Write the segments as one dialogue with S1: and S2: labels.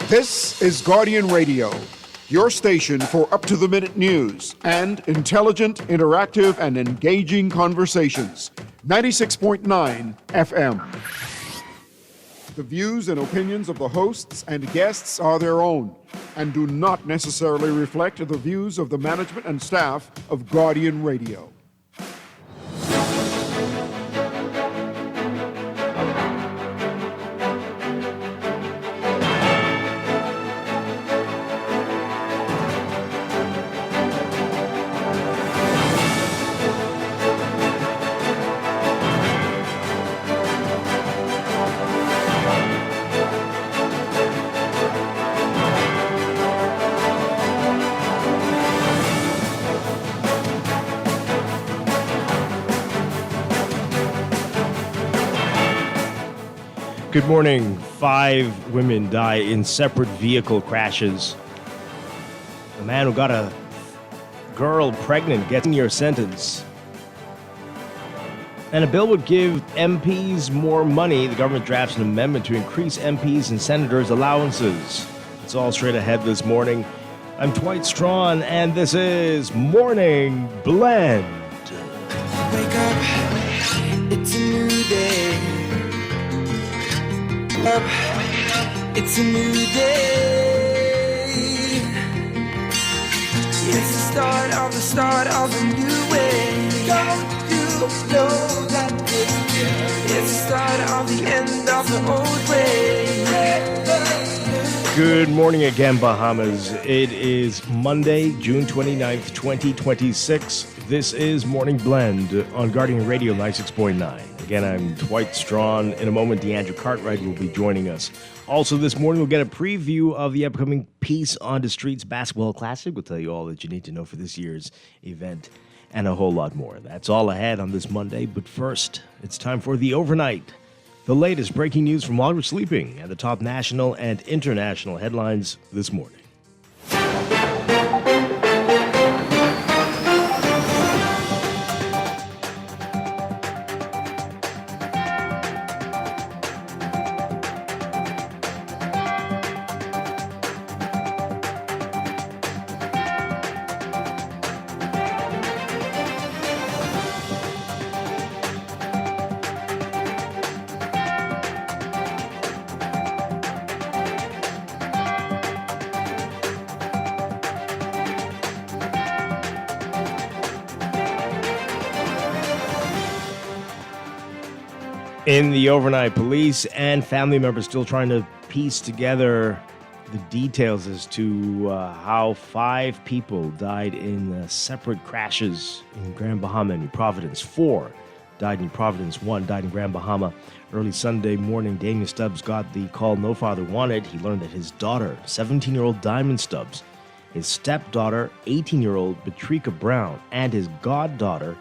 S1: This is Guardian Radio, your station for up-to-the-minute news and intelligent, interactive, and engaging conversations. 96.9 FM. The views and opinions of the hosts and guests are their own and do not necessarily reflect the views of the management and staff of Guardian Radio.
S2: Good morning. 5 women die in separate vehicle crashes. A man who got a girl pregnant gets a 10-year sentence. And a bill would give MPs more money. The government drafts an amendment to increase MPs and senators' allowances. It's all straight ahead this morning. I'm Dwight Strachan, and this is Morning Blend.
S3: Wake up, it's a new day. It's a new day. It's the start of a new way. Don't you know that it's the start of the end of the old way.
S2: Good morning again, Bahamas. It is Monday, June 29th, 2026. This is Morning Blend on Guardian Radio 96.9. Again, I'm Dwight Strachan. In a moment, DeAndre Cartwright will be joining us. Also this morning, we'll get a preview of the upcoming Peace on the Streets Basketball Classic. We'll tell you all that you need to know for this year's event and a whole lot more. That's all ahead on this Monday. But first, it's time for The Overnight. The latest breaking news from while we're sleeping and the top national and international headlines this morning. In the overnight, police and family members still trying to piece together the details as to how 5 people died in separate crashes in Grand Bahama and New Providence. 4 died in New Providence, 1 died in Grand Bahama. Early Sunday morning, Daniel Stubbs got the call no father wanted. He learned that his daughter, 17-year-old Diamond Stubbs, his stepdaughter, 18-year-old Patrica Brown, and his goddaughter,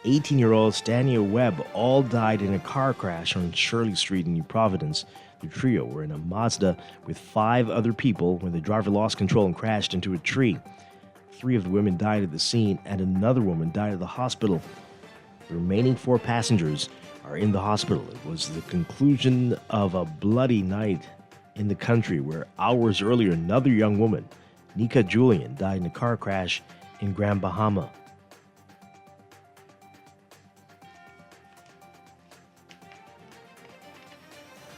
S2: 18-year-old Stania Webb, all died in a car crash on Shirley Street in New Providence. The trio were in a Mazda with 5 other people when the driver lost control and crashed into a tree. 3 of the women died at the scene, and another woman died at the hospital. The remaining 4 passengers are in the hospital. It was the conclusion of a bloody night in the country where hours earlier, another young woman, Nika Julian, died in a car crash in Grand Bahama.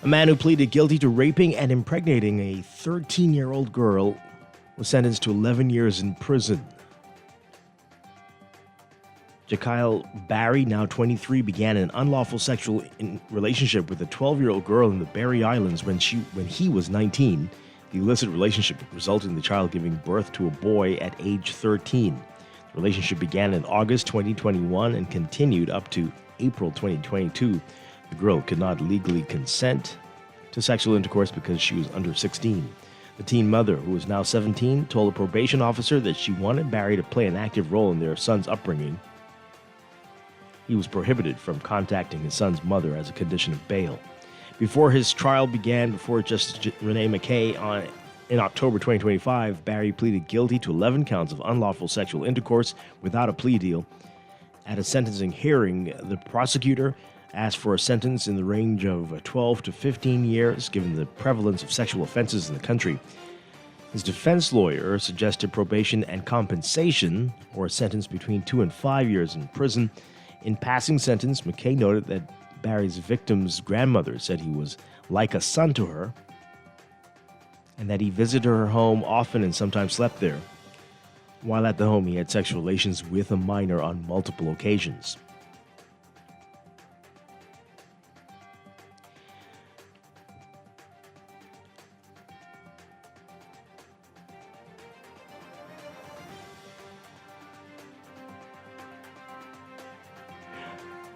S2: A man who pleaded guilty to raping and impregnating a 13-year-old girl was sentenced to 11 years in prison. Jakyle Barry, now 23, began an unlawful sexual relationship with a 12-year-old girl in the Barry Islands when he was 19. The illicit relationship resulted in the child giving birth to a boy at age 13. The relationship began in August 2021 and continued up to April 2022. The girl could not legally consent to sexual intercourse because she was under 16. The teen mother, who is now 17, told a probation officer that she wanted Barry to play an active role in their son's upbringing. He was prohibited from contacting his son's mother as a condition of bail. Before his trial began before Justice Renee McKay in October 2025, Barry pleaded guilty to 11 counts of unlawful sexual intercourse without a plea deal. At a sentencing hearing, the prosecutor asked for a sentence in the range of 12 to 15 years, given the prevalence of sexual offenses in the country. His defense lawyer suggested probation and compensation, or a sentence between 2 and 5 years in prison. In passing sentence, McKay noted that Barry's victim's grandmother said he was like a son to her, and that he visited her home often and sometimes slept there. While at the home, he had sexual relations with a minor on multiple occasions.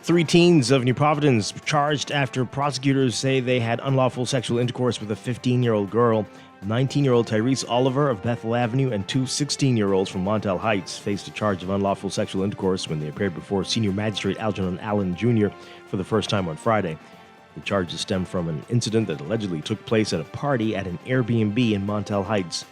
S2: Three teens of New Providence charged after prosecutors say they had unlawful sexual intercourse with a 15-year-old girl. 19-year-old Tyrese Oliver of Bethel Avenue and two 16-year-olds from Montel Heights faced a charge of unlawful sexual intercourse when they appeared before Senior Magistrate Algernon Allen Jr. for the first time on Friday. The charges stem from an incident that allegedly took place at a party at an Airbnb in Montel Heights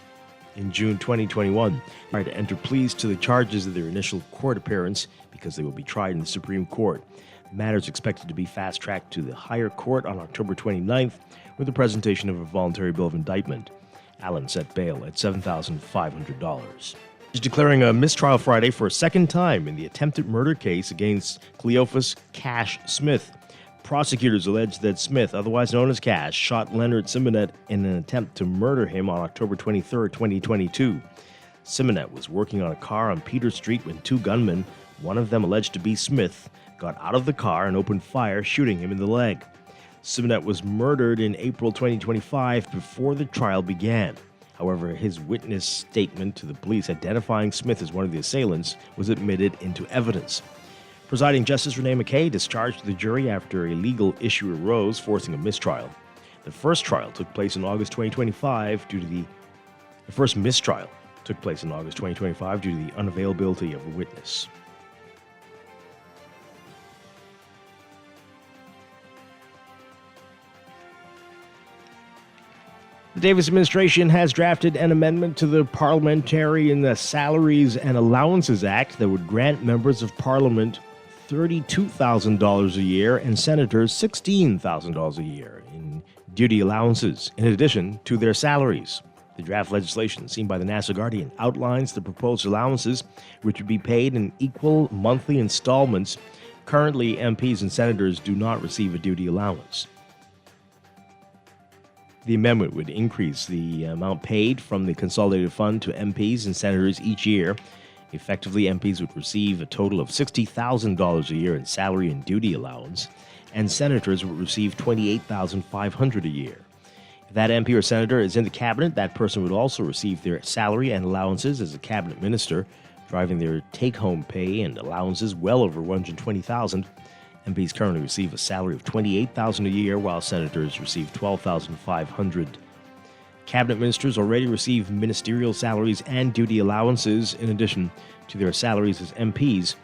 S2: in June 2021. They tried to enter pleas to the charges of their initial court appearance because they will be tried in the Supreme Court. The matter is expected to be fast-tracked to the higher court on October 29th with the presentation of a voluntary bill of indictment. Allen set bail at $7,500. He's declaring a mistrial Friday for a second time in the attempted murder case against Cleophas Cash Smith. Prosecutors allege that Smith, otherwise known as Cash, shot Leonard Simonet in an attempt to murder him on October 23, 2022. Simonet was working on a car on Peter Street when two gunmen, one of them alleged to be Smith, got out of the car and opened fire, shooting him in the leg. Simonet was murdered in April 2025 before the trial began. However, his witness statement to the police identifying Smith as one of the assailants was admitted into evidence. Presiding Justice Renee McKay discharged the jury after a legal issue arose, forcing a mistrial. The first trial took place in August 2025 due to the first mistrial took place in August 2025 due to the unavailability of a witness. The Davis administration has drafted an amendment to the Parliamentarian Salaries and Allowances Act that would grant members of Parliament $32,000 a year and senators $16,000 a year in duty allowances, in addition to their salaries. The draft legislation, seen by the National Guardian, outlines the proposed allowances, which would be paid in equal monthly installments. Currently, MPs and senators do not receive a duty allowance. The amendment would increase the amount paid from the consolidated fund to MPs and senators each year. Effectively, MPs would receive a total of $60,000 a year in salary and duty allowance, and senators would receive $28,500 a year. If that MP or senator is in the cabinet, that person would also receive their salary and allowances as a cabinet minister, driving their take-home pay and allowances well over $120,000. MPs currently receive a salary of $28,000 a year, while senators receive $12,500. Cabinet ministers already receive ministerial salaries and duty allowances in addition to their salaries as MPs.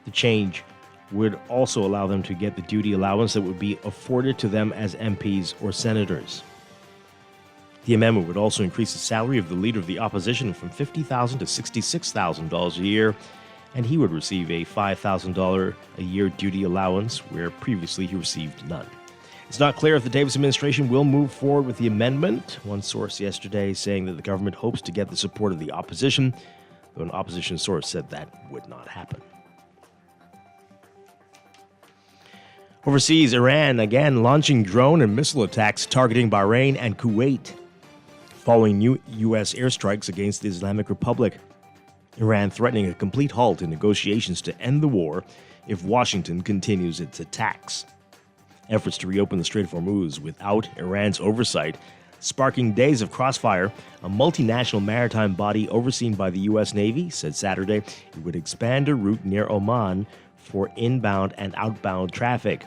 S2: The change would also allow them to get the duty allowance that would be afforded to them as MPs or senators. The amendment would also increase the salary of the Leader of the Opposition from $50,000 to $66,000 a year, and he would receive a $5,000 a year duty allowance, where previously he received none. It's not clear if the Davis administration will move forward with the amendment. One source yesterday saying that the government hopes to get the support of the opposition, though an opposition source said that would not happen. Overseas, Iran again launching drone and missile attacks targeting Bahrain and Kuwait, following new U.S. airstrikes against the Islamic Republic. Iran threatening a complete halt in negotiations to end the war if Washington continues its attacks. Efforts to reopen the Strait of Hormuz without Iran's oversight, sparking days of crossfire. A multinational maritime body overseen by the U.S. Navy said Saturday it would expand a route near Oman for inbound and outbound traffic.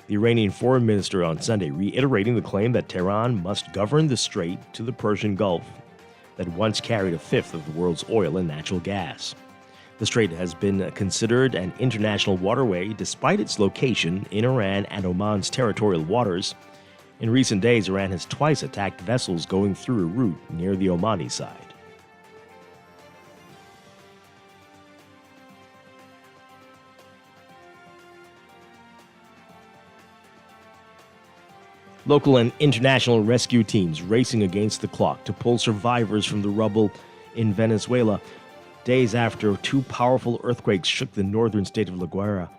S2: The Iranian foreign minister on Sunday reiterating the claim that Tehran must govern the strait to the Persian Gulf that once carried a fifth of the world's oil and natural gas. The strait has been considered an international waterway despite its location in Iran and Oman's territorial waters. In recent days, Iran has twice attacked vessels going through a route near the Omani side. Local and international rescue teams racing against the clock to pull survivors from the rubble in Venezuela, days after two powerful earthquakes shook the northern state of La Guaira.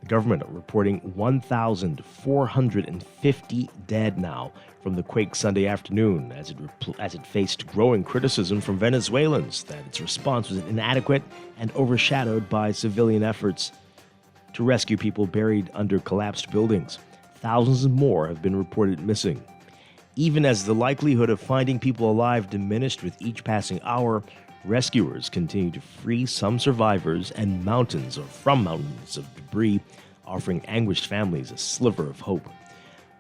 S2: The government reporting 1,450 dead now from the quake Sunday afternoon, as it faced growing criticism from Venezuelans that its response was inadequate and overshadowed by civilian efforts to rescue people buried under collapsed buildings. Thousands more have been reported missing. Even as the likelihood of finding people alive diminished with each passing hour, rescuers continue to free some survivors and mountains of debris, offering anguished families a sliver of hope.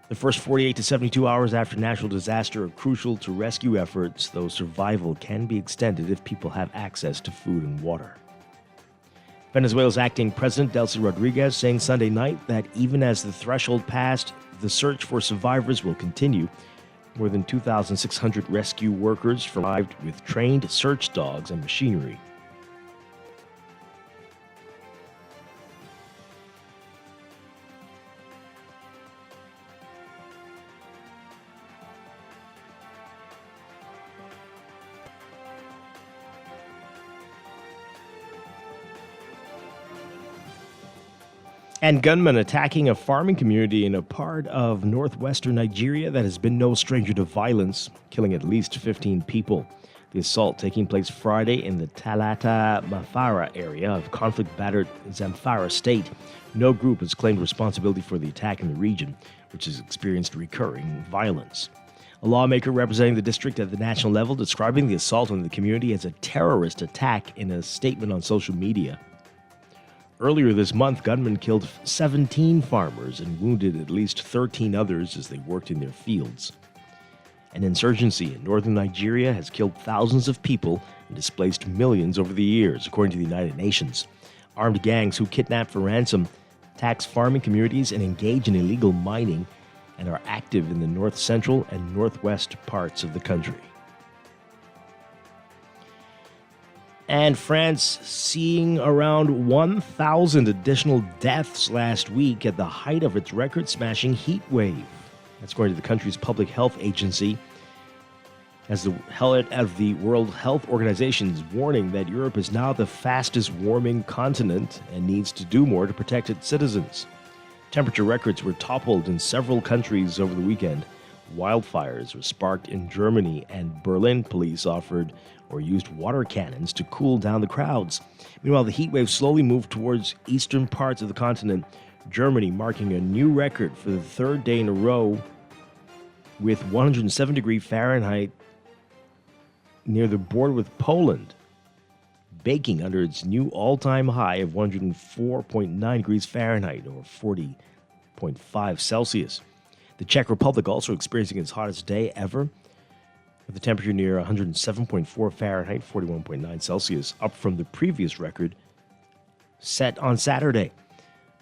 S2: The first 48 to 72 hours after natural disaster are crucial to rescue efforts, though survival can be extended if people have access to food and water. Venezuela's acting president, Delcy Rodriguez, saying Sunday night that even as the threshold passed, the search for survivors will continue. More than 2,600 rescue workers arrived with trained search dogs and machinery. And gunmen attacking a farming community in a part of northwestern Nigeria that has been no stranger to violence, killing at least 15 people. The assault taking place Friday in the Talata Mafara area of conflict-battered Zamfara state. No group has claimed responsibility for the attack in the region, which has experienced recurring violence. A lawmaker representing the district at the national level describing the assault on the community as a terrorist attack in a statement on social media. Earlier this month, gunmen killed 17 farmers and wounded at least 13 others as they worked in their fields. An insurgency in northern Nigeria has killed thousands of people and displaced millions over the years, according to the United Nations. Armed gangs who kidnap for ransom, tax farming communities, and engage in illegal mining and are active in the north central and northwest parts of the country. And France seeing around 1,000 additional deaths last week at the height of its record-smashing heat wave. That's according to the country's public health agency, as the head of the World Health Organization is warning that Europe is now the fastest warming continent and needs to do more to protect its citizens. Temperature records were toppled in several countries over the weekend. Wildfires were sparked in Germany, and Berlin police used water cannons to cool down the crowds. Meanwhile, the heat wave slowly moved towards eastern parts of the continent, Germany marking a new record for the third day in a row with 107 degrees Fahrenheit near the border with Poland, baking under its new all-time high of 104.9 degrees Fahrenheit or 40.5 Celsius. The Czech Republic also experiencing its hottest day ever, with the temperature near 107.4 Fahrenheit, 41.9 Celsius, up from the previous record set on Saturday.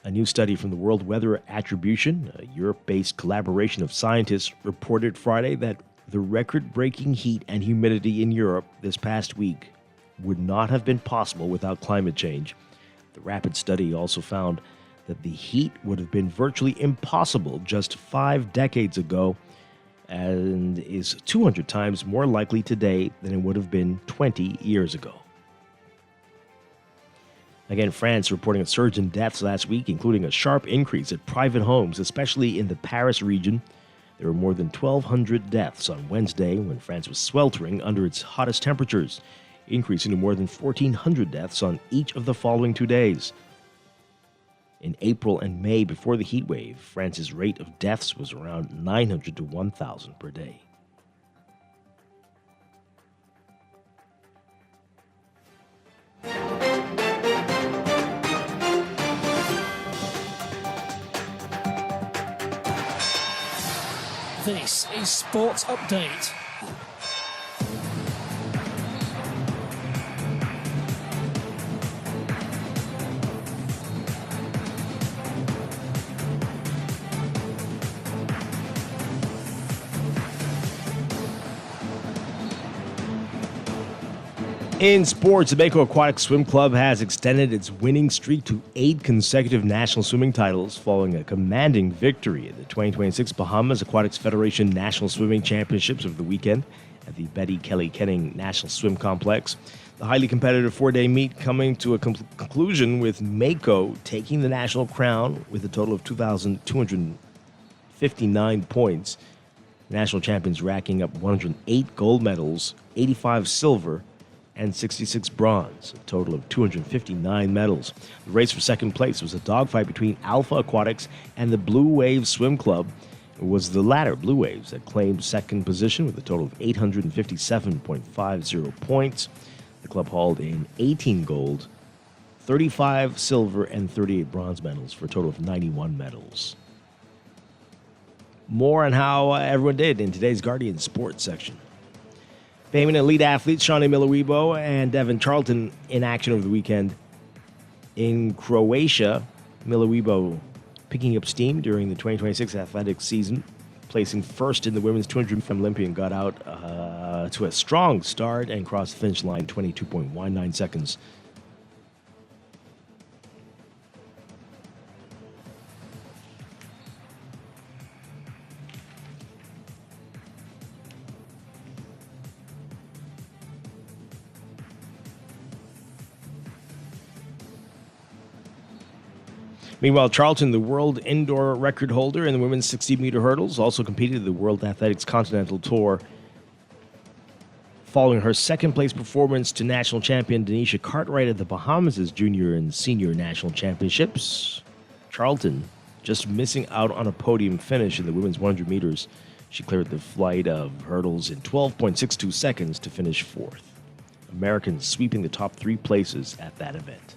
S2: A new study from the World Weather Attribution, a Europe-based collaboration of scientists, reported Friday that the record-breaking heat and humidity in Europe this past week would not have been possible without climate change. The rapid study also found that the heat would have been virtually impossible just 5 decades ago and is 200 times more likely today than it would have been 20 years ago. Again, France reporting a surge in deaths last week, including a sharp increase at private homes, especially in the Paris region. There were more than 1,200 deaths on Wednesday when France was sweltering under its hottest temperatures, increasing to more than 1,400 deaths on each of the following 2 days. In April and May, before the heat wave, France's rate of deaths was around 900 to 1,000 per day.
S4: This is Sports Update.
S2: In sports, the Baco Aquatic Swim Club has extended its winning streak to 8 consecutive national swimming titles following a commanding victory at the 2026 Bahamas Aquatics Federation National Swimming Championships over the weekend at the Betty Kelly Kenning National Swim Complex. The highly competitive 4-day meet coming to a conclusion with Mako taking the national crown with a total of 2,259 points. National champions racking up 108 gold medals, 85 silver, and 66 bronze, a total of 259 medals. The race for second place was a dogfight between Alpha Aquatics and the Blue Waves Swim Club. It was the latter, Blue Waves, that claimed second position with a total of 857.50 points. The club hauled in 18 gold, 35 silver, and 38 bronze medals for a total of 91 medals. More on how everyone did in today's Guardian Sports section. Famous elite athletes Shawnee Miller-Weibo and Devin Charlton in action over the weekend. In Croatia, Miller-Weibo picking up steam during the 2026 athletics season, placing first in the women's 200 from Olympian, got out to a strong start and crossed the finish line 22.19 seconds. Meanwhile, Charlton, the world indoor record holder in the women's 60-meter hurdles, also competed in the World Athletics Continental Tour. Following her second-place performance to national champion Denisha Cartwright at the Bahamas' junior and senior national championships, Charlton just missing out on a podium finish in the women's 100 meters. She cleared the flight of hurdles in 12.62 seconds to finish fourth. Americans sweeping the top 3 places at that event.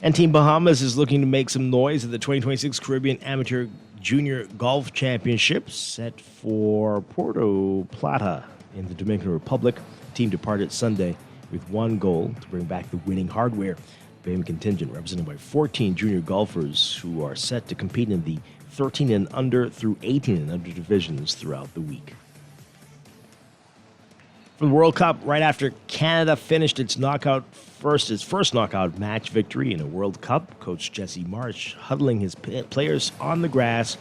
S2: And Team Bahamas is looking to make some noise at the 2026 Caribbean Amateur Junior Golf Championships set for Puerto Plata in the Dominican Republic. The team departed Sunday with one goal to bring back the winning hardware. The Bahamian contingent represented by 14 junior golfers who are set to compete in the 13 and under through 18 and under divisions throughout the week. From the World Cup, right after Canada finished its first knockout match victory in a World Cup, Coach Jesse Marsh huddling his players on the grass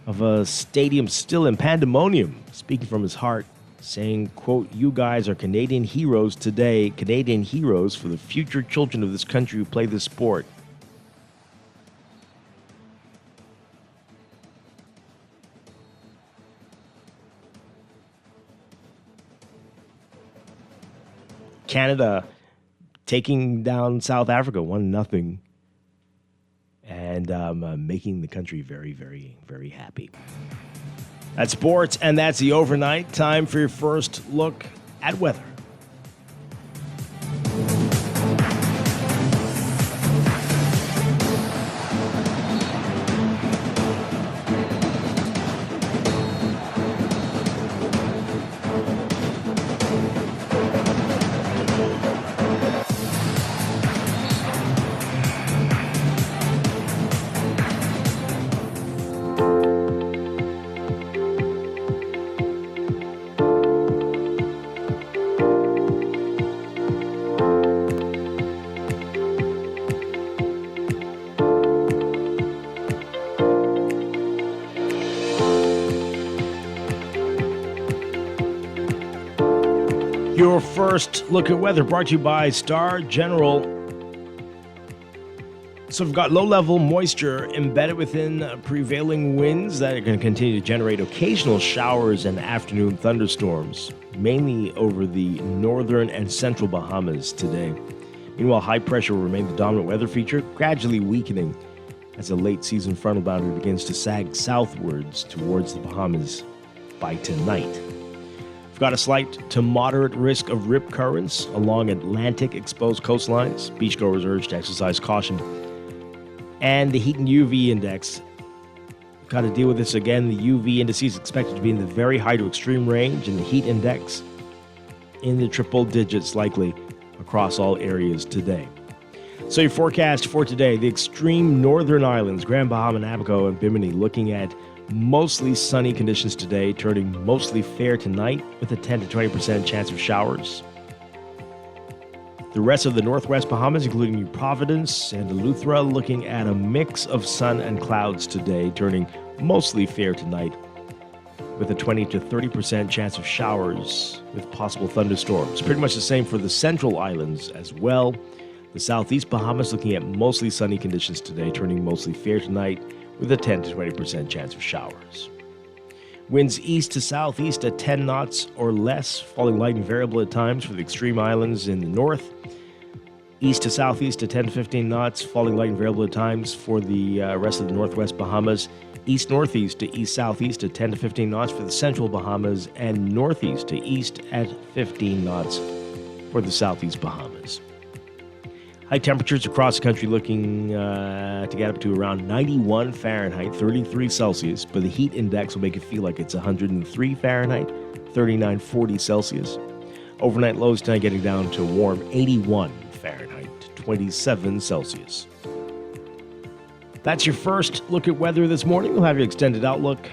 S2: of a stadium still in pandemonium, speaking from his heart, saying, quote, "You guys are Canadian heroes today, Canadian heroes for the future children of this country who play this sport." Canada taking down South Africa 1-0 and making the country very, very, very happy. That's sports, and that's the overnight. Time for your first look at weather. Your first look at weather brought to you by Star General. So we've got low-level moisture embedded within prevailing winds that are going to continue to generate occasional showers and afternoon thunderstorms, mainly over the northern and central Bahamas today. Meanwhile, high pressure will remain the dominant weather feature, gradually weakening as a late-season frontal boundary begins to sag southwards towards the Bahamas by tonight. We've got a slight to moderate risk of rip currents along Atlantic exposed coastlines. Beachgoers urged to exercise caution. And the heat and UV index. Got to deal with this again. The UV index is expected to be in the very high to extreme range, and the heat index in the triple digits likely across all areas today. So your forecast for today, the extreme northern islands, Grand Bahama, Abaco, and Bimini, looking at Mostly sunny conditions today, turning mostly fair tonight with a 10 to 20% chance of showers. The rest of the northwest Bahamas, including New Providence and Eleuthera, looking at a mix of sun and clouds today, turning mostly fair tonight with a 20 to 30% chance of showers with possible thunderstorms. Pretty much the same for the central islands as well. The southeast Bahamas looking at mostly sunny conditions today, turning mostly fair tonight with a 10 to 20% chance of showers. Winds east to southeast at 10 knots or less, falling light and variable at times for the extreme islands in the north. East to southeast at 10 to 15 knots, falling light and variable at times for the rest of the northwest Bahamas. East-northeast to east-southeast at 10 to 15 knots for the central Bahamas, and northeast to east at 15 knots for the southeast Bahamas. High temperatures across the country looking to get up to around 91 Fahrenheit, 33 Celsius, but the heat index will make it feel like it's 103 Fahrenheit, 3940 Celsius. Overnight lows tonight getting down to warm 81 Fahrenheit, 27 Celsius. That's your first look at weather this morning. We'll have your extended outlook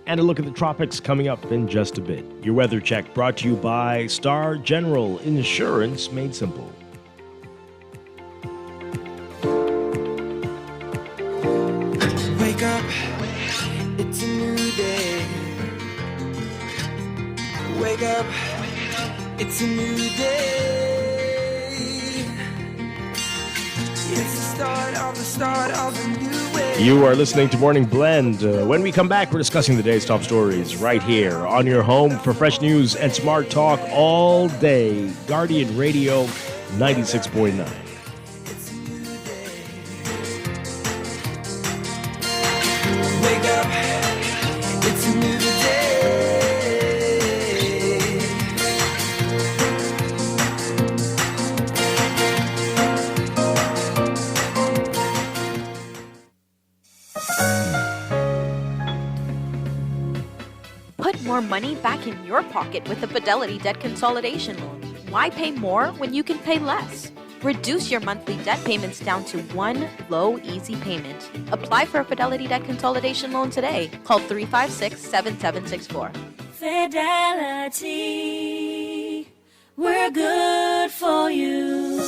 S2: and a look at the tropics coming up in just a bit. Your weather check brought to you by Star General Insurance Made Simple.
S3: Wake up, it's a new day. Wake up, it's a new day. It's the start of a new way.
S2: You are listening to Morning Blend. When we come back, we're discussing the day's top stories right here on your home for fresh news and smart talk all day. Guardian Radio 96.9.
S3: It's a new day. Wake up, it's a new day.
S5: Put more money back in your pocket with a Fidelity debt consolidation loan. Why pay more when you can pay less? Reduce your monthly debt payments down to one low, easy payment. Apply for a Fidelity debt consolidation loan today. Call 356-7764.
S6: Fidelity, we're good for you.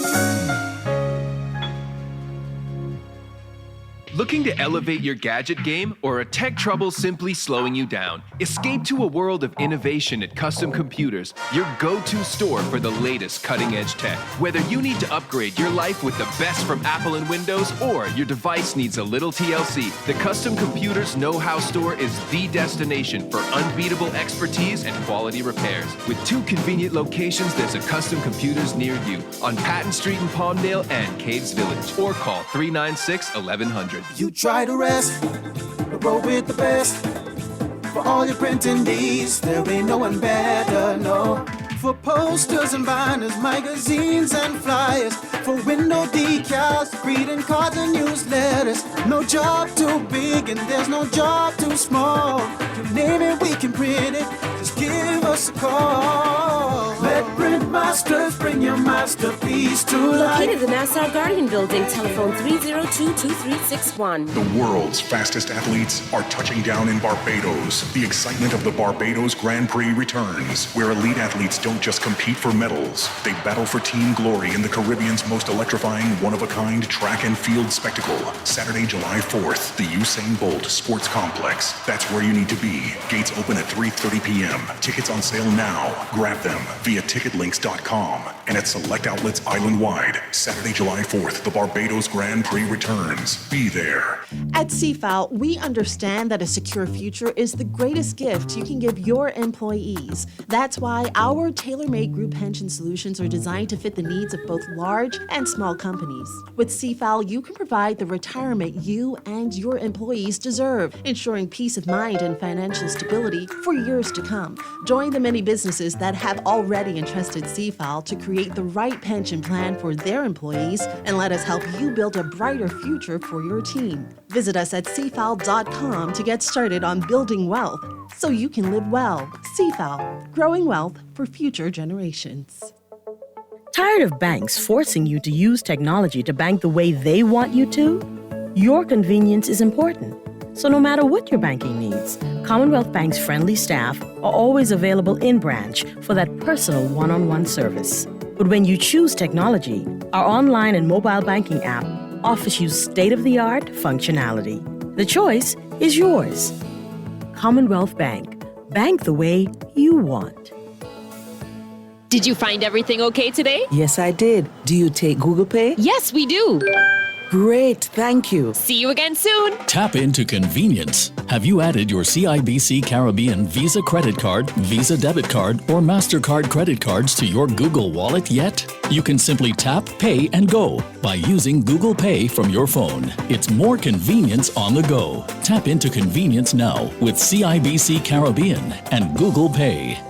S7: Looking to elevate your gadget game, or a tech trouble simply slowing you down? Escape to a world of innovation at Custom Computers, your go-to store for the latest cutting-edge tech. Whether you need to upgrade your life with the best from Apple and Windows, or your device needs a little TLC, the Custom Computers Know-How Store is the destination for unbeatable expertise and quality repairs. With 2 convenient locations, there's a Custom Computers near you on Patton Street in Palmdale and Caves Village, or call 396-1100.
S8: You try to rest, roll with the best. For all your printing needs, there ain't no one better, no. For posters and banners, magazines and flyers. For window decals, greeting cards and newsletters. No job too big and there's no job too small. You name it, we can print it, just give us a call. Let Print Masters bring your masterpiece to life.
S9: Located in the Nassau Guardian Building, telephone 302-2361.
S10: The world's fastest athletes are touching down in Barbados. The excitement of the Barbados Grand Prix returns, where elite athletes don't just compete for medals. They battle for team glory in the Caribbean's most electrifying, one-of-a-kind track and field spectacle. Saturday, July 4th, the Usain Bolt Sports Complex. That's where you need to be. Gates open at 3:30 p.m. Tickets on sale now. Grab them via ticketlinks.com and at select outlets island-wide. Saturday, July 4th, the Barbados Grand Prix returns. Be there.
S11: At CFAL, we understand that a secure future is the greatest gift you can give your employees. That's why our tailor-made group pension solutions are designed to fit the needs of both large and small companies. With CFAL, you can provide the retirement you and your employees deserve, ensuring peace of mind and financial stability for years to come. Join the many businesses that have already entrusted CFAL to create the right pension plan for their employees, and let us help you build a brighter future for your team. Visit us at cfal.com to get started on building wealth so you can live well. CFAL, growing wealth for future generations.
S12: Tired of banks forcing you to use technology to bank the way they want you to? Your convenience is important. So no matter what your banking needs, Commonwealth Bank's friendly staff are always available in branch for that personal one-on-one service. But when you choose technology, our online and mobile banking app offers you state-of-the-art functionality. The choice is yours. Commonwealth Bank. Bank the way you want.
S13: Did you find everything okay today?
S14: Yes, I did. Do you take Google Pay?
S13: Yes, we do.
S14: Great, thank you.
S13: See you again soon.
S15: Tap into convenience. Have you added your CIBC Caribbean Visa credit card, Visa debit card, or MasterCard credit cards to your Google Wallet yet? You can simply tap, pay, and go by using Google Pay from your phone. It's more convenience on the go. Tap into convenience now with CIBC Caribbean and Google Pay.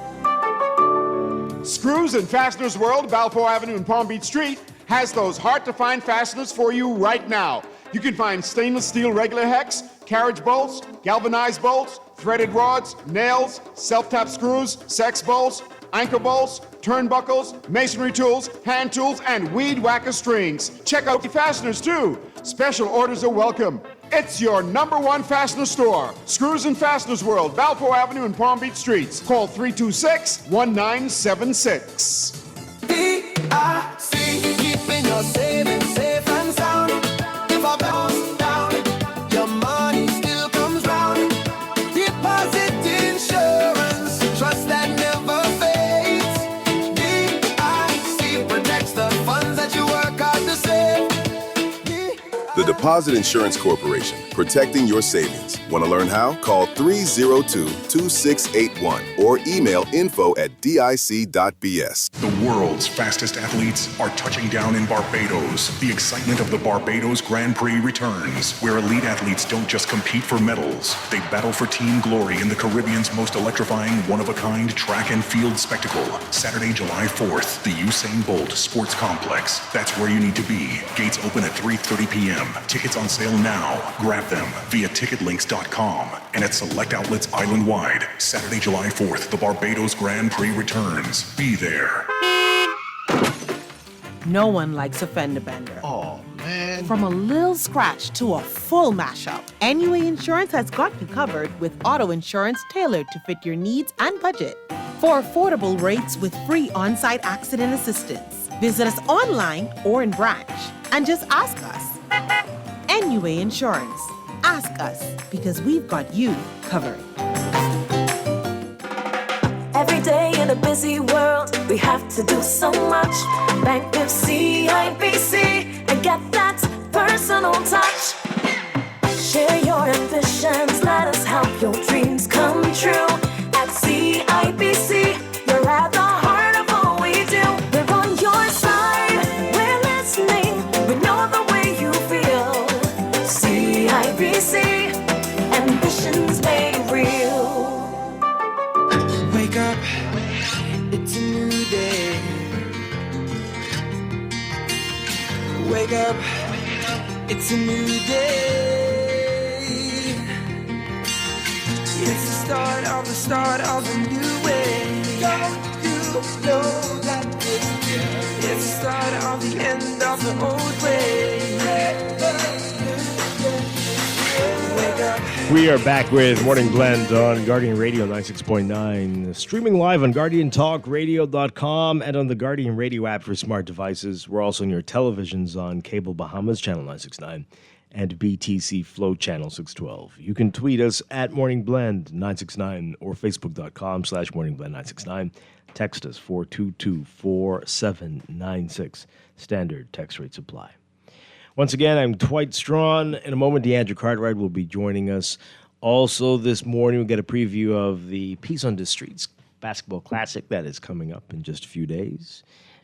S1: Screws and Fasteners World, Balfour Avenue and Palm Beach Street, has those hard-to-find fasteners for you right now. You can find stainless steel regular hex, carriage bolts, galvanized bolts, threaded rods, nails, self-tap screws, sex bolts, anchor bolts, turnbuckles, masonry tools, hand tools, and weed whacker strings. Check out the fasteners, too. Special orders are welcome. It's your #1 fastener store. Screws and Fasteners World, Balfour Avenue and Palm Beach Streets. Call 326-1976.
S3: DIC, keeping your savings safe and sound. If I bounce down, your money still comes round. Deposit insurance, trust that never fades. DIC protects the funds that you work hard to save.
S16: The Deposit Insurance Corporation, protecting your savings. Want to learn how? Call 302-2681 or email info@dic.bs.
S10: The world's fastest athletes are touching down in Barbados. The excitement of the Barbados Grand Prix returns, where elite athletes don't just compete for medals. They battle for team glory in the Caribbean's most electrifying, one-of-a-kind track and field spectacle. Saturday, July 4th, the Usain Bolt Sports Complex. That's where you need to be. Gates open at 3:30 p.m. Tickets on sale now. Grab them via ticketlinks.com and at select outlets island-wide. Saturday, July 4th, the Barbados Grand Prix returns. Be there.
S17: No one likes a fender bender.
S18: Oh, man.
S17: From a little scratch to a full mashup, NUA Insurance has got you covered with auto insurance tailored to fit your needs and budget. For affordable rates with free on-site accident assistance, visit us online or in branch and just ask us. NUA Insurance. Ask us because we've got you covered.
S6: Every day in a busy world, we have to do so much. Bank with CIBC and get that personal touch. Share your ambitions, let us help your dreams come true. At CIBC, you're at the heart of all we do. We're on your side, we're listening, we know the way you feel. CIBC, ambitions made real.
S3: Wake up, it's a new day. Wake up, it's a new day. It's the start of a new way. Don't you know that it's the start of the end of the old way. Wake up.
S2: We are back with Morning Blend on Guardian Radio 96.9, streaming live on GuardianTalkRadio.com and on the Guardian Radio app for smart devices. We're also on your televisions on Cable Bahamas, Channel 969, and BTC Flow, Channel 612. You can tweet us at Morning Blend 969 or Facebook.com/Morning Blend 969. Text us 422-4796. Standard text rate supply. Once again, I'm Dwight Strachan. In a moment, DeAndre Cartwright will be joining us. Also this morning, we'll get a preview of the Peace on the Streets Basketball Classic that is coming up in just a few days.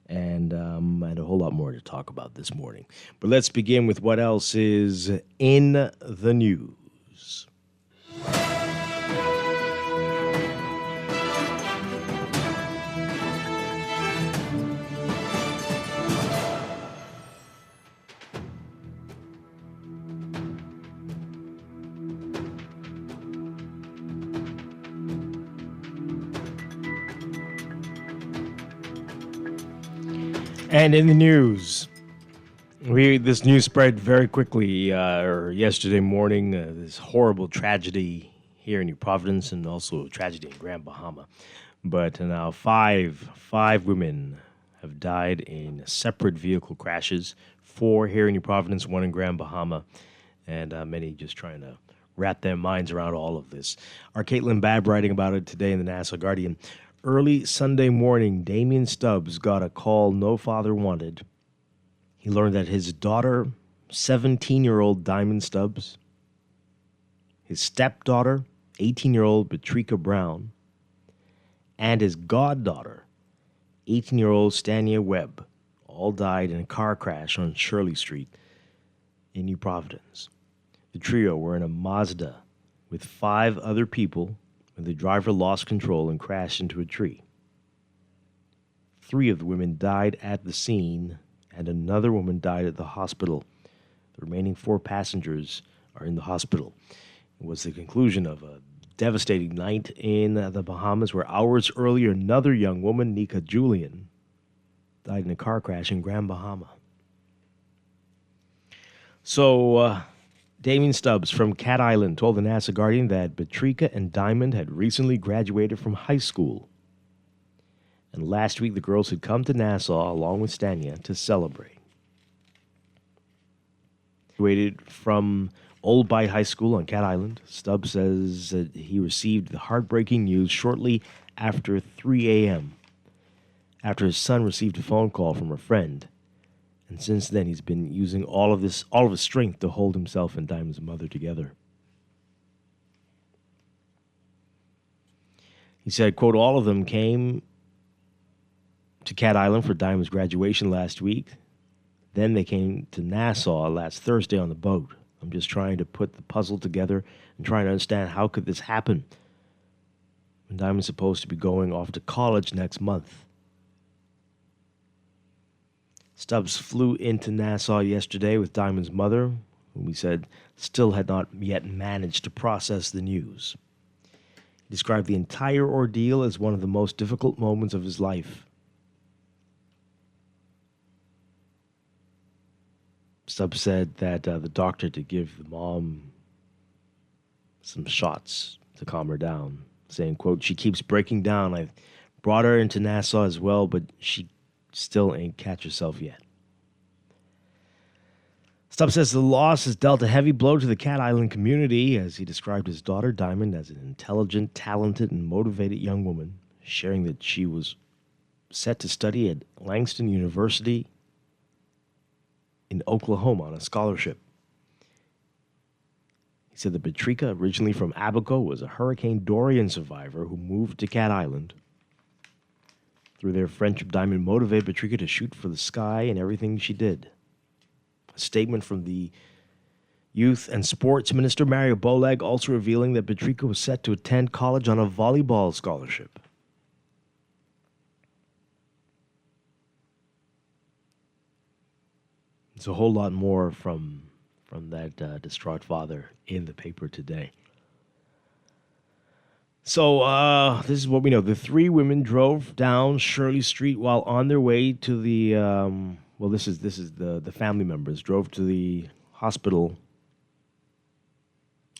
S2: And a whole lot more to talk about this morning. But let's begin with what else is in the news. And in the news, This news spread very quickly yesterday morning. This horrible tragedy here in New Providence and also a tragedy in Grand Bahama. But now five women have died in separate vehicle crashes. 4 here in New Providence, 1 in Grand Bahama, and many just trying to wrap their minds around all of this. Our Caitlin Babb writing about it today in the Nassau Guardian. Early Sunday morning, Damian Stubbs got a call no father wanted. He learned that his daughter, 17-year-old Diamond Stubbs, his stepdaughter, 18-year-old Patricia Brown, and his goddaughter, 18-year-old Stania Webb, all died in a car crash on Shirley Street in New Providence. The trio were in a Mazda with 5 other people when the driver lost control and crashed into a tree. 3 of the women died at the scene, and another woman died at the hospital. The remaining 4 passengers are in the hospital. It was the conclusion of a devastating night in the Bahamas, where hours earlier, another young woman, Nika Julian, died in a car crash in Grand Bahama. So, Damian Stubbs from Cat Island told the Nassau Guardian that Patricia and Diamond had recently graduated from high school. And last week, the girls had come to Nassau along with Stania to celebrate. Graduated from Old Bight High School on Cat Island. Stubbs says that he received the heartbreaking news shortly after 3 a.m., after his son received a phone call from a friend. And since then, he's been using all of his strength to hold himself and Diamond's mother together. He said, quote, all of them came to Cat Island for Diamond's graduation last week. Then they came to Nassau last Thursday on the boat. I'm just trying to put the puzzle together and trying to understand how could this happen when Diamond's supposed to be going off to college next month. Stubbs flew into Nassau yesterday with Diamond's mother, whom he said still had not yet managed to process the news. He described the entire ordeal as one of the most difficult moments of his life. Stubbs said that the doctor to give the mom some shots to calm her down, saying, quote, she keeps breaking down. I've brought her into Nassau as well, but she still ain't catch herself yet. Stubbs says the loss has dealt a heavy blow to the Cat Island community, as he described his daughter, Diamond, as an intelligent, talented, and motivated young woman, sharing that she was set to study at Langston University in Oklahoma on a scholarship. He said that Patricia, originally from Abaco, was a Hurricane Dorian survivor who moved to Cat Island. Through their friendship, Diamond motivated Patricia to shoot for the sky in everything she did. A statement from the Youth and Sports Minister, Mario Bolag, also revealing that Patricia was set to attend college on a volleyball scholarship. There's a whole lot more from that distraught father in the paper today. So this is what we know. The 3 women drove down Shirley Street while on their way to the this is the family members drove to the hospital,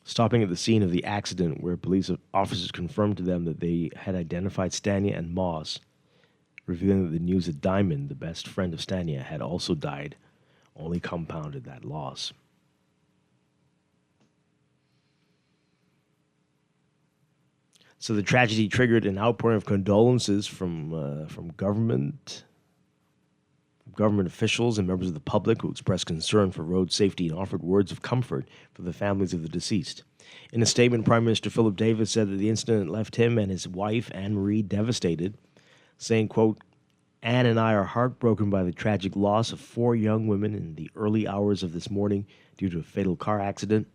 S2: stopping at the scene of the accident, where police officers confirmed to them that they had identified Stania and Moss, revealing that the news that Diamond, the best friend of Stania, had also died, only compounded that loss. So the tragedy triggered an outpouring of condolences from government officials and members of the public, who expressed concern for road safety and offered words of comfort for the families of the deceased. In a statement, Prime Minister Philip Davis said that the incident left him and his wife, Anne Marie, devastated, saying, quote, Anne and I are heartbroken by the tragic loss of 4 young women in the early hours of this morning due to a fatal car accident.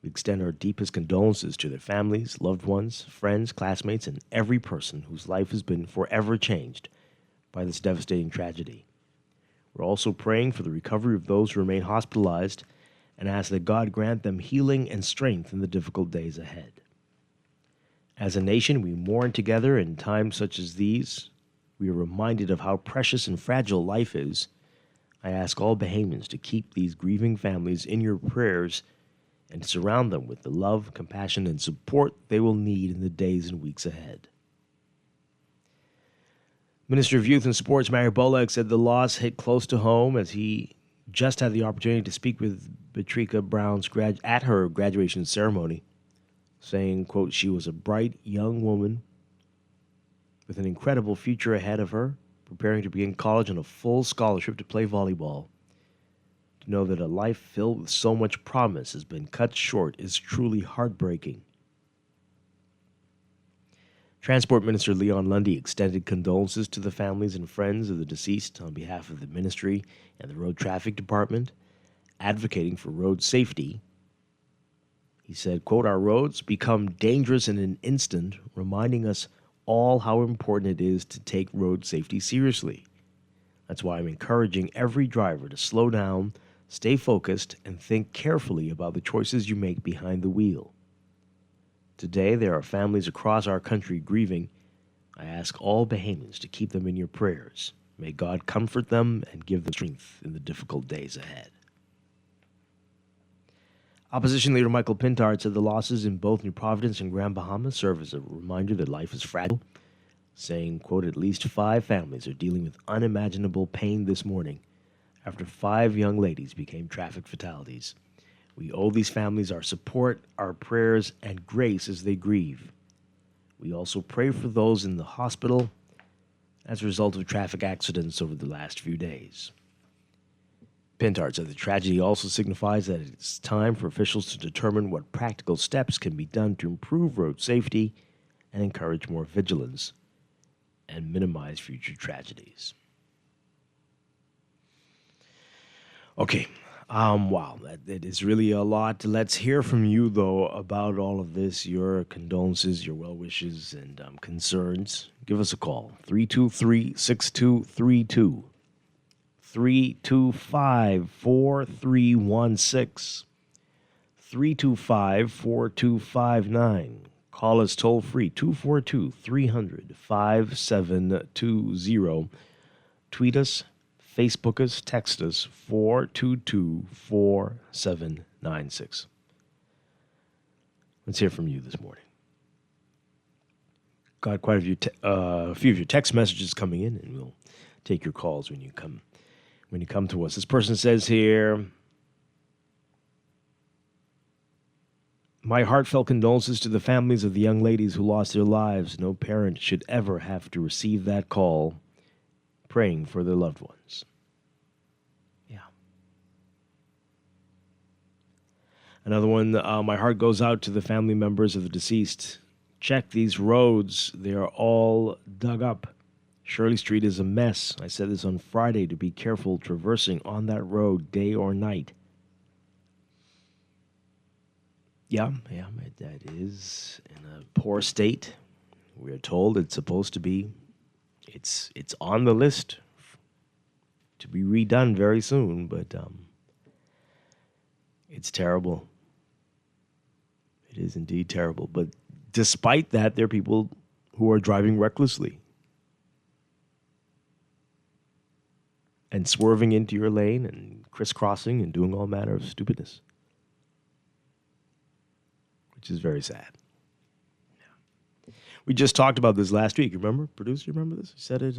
S2: We extend our deepest condolences to their families, loved ones, friends, classmates, and every person whose life has been forever changed by this devastating tragedy. We're also praying for the recovery of those who remain hospitalized and ask that God grant them healing and strength in the difficult days ahead. As a nation, we mourn together in times such as these. We are reminded of how precious and fragile life is I ask all Bahamians to keep these grieving families in your prayers and surround them with the love, compassion, and support they will need in the days and weeks ahead. Minister of Youth and Sports, Mario Bolek, said the loss hit close to home as he just had the opportunity to speak with Beatrika Brown's at her graduation ceremony, saying, quote, she was a bright young woman with an incredible future ahead of her, preparing to begin college on a full scholarship to play volleyball. To know that a life filled with so much promise has been cut short is truly heartbreaking. Transport Minister Leon Lundy extended condolences to the families and friends of the deceased on behalf of the ministry and the Road Traffic Department, advocating for road safety. He said, quote, our roads become dangerous in an instant, reminding us all how important it is to take road safety seriously. That's why I'm encouraging every driver to slow down, stay focused, and think carefully about the choices you make behind the wheel. Today, there are families across our country grieving. I ask all Bahamians to keep them in your prayers. May God comfort them and give them strength in the difficult days ahead. Opposition Leader Michael Pintard said the losses in both New Providence and Grand Bahama serve as a reminder that life is fragile, saying, quote, at least 5 families are dealing with unimaginable pain this morning after 5 young ladies became traffic fatalities. We owe these families our support, our prayers, and grace as they grieve. We also pray for those in the hospital as a result of traffic accidents over the last few days. Pintard said the tragedy also signifies that it's time for officials to determine what practical steps can be done to improve road safety and encourage more vigilance and minimize future tragedies. Okay. Wow, that is really a lot. Let's hear from you, though, about all of this, your condolences, your well wishes, and concerns. Give us a call, 323-6232, 325-4316, 325-4259. Call us toll-free, 242-300-5720. Tweet us, Facebook us, text us, 422-4796. Let's hear from you this morning. Got quite a few of your text messages coming in, and we'll take your calls when you come to us. This person says here, my heartfelt condolences to the families of the young ladies who lost their lives. No parent should ever have to receive that call. Praying for their loved ones. Yeah. Another one, my heart goes out to the family members of the deceased. Check these roads. They are all dug up. Shirley Street is a mess. I said this on Friday to be careful traversing on that road day or night. Yeah, that is in a poor state. We are told it's supposed to be. It's on the list to be redone very soon, but it's terrible. It is indeed terrible. But despite that, there are people who are driving recklessly and swerving into your lane and crisscrossing and doing all manner of stupidness, which is very sad. We just talked about this last week. Remember? Producer, remember this? We said it.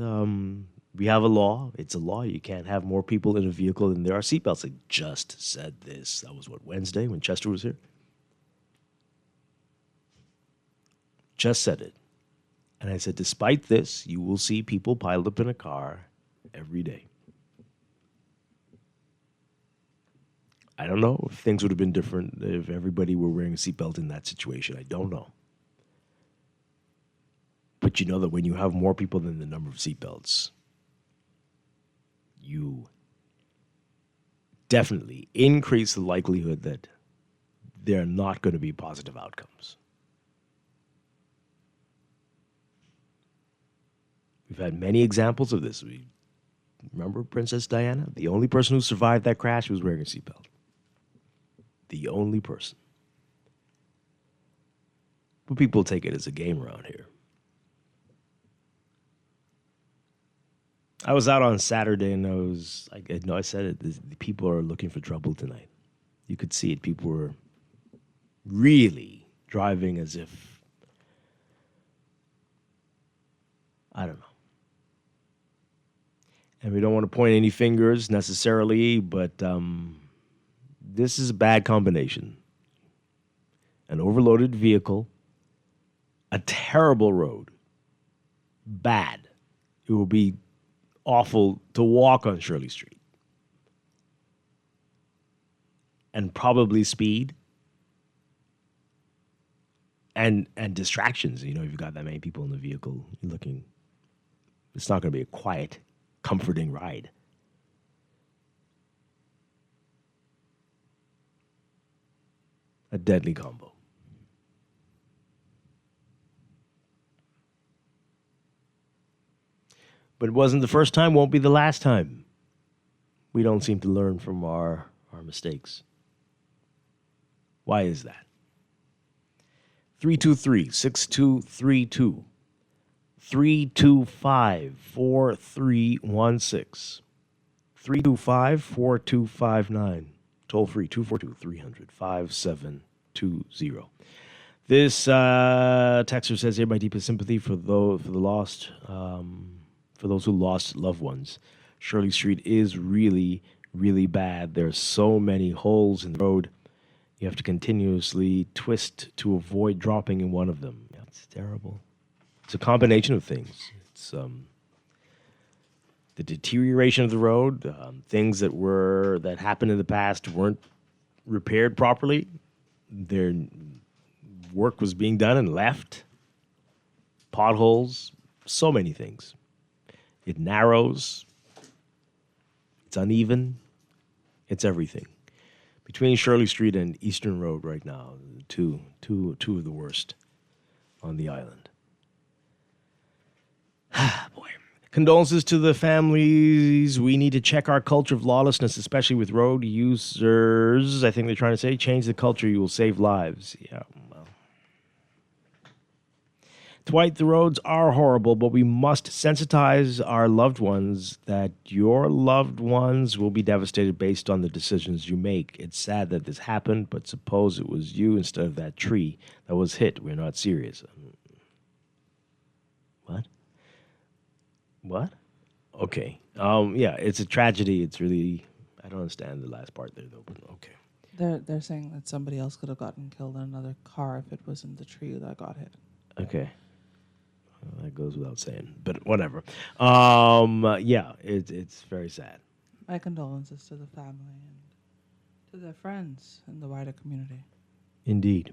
S2: We have a law. It's a law. You can't have more people in a vehicle than there are seatbelts. I just said this. That was, Wednesday when Chester was here? Just said it. And I said, despite this, you will see people piled up in a car every day. I don't know if things would have been different if everybody were wearing a seatbelt in that situation. I don't know. But you know that when you have more people than the number of seatbelts, you definitely increase the likelihood that there are not going to be positive outcomes. We've had many examples of this. Remember Princess Diana? The only person who survived that crash was wearing a seatbelt. The only person. But people take it as a game around here. I was out on Saturday, and I said it. The people are looking for trouble tonight. You could see it. People were really driving as if, I don't know. And we don't want to point any fingers necessarily, but this is a bad combination. An overloaded vehicle, a terrible road, bad. It will be awful to walk on Shirley Street. And probably speed and distractions. If you've got that many people in the vehicle, it's not going to be a quiet, comforting ride. A deadly combo. But it wasn't the first time, won't be the last time. We don't seem to learn from our mistakes. Why is that? 323-6232. 325-4316. 325-4259. Toll free, 242-300-5720. This texter says here, my deepest sympathy for the lost, for those who lost loved ones. Shirley Street is really, really bad. There's so many holes in the road. You have to continuously twist to avoid dropping in one of them. Yeah, it's terrible. It's a combination of things. It's the deterioration of the road, things that happened in the past weren't repaired properly. Their work was being done and left. Potholes, so many things. It narrows. It's uneven. It's everything. Between Shirley Street and Eastern Road right now, two of the worst on the island. Boy. Condolences to the families. We need to check our culture of lawlessness, especially with road users. I think they're trying to say, change the culture, you will save lives. Yeah, well. Dwight, the roads are horrible, but we must sensitize our loved ones that your loved ones will be devastated based on the decisions you make. It's sad that this happened, but suppose it was you instead of that tree that was hit. We're not serious. What? Okay. Yeah, it's a tragedy. It's really, I don't understand the last part there, though, but okay.
S18: They're saying that somebody else could have gotten killed in another car if it wasn't the tree that got hit.
S2: Okay. Well, that goes without saying, but whatever. Yeah, it's very sad.
S18: My condolences to the family and to their friends and the wider community.
S2: Indeed.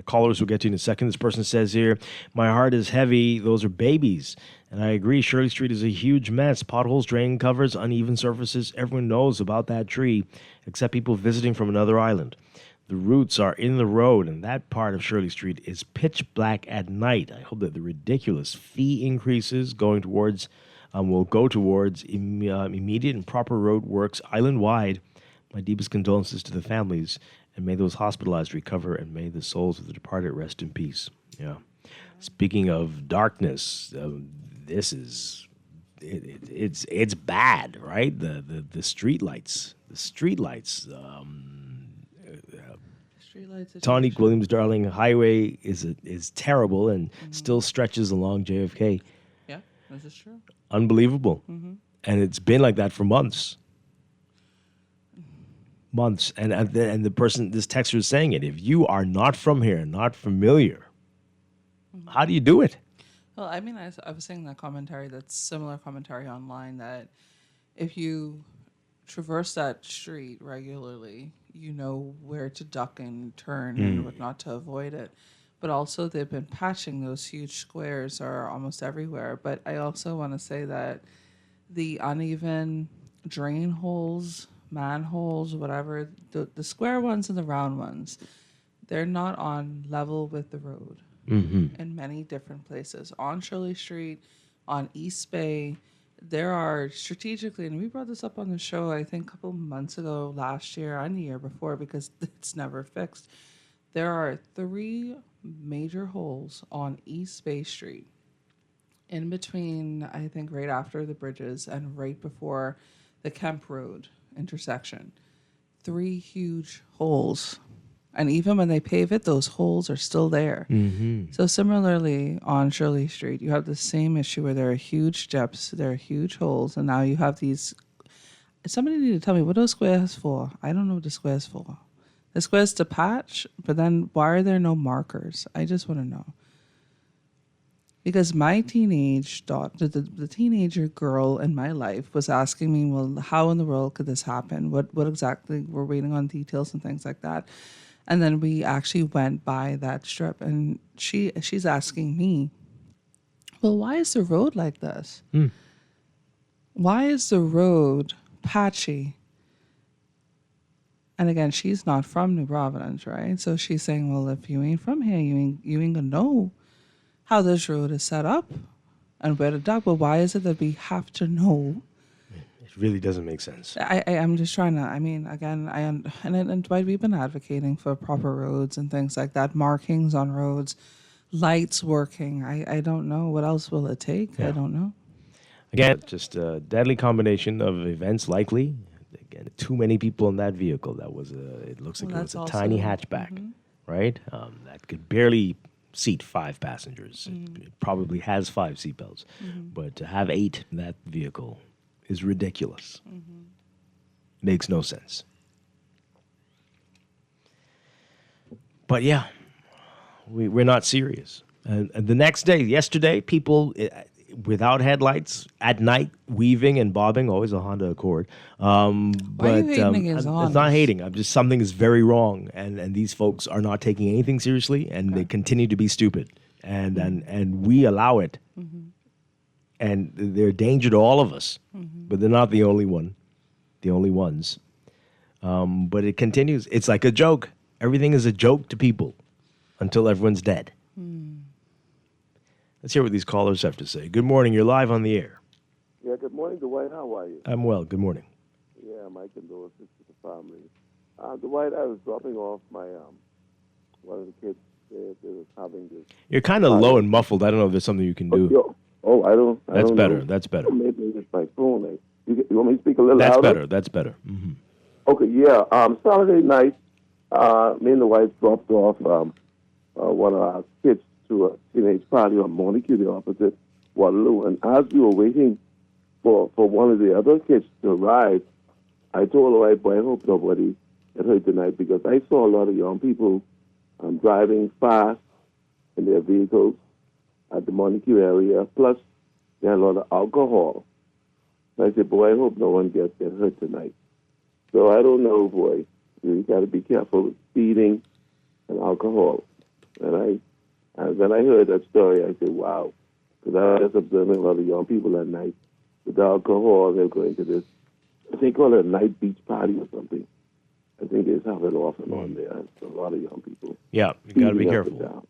S2: Callers will get to in a second. This person says here, my heart is heavy. Those are babies. And I agree, Shirley Street is a huge mess. Potholes, drain covers, uneven surfaces. Everyone knows about that tree, except people visiting from another island. The roots are in the road, and that part of Shirley Street is pitch black at night. I hope that the ridiculous fee increases will go towards immediate and proper road works island-wide. My deepest condolences to the families, and may those hospitalized recover, and may the souls of the departed rest in peace. Yeah. Speaking of darkness, this is it's bad, right? The street lights, Tawny Williams Darling Highway is terrible and still stretches along JFK.
S18: Yeah, this is true.
S2: Unbelievable, and it's been like that for months. And the person, this texter is saying it. If you are not from here, not familiar, how do you do it?
S18: Well, I mean, I was saying that similar commentary online, that if you traverse that street regularly, you know where to duck and turn and what not to avoid it. But also they've been patching those huge squares are almost everywhere. But I also want to say that the uneven drain holes, manholes, whatever, the square ones and the round ones, they're not on level with the road in many different places. On Shirley Street, on East Bay, there are strategically, and we brought this up on the show, I think a couple months ago, last year and the year before, because it's never fixed. There are 3 major holes on East Bay Street in between, I think, right after the bridges and right before the Kemp Road intersection. 3 huge holes. And even when they pave it, those holes are still there.
S2: Mm-hmm.
S18: So similarly, on Shirley Street, you have the same issue where there are huge depths, there are huge holes, and now you have these. Somebody need to tell me, what are those squares for? I don't know what the square's for. The square's to patch, but then why are there no markers? I just want to know. Because my teenage daughter, the teenager girl in my life was asking me, well, how in the world could this happen? What exactly? We're waiting on details and things like that. And then we actually went by that strip, and she's asking me, well, why is the road like this? Why is the road patchy? And again, she's not from New Providence, right? So she's saying, well, if you ain't from here, you ain't gonna know how this road is set up and where to duck. But why is it that we have to know?
S2: It really doesn't make sense.
S18: I'm just trying to, I mean, again, and Dwight, we've been advocating for proper roads and things like that, markings on roads, lights working. I don't know. What else will it take?
S2: Yeah.
S18: I don't know.
S2: Again, just a deadly combination of events likely. Again, too many people in that vehicle. It looks like it was a tiny hatchback, right? That could barely seat 5 passengers. It probably has 5 seatbelts. But to have 8 in that vehicle is ridiculous. Makes no sense. But yeah, we're not serious. And the next day, yesterday, people without headlights at night, weaving and bobbing, always a Honda Accord.
S18: Why are you hating against
S2: It's
S18: Hondas?
S2: not hating. I'm just, something is very wrong, and these folks are not taking anything seriously, and they continue to be stupid, and we allow it, and they're a danger to all of us, but they're not the only ones. But it continues. It's like a joke. Everything is a joke to people until everyone's dead. Let's hear what these callers have to say. Good morning. You're live on the air.
S19: Yeah, good morning, Dwight. How are you?
S2: I'm well. Good morning.
S19: Yeah, my condolences to the family. Dwight, I was dropping off my one of the kids. They was having this.
S2: You're kind of low and muffled. I don't know if there's something you can do.
S19: I don't.
S2: That's better.
S19: Know.
S2: That's better.
S19: Maybe it's my phone. You want me to speak a little
S2: That's
S19: louder?
S2: better. That's better. Mm-hmm.
S19: Okay, yeah. Saturday night, me and the wife dropped off one of our kids to a teenage party on Montague, the opposite Waterloo. And as we were waiting for one of the other kids to arrive, I told the wife, boy, I hope nobody get hurt tonight, because I saw a lot of young people driving fast in their vehicles at the Montague area. Plus, they had a lot of alcohol. So I said, boy, I hope no one get hurt tonight. So I don't know, boy. You got to be careful with speeding and alcohol. And when I heard that story, I said, wow. Because I was observing a lot of young people at night with alcohol. They're going to this, I think, call it a night beach party or something. I think they just have it off and on there. It's a lot of young people.
S2: Yeah, you got to be careful.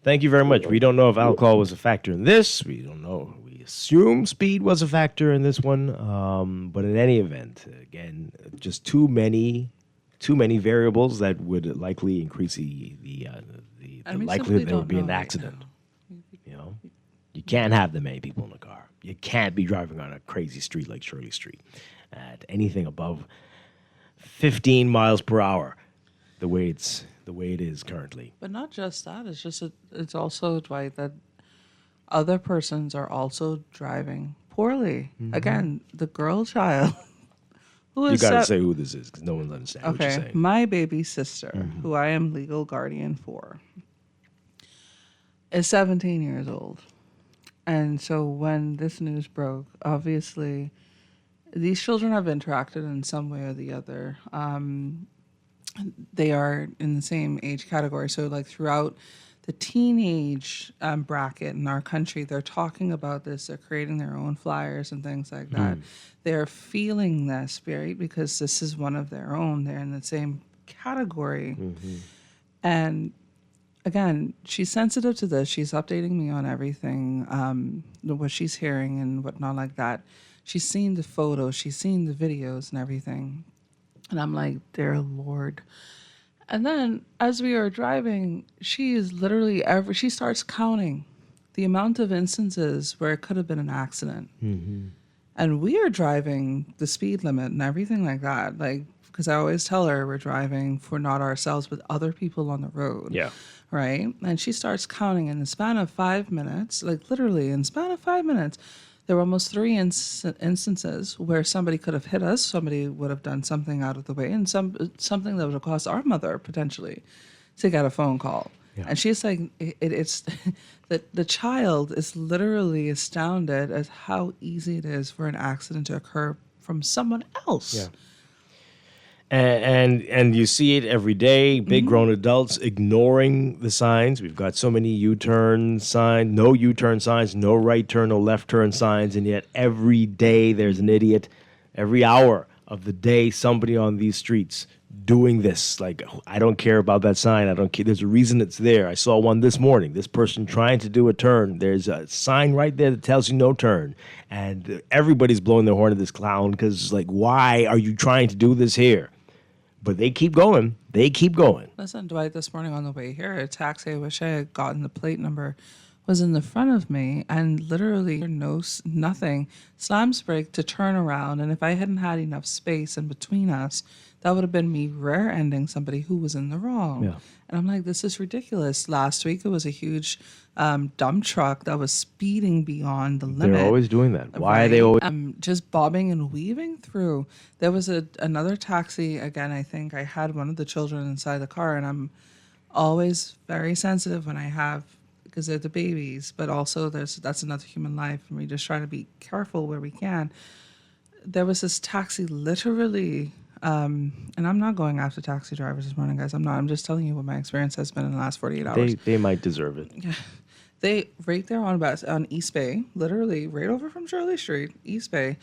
S2: Thank you very much. We don't know if alcohol was a factor in this. We don't know. We assume speed was a factor in this one. But in any event, again, just too many variables that would likely increase the likelihood that there would be an accident. You know, you can't have that many people in a car. You can't be driving on a crazy street like Shirley Street at anything above 15 miles per hour, the way it is currently.
S18: But not just that. It's also, Dwight, that other persons are also driving poorly. Again, the girl child.
S2: You got to say who this is, because no one's understanding what you're saying.
S18: My baby sister, who I am legal guardian for, is 17 years old. And so when this news broke, obviously, these children have interacted in some way or the other. They are in the same age category. So like throughout the teenage bracket in our country, they're talking about this. They're creating their own flyers and things like that. They're feeling this, right? Because this is one of their own. They're in the same category. And again, she's sensitive to this. She's updating me on everything, what she's hearing and whatnot like that. She's seen the photos. She's seen the videos and everything. And I'm like, dear Lord. And then as we are driving, she is literally she starts counting the amount of instances where it could have been an accident.
S2: Mm-hmm.
S18: And we are driving the speed limit and everything like that. Like, because I always tell her we're driving for not ourselves, but other people on the road.
S2: Yeah.
S18: Right? And she starts counting in the span of 5 minutes, like literally in the span of 5 minutes, there were almost 3 instances where somebody could have hit us, somebody would have done something out of the way, and something that would have cost our mother potentially to get a phone call. Yeah. And she's like, it's that the child is literally astounded at how easy it is for an accident to occur from someone else.
S2: Yeah. And you see it every day, big grown adults ignoring the signs. We've got so many U-turn signs, no U-turn signs, no right turn, no left turn signs, and yet every day there's an idiot. Every hour of the day, somebody on these streets doing this. Like, I don't care about that sign. I don't care. There's a reason it's there. I saw one this morning. This person trying to do a turn. There's a sign right there that tells you no turn. And everybody's blowing their horn at this clown because, like, why are you trying to do this here? But they keep going. They keep going.
S18: Listen, Dwight, this morning on the way here, a taxi, I wish I had gotten the plate number, was in the front of me and literally nothing, slams brake to turn around. And if I hadn't had enough space in between us, that would have been me rear-ending somebody who was in the wrong.
S2: Yeah.
S18: And I'm like, this is ridiculous. Last week, it was a huge dump truck that was speeding beyond the limit.
S2: They're always doing that. Why are they always...
S18: just bobbing and weaving through. There was another taxi, again, I think I had one of the children inside the car, and I'm always very sensitive when I have, because they're the babies, but also that's another human life, and we just try to be careful where we can. There was this taxi literally... and I'm not going after taxi drivers this morning, guys. I'm not. I'm just telling you what my experience has been in the last 48 hours.
S2: They might deserve it.
S18: Yeah. They right there on East Bay, literally right over from Shirley Street, East Bay,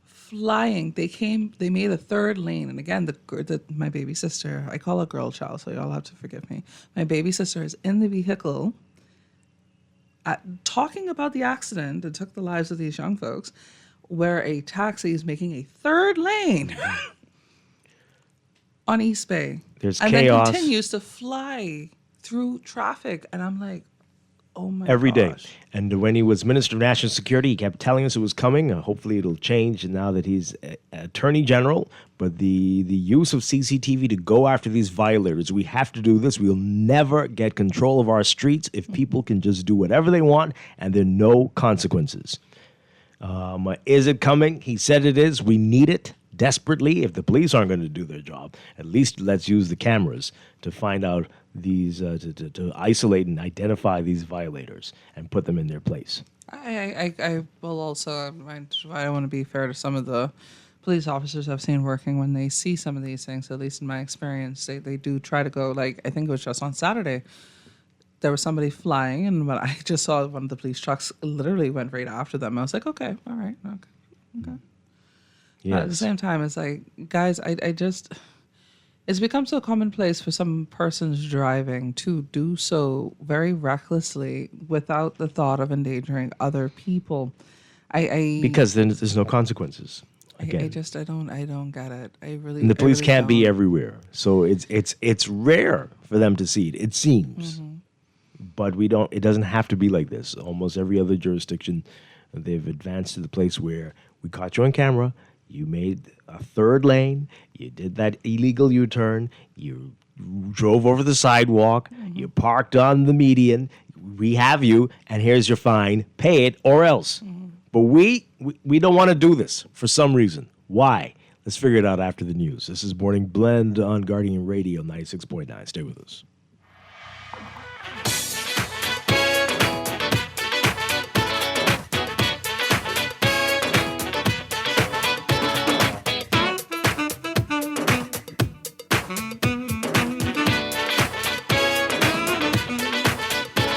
S18: flying. They made a third lane. And again, my baby sister, I call her girl child, so y'all have to forgive me. My baby sister is in the vehicle talking about the accident that took the lives of these young folks, where a taxi is making a third lane. On East Bay.
S2: There's
S18: and
S2: chaos.
S18: Then continues to fly through traffic. And I'm like, oh my gosh.
S2: Every day. And when he was Minister of National Security, he kept telling us it was coming. Hopefully it'll change now that he's Attorney General. But the use of CCTV to go after these violators, we have to do this. We'll never get control of our streets if people can just do whatever they want and there are no consequences. Is it coming? He said it is. We need it desperately. If the police aren't going to do their job, at least let's use the cameras to find out these, to isolate and identify these violators and put them in their place.
S18: I will also, I don't want to be fair to some of the police officers I've seen working when they see some of these things, at least in my experience, they do try to go, like, I think it was just on Saturday, there was somebody flying, and when I just saw one of the police trucks literally went right after them. I was like, okay, all right, okay.
S2: Yes.
S18: At the same time, it's like, guys, I just, it's become so commonplace for some persons driving to do so very recklessly without the thought of endangering other people.
S2: Because then there's no consequences. Again.
S18: I don't get it. I really.
S2: And the police
S18: really
S2: can't be
S18: don't.
S2: everywhere, so it's rare for them to see it. It seems, but we don't. It doesn't have to be like this. Almost every other jurisdiction, they've advanced to the place where we caught you on camera. You made a third lane. You did that illegal U-turn. You drove over the sidewalk. You parked on the median. We have you, and here's your fine. Pay it or else. But we don't want to do this for some reason. Why? Let's figure it out after the news. This is Morning Blend on Guardian Radio 96.9. Stay with us.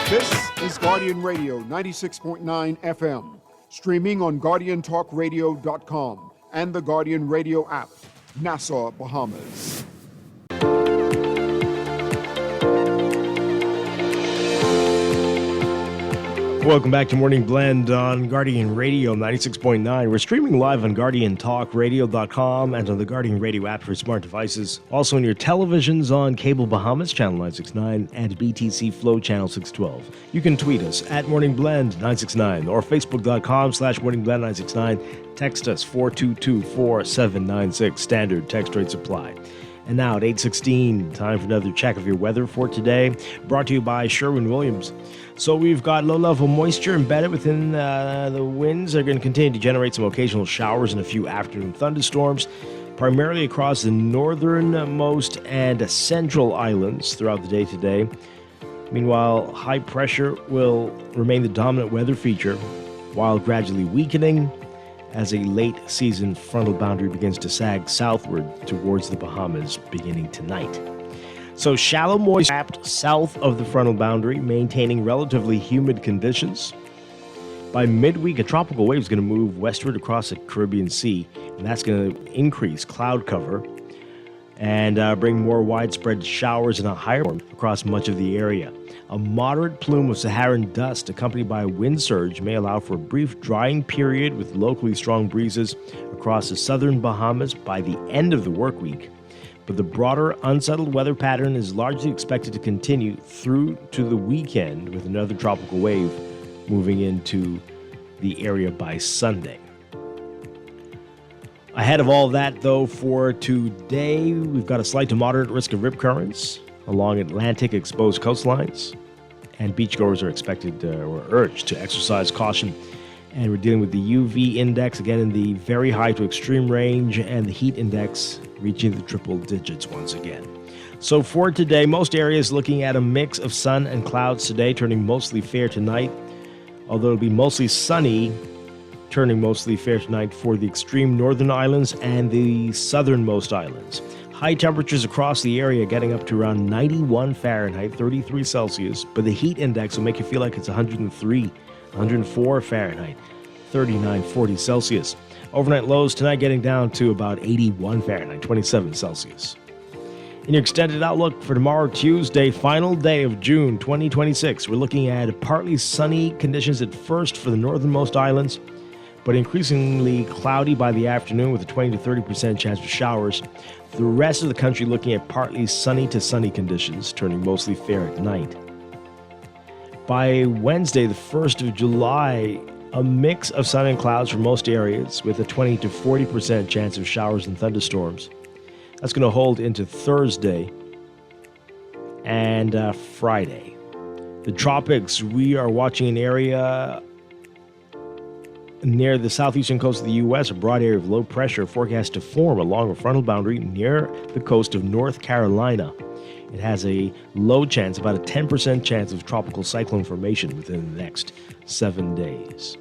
S1: This is Guardian Radio 96.9 FM, streaming on GuardianTalkRadio.com and the Guardian Radio app, Nassau, Bahamas.
S2: Welcome back to Morning Blend on Guardian Radio 96.9. We're streaming live on GuardianTalkRadio.com and on the Guardian Radio app for smart devices. Also on your televisions on Cable Bahamas, Channel 969, and BTC Flow, Channel 612. You can tweet us at Morning Blend 969 or Facebook.com/Morning Blend 969. Text us 422-4796. Standard text rates apply. And now at 8:16, time for another check of your weather for today, brought to you by Sherwin-Williams. So we've got low-level moisture embedded within the winds. They're going to continue to generate some occasional showers and a few afternoon thunderstorms, primarily across the northernmost and central islands throughout the day today. Meanwhile, high pressure will remain the dominant weather feature, while gradually weakening as a late-season frontal boundary begins to sag southward towards the Bahamas beginning tonight. So shallow moisture trapped south of the frontal boundary, maintaining relatively humid conditions. By midweek, a tropical wave is going to move westward across the Caribbean Sea, and that's going to increase cloud cover and bring more widespread showers and a higher warmth across much of the area. A moderate plume of Saharan dust accompanied by a wind surge may allow for a brief drying period with locally strong breezes across the southern Bahamas by the end of the work week. But the broader, unsettled weather pattern is largely expected to continue through to the weekend, with another tropical wave moving into the area by Sunday. Ahead of all that, though, for today, we've got a slight to moderate risk of rip currents along Atlantic exposed coastlines, and beachgoers are expected or urged to exercise caution. And we're dealing with the UV index again in the very high to extreme range, and the heat index reaching the triple digits once again. So for today, most areas looking at a mix of sun and clouds today, turning mostly fair tonight, although it'll be mostly sunny, turning mostly fair tonight for the extreme northern islands and the southernmost islands. High temperatures across the area getting up to around 91 Fahrenheit, 33 Celsius, but the heat index will make you feel like it's 103, 104 Fahrenheit, 39, 40 Celsius. Overnight lows tonight getting down to about 81 Fahrenheit, 27 Celsius. In your extended outlook for tomorrow, Tuesday, final day of June 2026, we're looking at partly sunny conditions at first for the northernmost islands, but increasingly cloudy by the afternoon with a 20 to 30% chance of showers. The rest of the country looking at partly sunny to sunny conditions, turning mostly fair at night. By Wednesday, the 1st of July, a mix of sun and clouds for most areas with a 20 to 40% chance of showers and thunderstorms. That's going to hold into Thursday and Friday. The tropics, we are watching an area near the southeastern coast of the U.S., a broad area of low pressure forecast to form along a frontal boundary near the coast of North Carolina. It has a low chance, about a 10% chance of tropical cyclone formation within the next 7 days.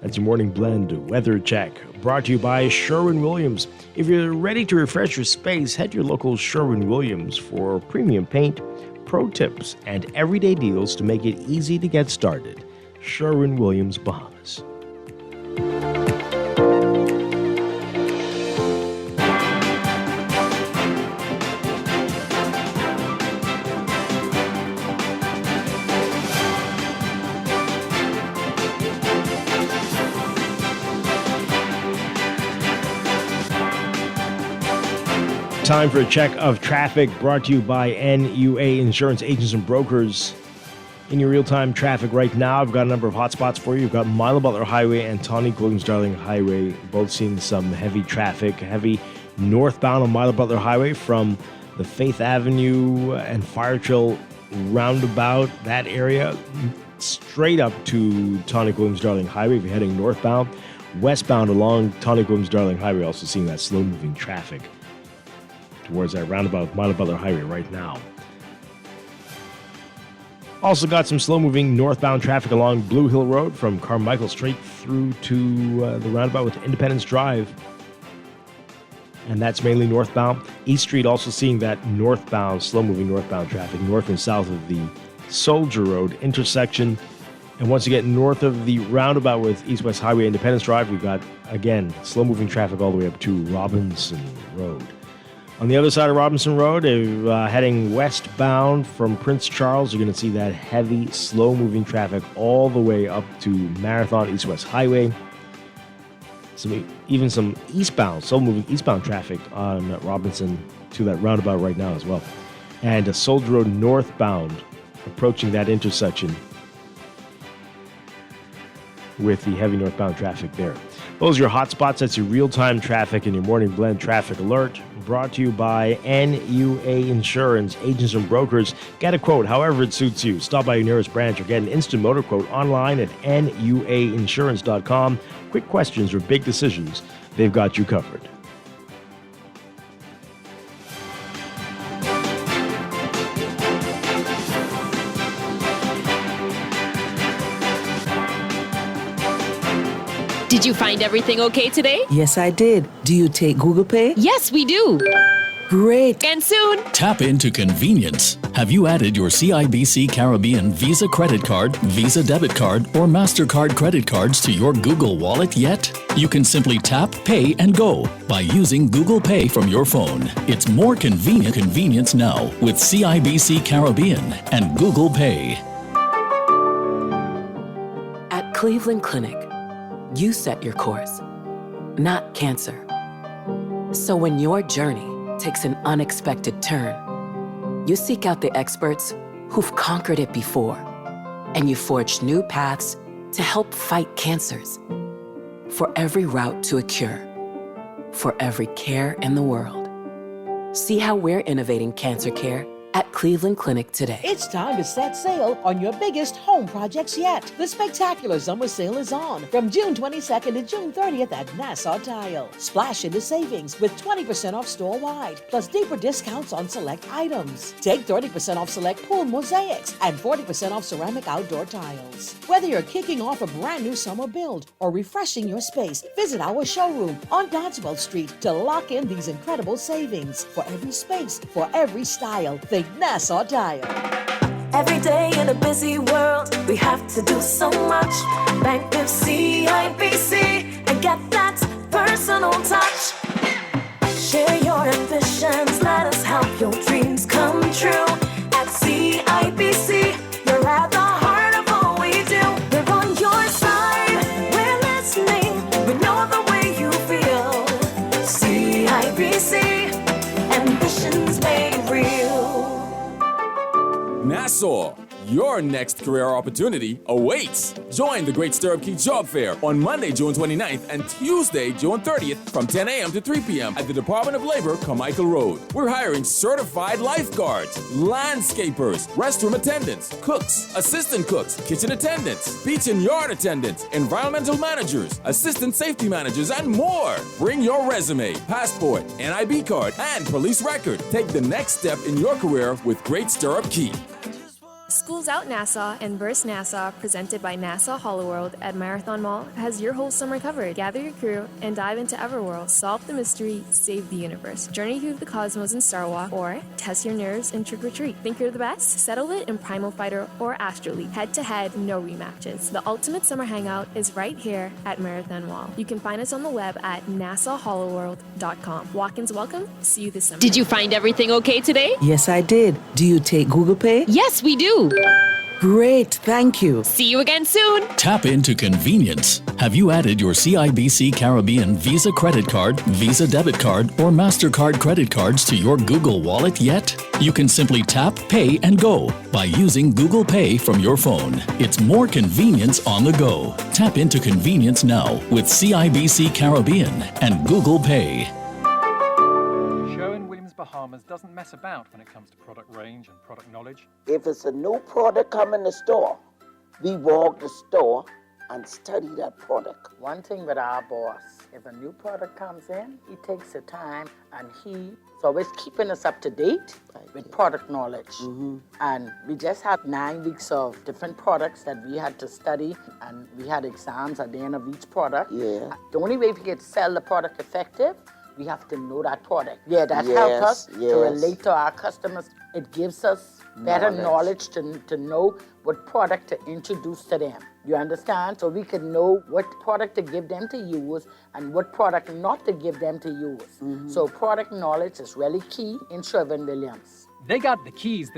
S2: That's your Morning Blend weather check, brought to you by Sherwin-Williams. If you're ready to refresh your space, head to your local Sherwin-Williams for premium paint, pro tips, and everyday deals to make it easy to get started. Sherwin-Williams, Bahamas. Time for a check of traffic, brought to you by NUA Insurance Agents and Brokers. In your real-time traffic right now, I've got a number of hotspots for you. You've got Milo Butler Highway and Tawny Williams-Darling Highway, both seeing some heavy traffic, heavy northbound on Milo Butler Highway from the Faith Avenue and Fire Trail roundabout, that area, straight up to Tawny Williams-Darling Highway if you're heading northbound. Westbound along Tawny Williams-Darling Highway, also seeing that slow-moving traffic towards that roundabout Milo Butler Highway right now. Also got some slow-moving northbound traffic along Blue Hill Road from Carmichael straight through to the roundabout with Independence Drive. And that's mainly northbound. East Street also seeing that northbound, slow-moving northbound traffic north and south of the Soldier Road intersection. And once you get north of the roundabout with East-West Highway Independence Drive, we've got, again, slow-moving traffic all the way up to Robinson Road. On the other side of Robinson Road, heading westbound from Prince Charles, you're going to see that heavy, slow-moving traffic all the way up to Marathon East-West Highway. Even some eastbound, slow-moving eastbound traffic on Robinson to that roundabout right now as well. And a Soldier Road northbound approaching that intersection with the heavy northbound traffic there. Those are your hot spots. That's your real-time traffic and your morning blend traffic alert. Brought to you by NUA Insurance, agents and brokers. Get a quote however it suits you. Stop by your nearest branch or get an instant motor quote online at nuainsurance.com. Quick questions or big decisions, they've got you covered.
S13: Did you find everything okay today?
S14: Yes, I did. Do you take Google Pay?
S13: Yes, we do.
S14: Great.
S13: And soon.
S15: Tap into convenience. Have you added your CIBC Caribbean Visa credit card, Visa debit card, or MasterCard credit cards to your Google Wallet yet? You can simply tap, pay, and go by using Google Pay from your phone. It's more convenience now with CIBC Caribbean and Google Pay.
S20: At Cleveland Clinic, you set your course, not cancer. So when your journey takes an unexpected turn, you seek out the experts who've conquered it before, and you forge new paths to help fight cancers. For every route to a cure, for every care in the world. See how we're innovating cancer care at Cleveland Clinic today.
S21: It's time to set sail on your biggest home projects yet. The spectacular summer sale is on from June 22nd to June 30th at Nassau Tile. Splash into savings with 20% off store-wide, plus deeper discounts on select items. Take 30% off select pool mosaics and 40% off ceramic outdoor tiles. Whether you're kicking off a brand new summer build or refreshing your space, visit our showroom on Dodswell Street to lock in these incredible savings. For every space, for every style, think Nassau Tile.
S6: Every day in a busy world, we have to do so much. Bank with CIBC and get that personal touch. Share your ambitions, let us help your dreams come true. At CIBC, you're at the heart of all we do. We're on your side, we're listening, we know the way you feel. CIBC, ambitions made real.
S22: Nassau, your next career opportunity awaits. Join the Great Stirrup Key Job Fair on Monday, June 29th and Tuesday, June 30th from 10 a.m. to 3 p.m. at the Department of Labor, Carmichael Road. We're hiring certified lifeguards, landscapers, restroom attendants, cooks, assistant cooks, kitchen attendants, beach and yard attendants, environmental managers, assistant safety managers, and more. Bring your resume, passport, NIB card, and police record. Take the next step in your career with Great Stirrup Key.
S23: Schools Out Nassau and Burst Nassau, presented by Nassau Hollow at Marathon Mall, has your whole summer covered. Gather your crew and dive into Everworld, solve the mystery, save the universe, journey through the cosmos in Star Walk, or test your nerves in Trick or Treat. Think you're the best? Settle it in Primal Fighter or Astro League. Head to head, no rematches. The ultimate summer hangout is right here at Marathon Mall. You can find us on the web at nassauhollowworld.com. Walk-ins welcome. See you this summer.
S13: Did you find everything okay today?
S14: Yes, I did. Do you take Google Pay?
S13: Yes, we do.
S14: Great, thank you.
S13: See you again soon.
S15: Tap into convenience. Have you added your CIBC Caribbean Visa credit card, Visa debit card, or MasterCard credit cards to your Google Wallet yet? You can simply tap, pay, and go by using Google Pay from your phone. It's more convenience on the go. Tap into convenience now with CIBC Caribbean and Google Pay.
S24: Bahamas doesn't mess about when it comes to product range and product knowledge.
S25: If it's a new product come in the store, we walk the store and study that product.
S26: One thing with our boss, if a new product comes in, he takes the time and he's always keeping us up to date with product knowledge.
S25: Mm-hmm.
S26: And we just had 9 weeks of different products that we had to study, and we had exams at the end of each product.
S25: Yeah.
S26: The only way we could sell the product effective, we have to know that product. Yeah, that helps us to relate to our customers It gives us better knowledge to know what product to introduce to them. You understand? So we can know what product to give them to use and what product not to give them to use. So product knowledge is really key in Sherwin-Williams.
S24: They got the keys.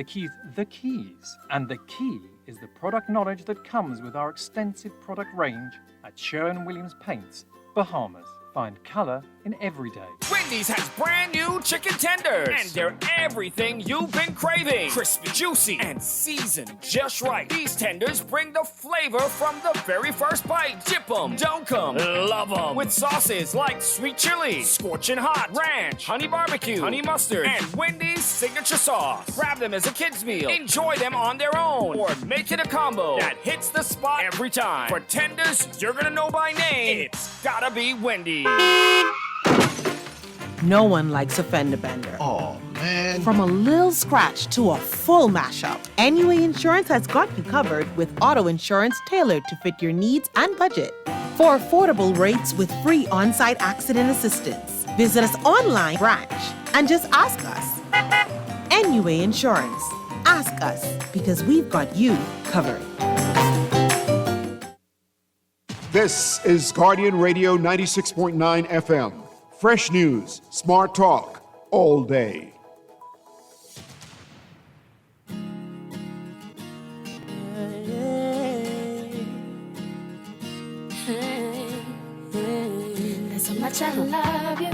S24: And the key is the product knowledge that comes with our extensive product range at Sherwin-Williams Paints, Bahamas. Find color in every day.
S4: Wendy's has brand new chicken tenders, and they're everything you've been craving. Crispy, juicy, and seasoned just right. These tenders bring the flavor from the very first bite. Dip 'em, dunk 'em, love 'em. With sauces like sweet chili, scorching hot, ranch, honey barbecue, honey mustard, and Wendy's signature sauce. Grab them as a kid's meal. Enjoy them on their own, or make it a combo that hits the spot every time. For tenders you're gonna know by name, it's gotta be Wendy's.
S17: No one likes a fender bender.
S5: Oh, man.
S17: From a little scratch to a full mashup, NUA Insurance has got you covered with auto insurance tailored to fit your needs and budget. For affordable rates with free on-site accident assistance, visit us online branch and just ask us. NUA Insurance. Ask us because we've got you covered.
S1: This is Guardian Radio 96.9 FM. Fresh news, smart talk, all day.
S6: There's so much I love you.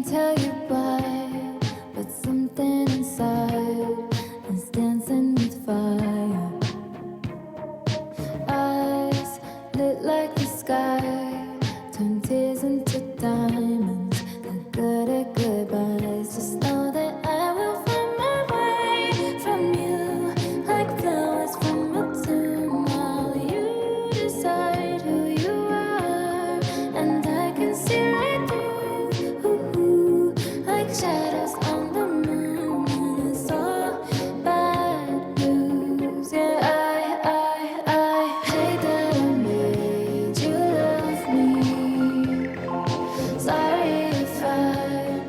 S7: Tell you why, but something inside is dancing with fire. Eyes lit like the sky, turn tears into diamonds. They're good at goodbyes. Just know that I will find my way from you, like flowers from a tomb. While you decide who you are, and I can see right through. Shadows on the moon, and it's all bad news. Yeah, I hate that I made you love me. Sorry if I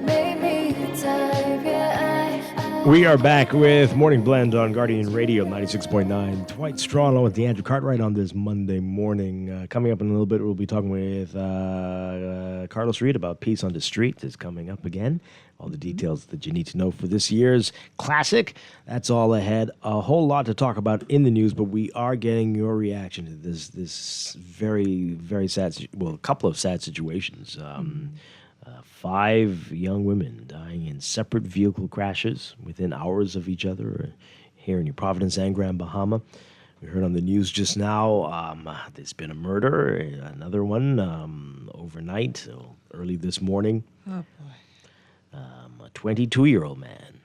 S7: made me type. Yeah,
S2: We are back with Morning Blend on Guardian Radio 96.9. Dwight Strachan along with DeAndre Cartwright on this Monday morning. Coming up in a little bit, we'll be talking with Carlos Reed about Peace on the Street. It's coming up again. All the details that you need to know for this year's classic. That's all ahead. A whole lot to talk about in the news, but we are getting your reaction to this very, very sad, a couple of sad situations. 5 young women dying in separate vehicle crashes within hours of each other here in New Providence and Grand Bahama. We heard on the news just now, there's been a murder, another one overnight, early this morning.
S18: Oh, boy.
S2: A 22-year-old man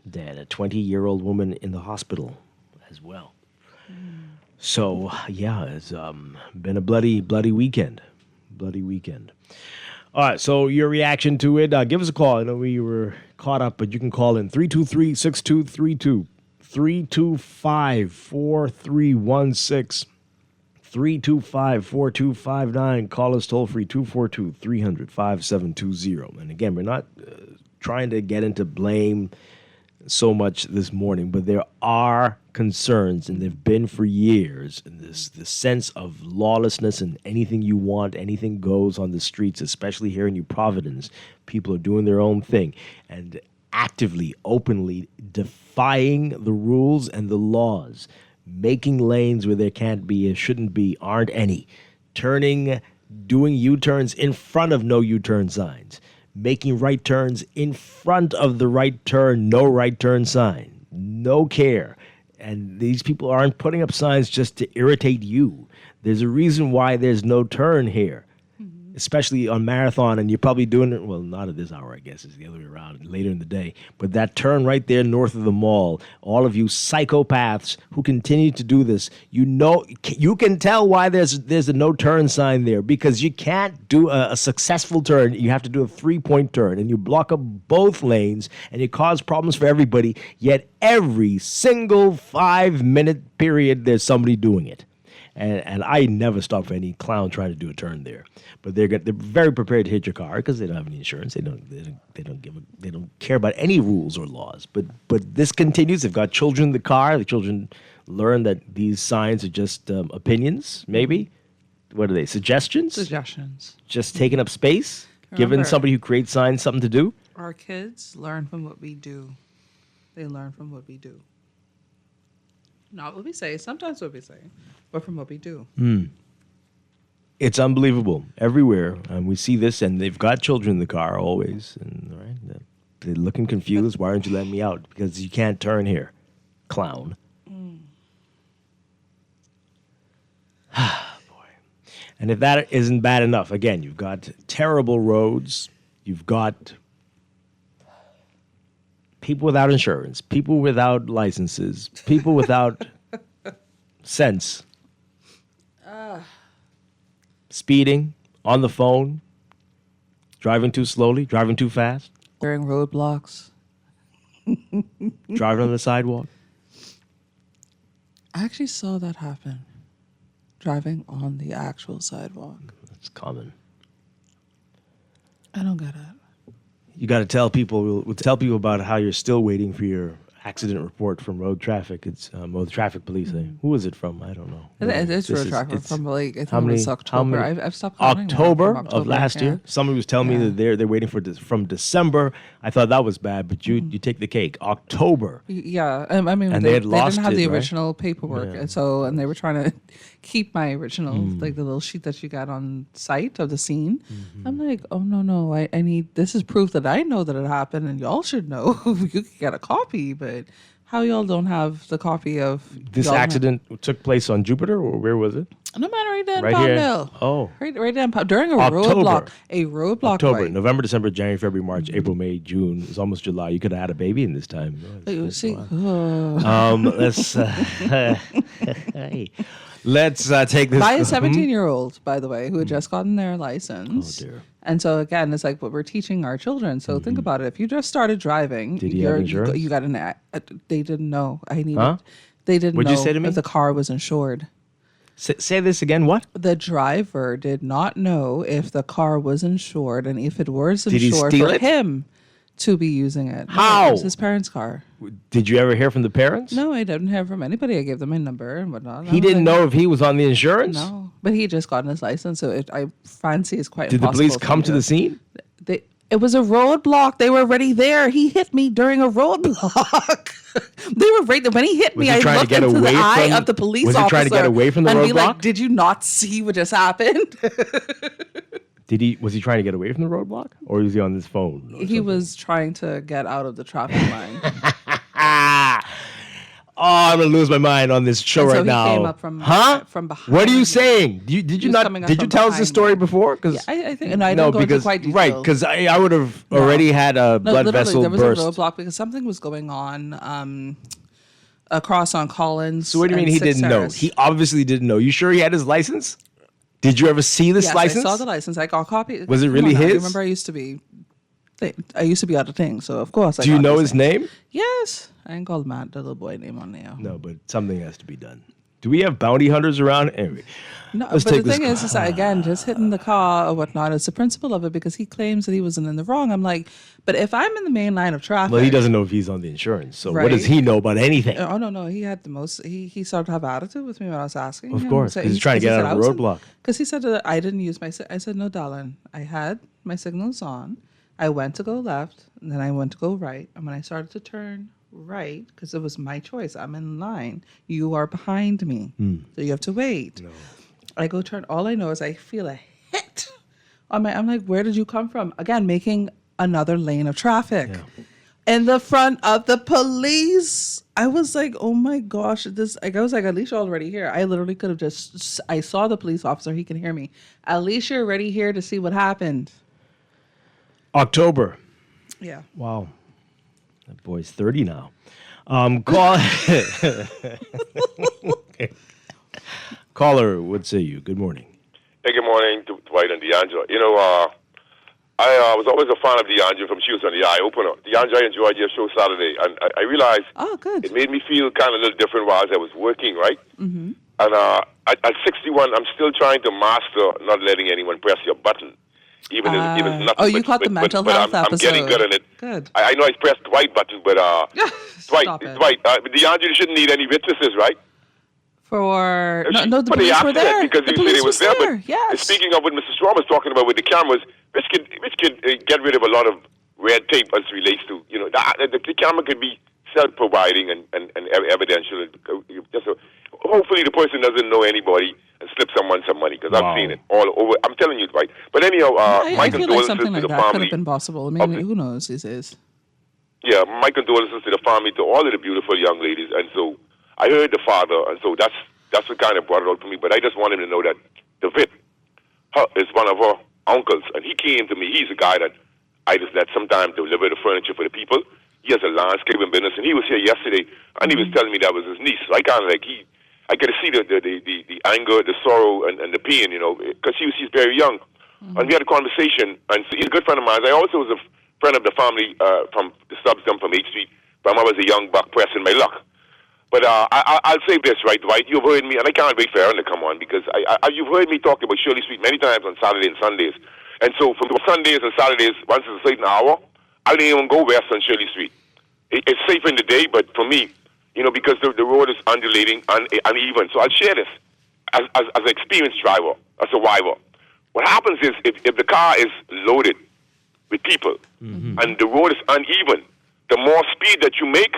S2: dead, a 20-year-old woman in the hospital as well. So, yeah, it's been a bloody weekend. Bloody weekend. All right, so your reaction to it, give us a call. I know we were caught up, but you can call in 323-6232, 325-4316, 325-4259. Call us toll free 242-300-5720. And again, we're not trying to get into blame so much this morning, but there are concerns, and they've been for years, and this sense of lawlessness and anything you want, anything goes on the streets, especially here in New Providence. People are doing their own thing and actively, openly defying the rules and the laws, making lanes where there can't be, shouldn't be, aren't any, doing U-turns in front of no U-turn signs, making right turns in front of the right turn, no right turn sign, no care. And these people aren't putting up signs just to irritate you. There's a reason why there's no turn here. especially on Marathon, and you're probably doing it, well, not at this hour, I guess, it's the other way around, later in the day. But that turn right there north of the mall, all of you psychopaths who continue to do this, you can tell why there's a no turn sign there, because you can't do a successful turn. You have to do a 3-point turn, and you block up both lanes, and you cause problems for everybody, yet every single 5-minute period, there's somebody doing it. And I never stop for any clown trying to do a turn there. But they're very prepared to hit your car because they don't have any insurance. They don't care about any rules or laws. But this continues. They've got children in the car. The children learn that these signs are just opinions. Maybe, what are they? Suggestions.
S18: Suggestions.
S2: Just taking up space. Giving somebody who creates signs something to do.
S18: Our kids learn from what we do. They learn from what we do. Not what we say. Sometimes what we say, but from what we do.
S2: It's unbelievable everywhere, and we see this. And they've got children in the car always, and right, they're looking confused. Why aren't you letting me out? Because you can't turn here, clown. Boy, and if that isn't bad enough, again, you've got terrible roads. You've got people without insurance, people without licenses, people without sense. Speeding, on the phone, driving too slowly, driving too fast.
S18: During roadblocks.
S2: Driving on the sidewalk.
S18: I actually saw that happen. Driving on the actual sidewalk.
S2: It's common.
S18: I don't get it.
S2: You got to tell people. We'll tell people about how you're still waiting for your accident report from road traffic. It's the traffic police. Who is it from? I don't know.
S18: It's road traffic from like I think it was October. I've stopped counting
S2: October of last year. Somebody was telling me that they're waiting for from December. I thought that was bad, but you take the cake. October.
S18: Yeah, I mean,
S2: and
S18: they
S2: didn't have
S18: the original paperwork, and they were trying to keep my original, like the little sheet that you got on site of the scene. I'm like, oh no, I need, this is proof that I know that it happened, and y'all should know. You could get a copy, but how y'all don't have the copy of
S2: this accident took place on Jupiter, or where was it?
S18: No matter right there in
S2: right
S18: Palm
S2: here.
S18: Mill.
S2: Oh,
S18: right there in during a
S2: October.
S18: roadblock. A roadblock.
S2: October,
S18: light.
S2: November, December, January, February, March, April, May, June. It's almost July. You could have had a baby in this time. Let's take this
S18: by a 17-year-old, by the way, who had just gotten their license.
S2: Oh dear.
S18: And so again, it's like what we're teaching our children. So think about it. If you just started driving,
S2: did he have insurance?
S18: You got they didn't know. They didn't
S2: What'd
S18: know
S2: you say to me?
S18: if the car was insured.
S2: Say this again. What?
S18: The driver did not know if the car was insured, and if it was
S2: Did he
S18: insured
S2: steal
S18: for
S2: it?
S18: him to be using it.
S2: How?
S18: No, it was his parents' car.
S2: Did you ever hear from the parents?
S18: No, I didn't hear from anybody. I gave them my number and whatnot.
S2: He didn't know if he was on the insurance?
S18: No, but he had just gotten his license, so I fancy it's quite
S2: Did the
S18: impossible
S2: police
S18: for
S2: come
S18: him
S2: to the scene?
S18: It was a roadblock. They were already there. He hit me during a roadblock. They were right there. When he hit me, I looked into the eye of the police officer.
S2: Was he trying to get away from the
S18: and
S2: roadblock?
S18: be like, did you not see what just happened?
S2: Was he trying to get away from the roadblock? Or was he on his phone?
S18: He was trying to get out of the traffic line.
S2: Oh, I'm gonna lose my mind on this show
S18: And so
S2: right
S18: he
S2: now.
S18: came up from behind.
S2: What are you saying? Did you not? Did you tell us this story before?
S18: Yeah, I think, and I didn't go into quite details.
S2: Right, because I would have already had a blood vessel
S18: there was
S2: burst.
S18: a roadblock because something was going on across on Collins.
S2: So what do you mean he didn't know? He obviously didn't know. You sure he had his license? Did you ever see this license?
S18: I saw the license. I got a copy.
S2: Was it really his?
S18: I remember I used to be out of thing, so of course.
S2: Do you know his name?
S18: Yes, I ain't called Matt, the little boy name on there.
S2: No, but something has to be done. Do we have bounty hunters around? Anyway,
S18: no. But the thing is that, again, just hitting the car or whatnot is the principle of it because he claims that he wasn't in the wrong. I'm like, but if I'm in the main line of traffic,
S2: well, he doesn't know if he's on the insurance. So what does he know about anything?
S18: Oh no, he had the most. He started to have attitude with me when I was asking.
S2: Of
S18: him.
S2: course, because he's trying to get out of the roadblock.
S18: Because he said that I didn't use my. I said, no, darling, I had my signals on. I went to go left, and then I went to go right. And when I started to turn right, because it was my choice, I'm in line. You are behind me, so you have to wait. No. I go turn. All I know is I feel a hit on my. I'm like, where did you come from? Again, making another lane of traffic. Yeah. in the front of the police. I was like, oh my gosh, this. Like, I was like, Alicia already here. I literally could have just. I saw the police officer. He can hear me. Alicia already here to see what happened.
S2: October.
S18: Yeah.
S2: Wow. That boy's 30 now. Call. Caller, what say you? Good morning.
S5: Hey, good morning, Dwight and DeAndre. You know, I was always a fan of DeAndre from she was on the Eye Opener. DeAndre, I enjoyed your show Saturday, and I realized it made me feel kind of a little different while I was working, right?
S18: Mm-hmm.
S5: And at 61, I'm still trying to master not letting anyone press your button, even if it's nothing.
S18: Oh, you caught the mental health
S5: I'm
S18: episode.
S5: getting good at it.
S18: Good.
S5: I know I pressed Dwight button, but Dwight, DeAndre shouldn't need any witnesses, right?
S18: For no, the
S5: For
S18: police were
S5: accident,
S18: there.
S5: because
S18: The
S5: you said
S18: police
S5: it was
S18: was
S5: there.
S18: there.
S5: But
S18: yes.
S5: speaking of what Mr. Strom was talking about with the cameras, which could get rid of a lot of red tape as relates to, you know, the camera could be self-providing and evidential. Hopefully the person doesn't know anybody and slip someone some money, because I've seen it all over. I'm telling you, right? But anyhow, my
S18: I feel like
S5: condolences
S18: something
S5: to
S18: like
S5: the
S18: that could
S5: family.
S18: have been possible. I mean, who knows these days?
S5: Yeah, my condolences to the family, to all of the beautiful young ladies. And so I heard the father, and so that's what kind of brought it out for me. But I just want him to know that David is one of her uncles, and he came to me. He's a guy that I just let sometimes deliver the furniture for the people. He has a landscaping business, and he was here yesterday, and he was telling me that was his niece. So I kind of like I could see the anger, the sorrow, and the pain, you know, because she's very young. And we had a conversation, and so he's a good friend of mine. I also was a friend of the family from the subs from H Street, when I was a young buck pressing my luck. But I'll say this, right, Dwight? You've heard me, and I can't wait for Aaron to come on, because you've heard me talk about Shirley Street many times on Saturday and Sundays. And so for Sundays and Saturdays, once it's a certain hour, I don't even go west on Shirley Street. It's safe in the day, but for me, you know, because the road is undulating, uneven. So I'll share this as an experienced driver, as a survivor. What happens is if the car is loaded with people and the road is uneven, the more speed that you make,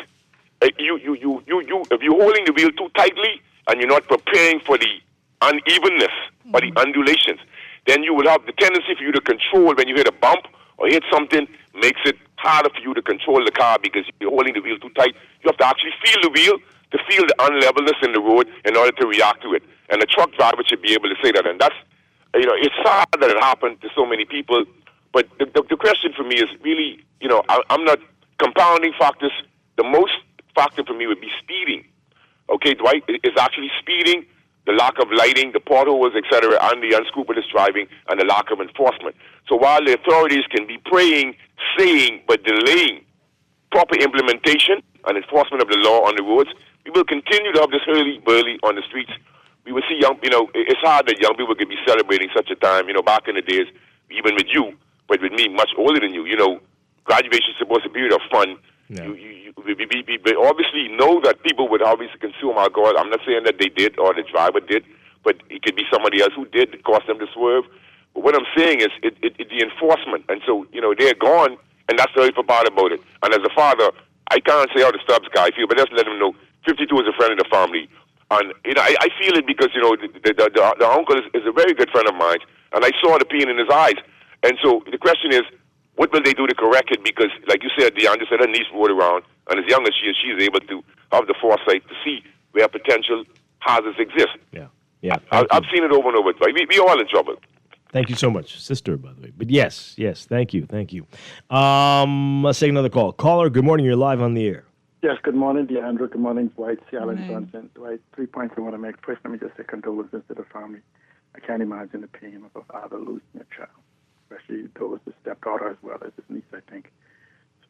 S5: if you're holding the wheel too tightly and you're not preparing for the unevenness or the undulations, then you will have the tendency for you to control when you hit a bump or hit something, makes it harder for you to control the car because you're holding the wheel too tight. You have to actually feel the wheel to feel the unlevelness in the road in order to react to it. And a truck driver should be able to say that. And that's, you know, it's sad that it happened to so many people. But the question for me is really, you know, I'm not compounding factors. The most factor for me would be speeding. Okay, Dwight, is actually speeding, the lack of lighting, the potholes, etc., and the unscrupulous driving, and the lack of enforcement. So while the authorities can be praying, saying, but delaying proper implementation and enforcement of the law on the roads, we will continue to have this hurly-burly on the streets. We will see young, you know, it's hard that young people could be celebrating such a time, you know, back in the days, even with you, but with me, much older than you, you know, graduation is supposed to be a period of fun. Yeah. We obviously know that people would obviously consume alcohol. I'm not saying that they did or the driver did, but it could be somebody else who did. It caused them to swerve. But what I'm saying is the enforcement. And so, you know, they're gone, and that's the hurtful part about it. And as a father, I can't say how the Stubbs guy feel, but just let him know 52 is a friend of the family. And, you know, I feel it because, you know, the uncle is a very good friend of mine, and I saw the pain in his eyes. And so the question is, what will they do to correct it? Because, like you said, DeAndre said her niece rode around, and as young as she is able to have the foresight to see where potential hazards exist.
S2: Yeah.
S5: I've seen it over and over. We all in trouble.
S2: Thank you so much, sister, by the way. But yes, thank you. Let's take another call. Caller, good morning. You're live on the air.
S8: Yes, good morning, DeAndre. Good morning, Dwight, Cial, and Johnson. Dwight, 3 points I want to make. First, let me just say condolences to the family. I can't imagine the pain of a father losing a child, especially those, the stepdaughter as well as his niece, I think.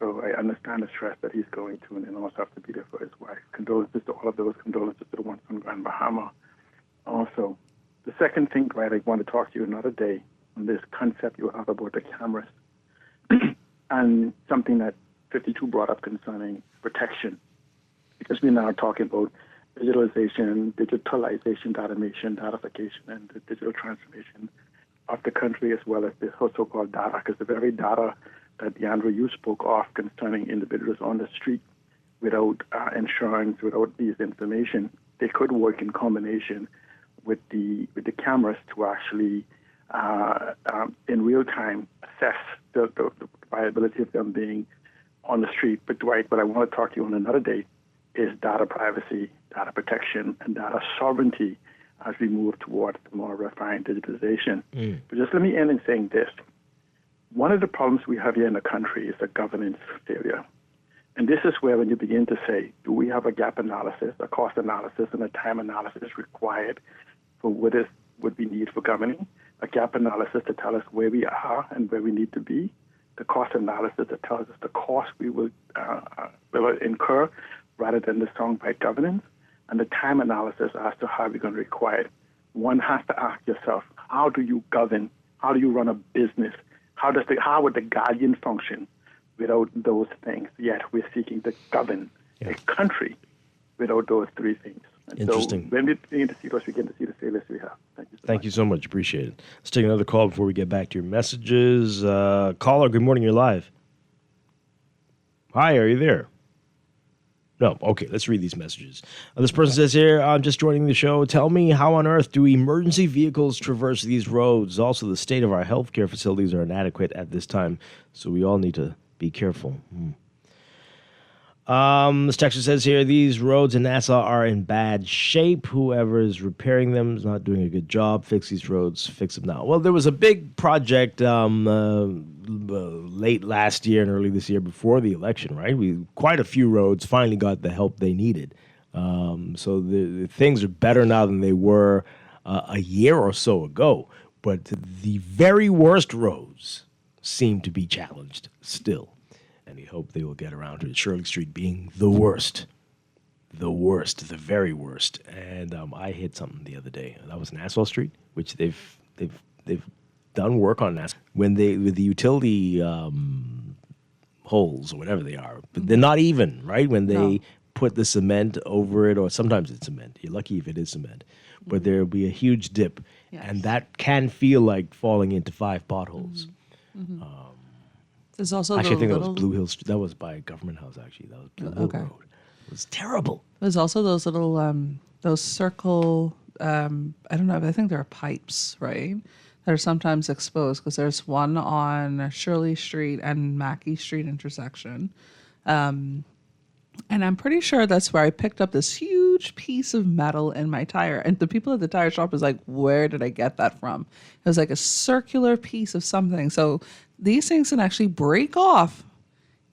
S8: So I understand the stress that he's going through and then also have to be there for his wife. Condolences to all of those. Condolences to the ones from Grand Bahama. Also, the second thing, Dwight, I want to talk to you another day on this concept you have about the cameras and something that 52 brought up concerning protection. Because we're now talking about digitalization, datification, and the digital transformation of the country, as well as the so-called data, because the very data that DeAndre, you spoke of concerning individuals on the street without insurance, without these information, they could work in combination with the cameras to actually, in real time, assess the viability of them being on the street. But Dwight, what I want to talk to you on another day is data privacy, data protection, and data sovereignty as we move towards more refined digitization. But just let me end in saying this. One of the problems we have here in the country is a governance failure. And this is where when you begin to say, do we have a gap analysis, a cost analysis, and a time analysis required for what we need for governing? A gap analysis to tell us where we are and where we need to be. The cost analysis that tells us the cost we will incur rather than the soundbite governance. And the time analysis as to how we're going to require it. One has to ask yourself, how do you govern? How do you run a business? How would the guardian function without those things? Yet we're seeking to govern a country without those three things. And
S2: Interesting.
S8: So when we begin to see those, we begin to see the failures we have.
S2: Thank you so much. Appreciate it. Let's take another call before we get back to your messages. Caller, good morning. You're live. Hi, are you there? No. Okay, let's read these messages. This person says here, I'm just joining the show. Tell me, how on earth do emergency vehicles traverse these roads? Also, the state of our healthcare facilities are inadequate at this time, so we all need to be careful. This texter says here, these roads in Nassau are in bad shape. Whoever is repairing them is not doing a good job. Fix these roads. Fix them now. Well, there was a big project late last year and early this year before the election, right? Quite a few roads finally got the help they needed. So the things are better now than they were a year or so ago. But the very worst roads seem to be challenged still. And we hope they will get around to Shirley Street being the worst, the very worst. And I hit something the other day. That was Nassau Street, which they've done work on Nassau. With the utility holes or whatever they are, but they're not even, right? When they put the cement over it, or sometimes it's cement. You're lucky if it is cement. But there'll be a huge dip, and that can feel like falling into 5 potholes.
S18: There's also
S2: actually, I think that was Blue Hill Street. That was by Government House, actually. That was Blue Hill Road. It was terrible.
S18: There's also those little, those circle, I don't know, I think they're pipes, right? That are sometimes exposed, because there's one on Shirley Street and Mackey Street intersection. And I'm pretty sure that's where I picked up this huge piece of metal in my tire. And the people at the tire shop was like, where did I get that from? It was like a circular piece of something. So these things can actually break off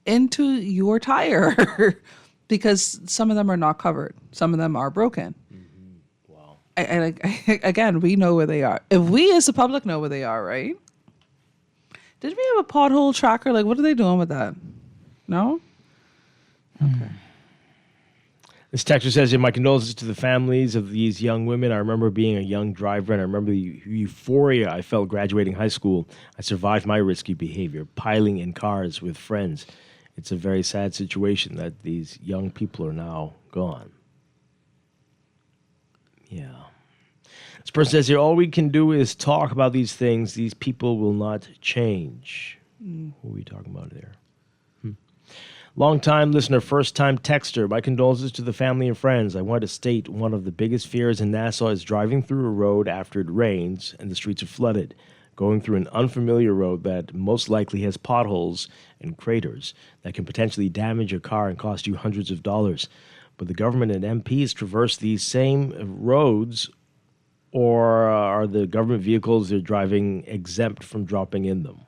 S18: into your tire because some of them are not covered. Some of them are broken. Wow. And again, we know where they are. If we as the public know where they are, right? Did we have a pothole tracker? Like, what are they doing with that? No? Okay.
S2: This texter says, my condolences to the families of these young women. I remember being a young driver, and I remember the euphoria I felt graduating high school. I survived my risky behavior, piling in cars with friends. It's a very sad situation that these young people are now gone. Yeah. This person says here, all we can do is talk about these things. These people will not change. Who are we talking about there? Long-time listener, first-time texter. My condolences to the family and friends. I want to state one of the biggest fears in Nassau is driving through a road after it rains and the streets are flooded. Going through an unfamiliar road that most likely has potholes and craters that can potentially damage your car and cost you hundreds of dollars. But the government and MPs traverse these same roads, or are the government vehicles they're driving exempt from dropping in them?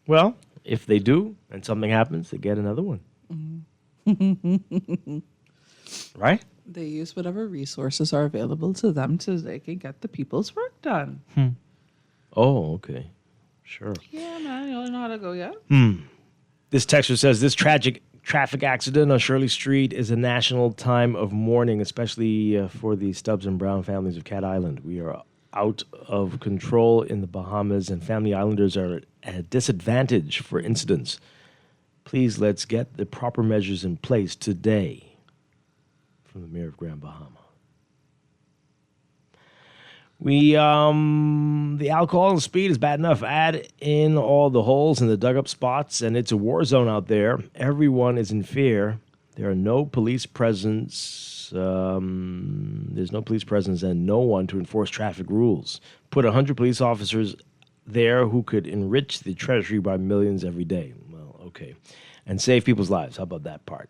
S2: Well, if they do, and something happens, they get another one. Right?
S18: They use whatever resources are available to them so they can get the people's work done.
S2: Oh, okay. Sure.
S18: Yeah, man, you don't know how to go yet.
S2: This texter says, this tragic traffic accident on Shirley Street is a national time of mourning, especially for the Stubbs and Brown families of Cat Island. We are out of control in the Bahamas, and family islanders are at a disadvantage for incidents. Please, let's get the proper measures in place today. From the mayor of Grand Bahama. The alcohol and speed is bad enough. Add in all the holes and the dug-up spots, and it's a war zone out there. Everyone is in fear. There are no police presence. There's no police presence and no one to enforce traffic rules. Put 100 police officers there who could enrich the treasury by millions every day. Well, okay, and save people's lives. How about that part?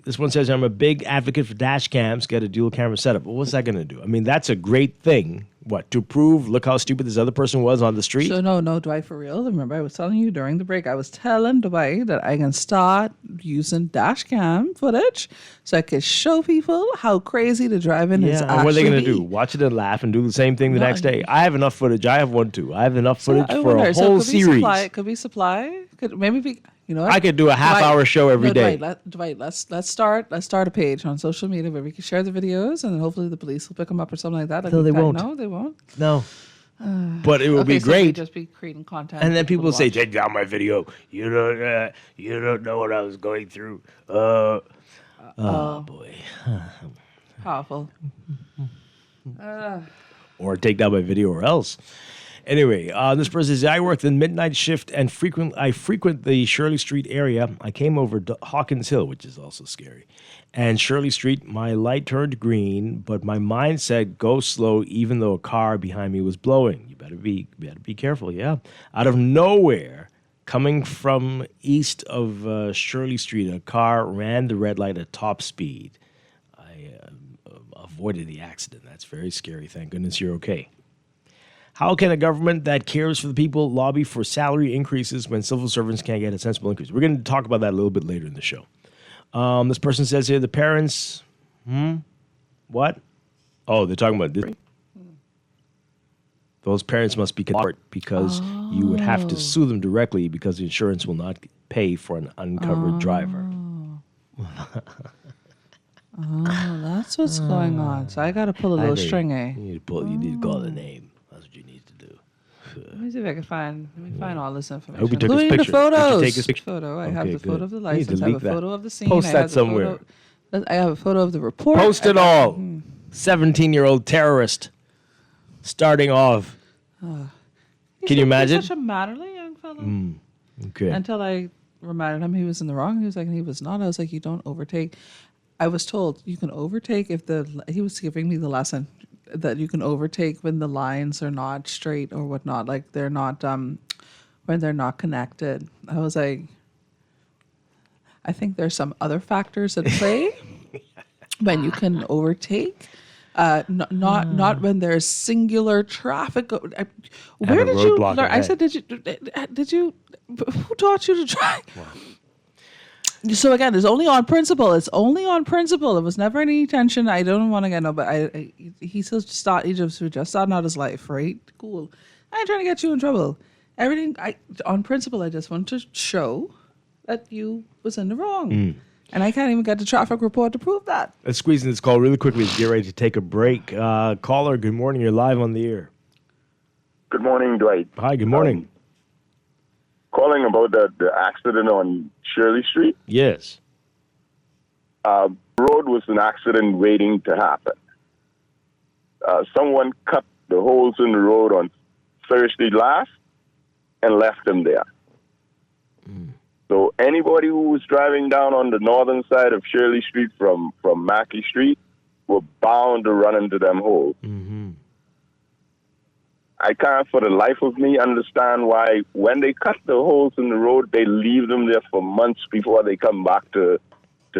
S2: This one says, I'm a big advocate for dash cams, get a dual camera setup. Well, what's that going to do? I mean, that's a great thing. What, to prove, look how stupid this other person was on the street?
S18: So no, Dwight, for real. Remember, I was telling you during the break, I was telling Dwight that I can start using dash cam footage so I could show people how crazy the driving is actually.
S2: And what are they going to do? Watch it and laugh and do the same thing the next day? I have enough footage. I have one too. I have enough footage for a whole series.
S18: Could we supply? Could maybe be. You know what?
S2: I could do a half-hour show every day.
S18: Dwight, let's start a page on social media where we can share the videos, and then hopefully the police will pick them up or something like that.
S2: No, they won't.
S18: No, they won't.
S2: No. But it would be
S18: so
S2: great.
S18: we'd just be creating content.
S2: And then people will say, take down my video. You don't know what I was going through. Oh, boy.
S18: Powerful.
S2: Or take down my video or else. Anyway, this person says, I work the midnight shift and I frequent the Shirley Street area. I came over to Hawkins Hill, which is also scary. And Shirley Street, my light turned green, but my mind said, go slow, even though a car behind me was blowing. You better be careful, yeah. Out of nowhere, coming from east of Shirley Street, a car ran the red light at top speed. I avoided the accident. That's very scary. Thank goodness you're okay. How can a government that cares for the people lobby for salary increases when civil servants can't get a sensible increase? We're going to talk about that a little bit later in the show. This person says here, the parents, what? Oh, they're talking about this. Those parents must be concerned because you would have to sue them directly because the insurance will not pay for an uncovered driver.
S18: Oh, that's what's going on. So I got to pull a little string, eh?
S2: You need to call the name. That's what you need to do.
S18: Let me see if I can find. Let me find all this information.
S2: I hope you took his picture.
S18: The photos.
S2: Did you take his picture?
S18: Photo. I have the
S2: good.
S18: photo of the license. I have a photo of the scene.
S2: Post
S18: I
S2: that
S18: have the
S2: somewhere.
S18: I have a photo of the report.
S2: Post it all. 17-year-old terrorist starting off. Can you imagine?
S18: He's such a mannerly young fellow.
S2: Okay.
S18: Until I reminded him he was in the wrong. He was like, he was not. I was like, you don't overtake. I was told you can overtake if he was giving me the lesson that you can overtake when the lines are not straight or whatnot, like they're not, when they're not connected. I was like, I think there's some other factors at play when you can overtake. Not when there's singular traffic. Where did you learn? I said, did you? Who taught you to drive? Wow. So again, it's only on principle. It's only on principle. It was never any tension. I don't want to get no, but he just starting out his life, right? Cool. I ain't trying to get you in trouble. Everything on principle. I just want to show that you was in the wrong. And I can't even get the traffic report to prove that.
S2: Let's squeeze in this call really quickly to get ready to take a break. Caller, good morning. You're live on the air.
S3: Good morning, Dwight.
S2: Hi, good morning.
S3: Calling about the accident on Shirley Street.
S2: Yes.
S3: Road was an accident waiting to happen. Someone cut the holes in the road on Thursday last and left them there. So anybody who was driving down on the northern side of Shirley Street from Mackey Street were bound to run into them holes. I can't for the life of me understand why when they cut the holes in the road, they leave them there for months before they come back to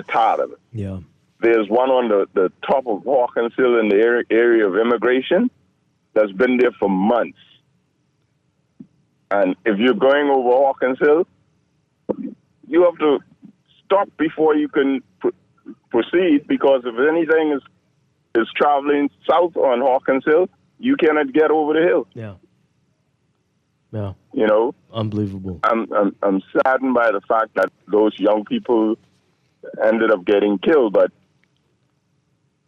S3: tar them.
S2: Yeah.
S3: There's one on the top of Hawkins Hill in the area of immigration that's been there for months. And if you're going over Hawkins Hill, you have to stop before you can proceed, because if anything is traveling south on Hawkins Hill, you cannot get over the hill.
S2: Yeah. Yeah.
S3: You know?
S2: Unbelievable.
S3: I'm saddened by the fact that those young people ended up getting killed, but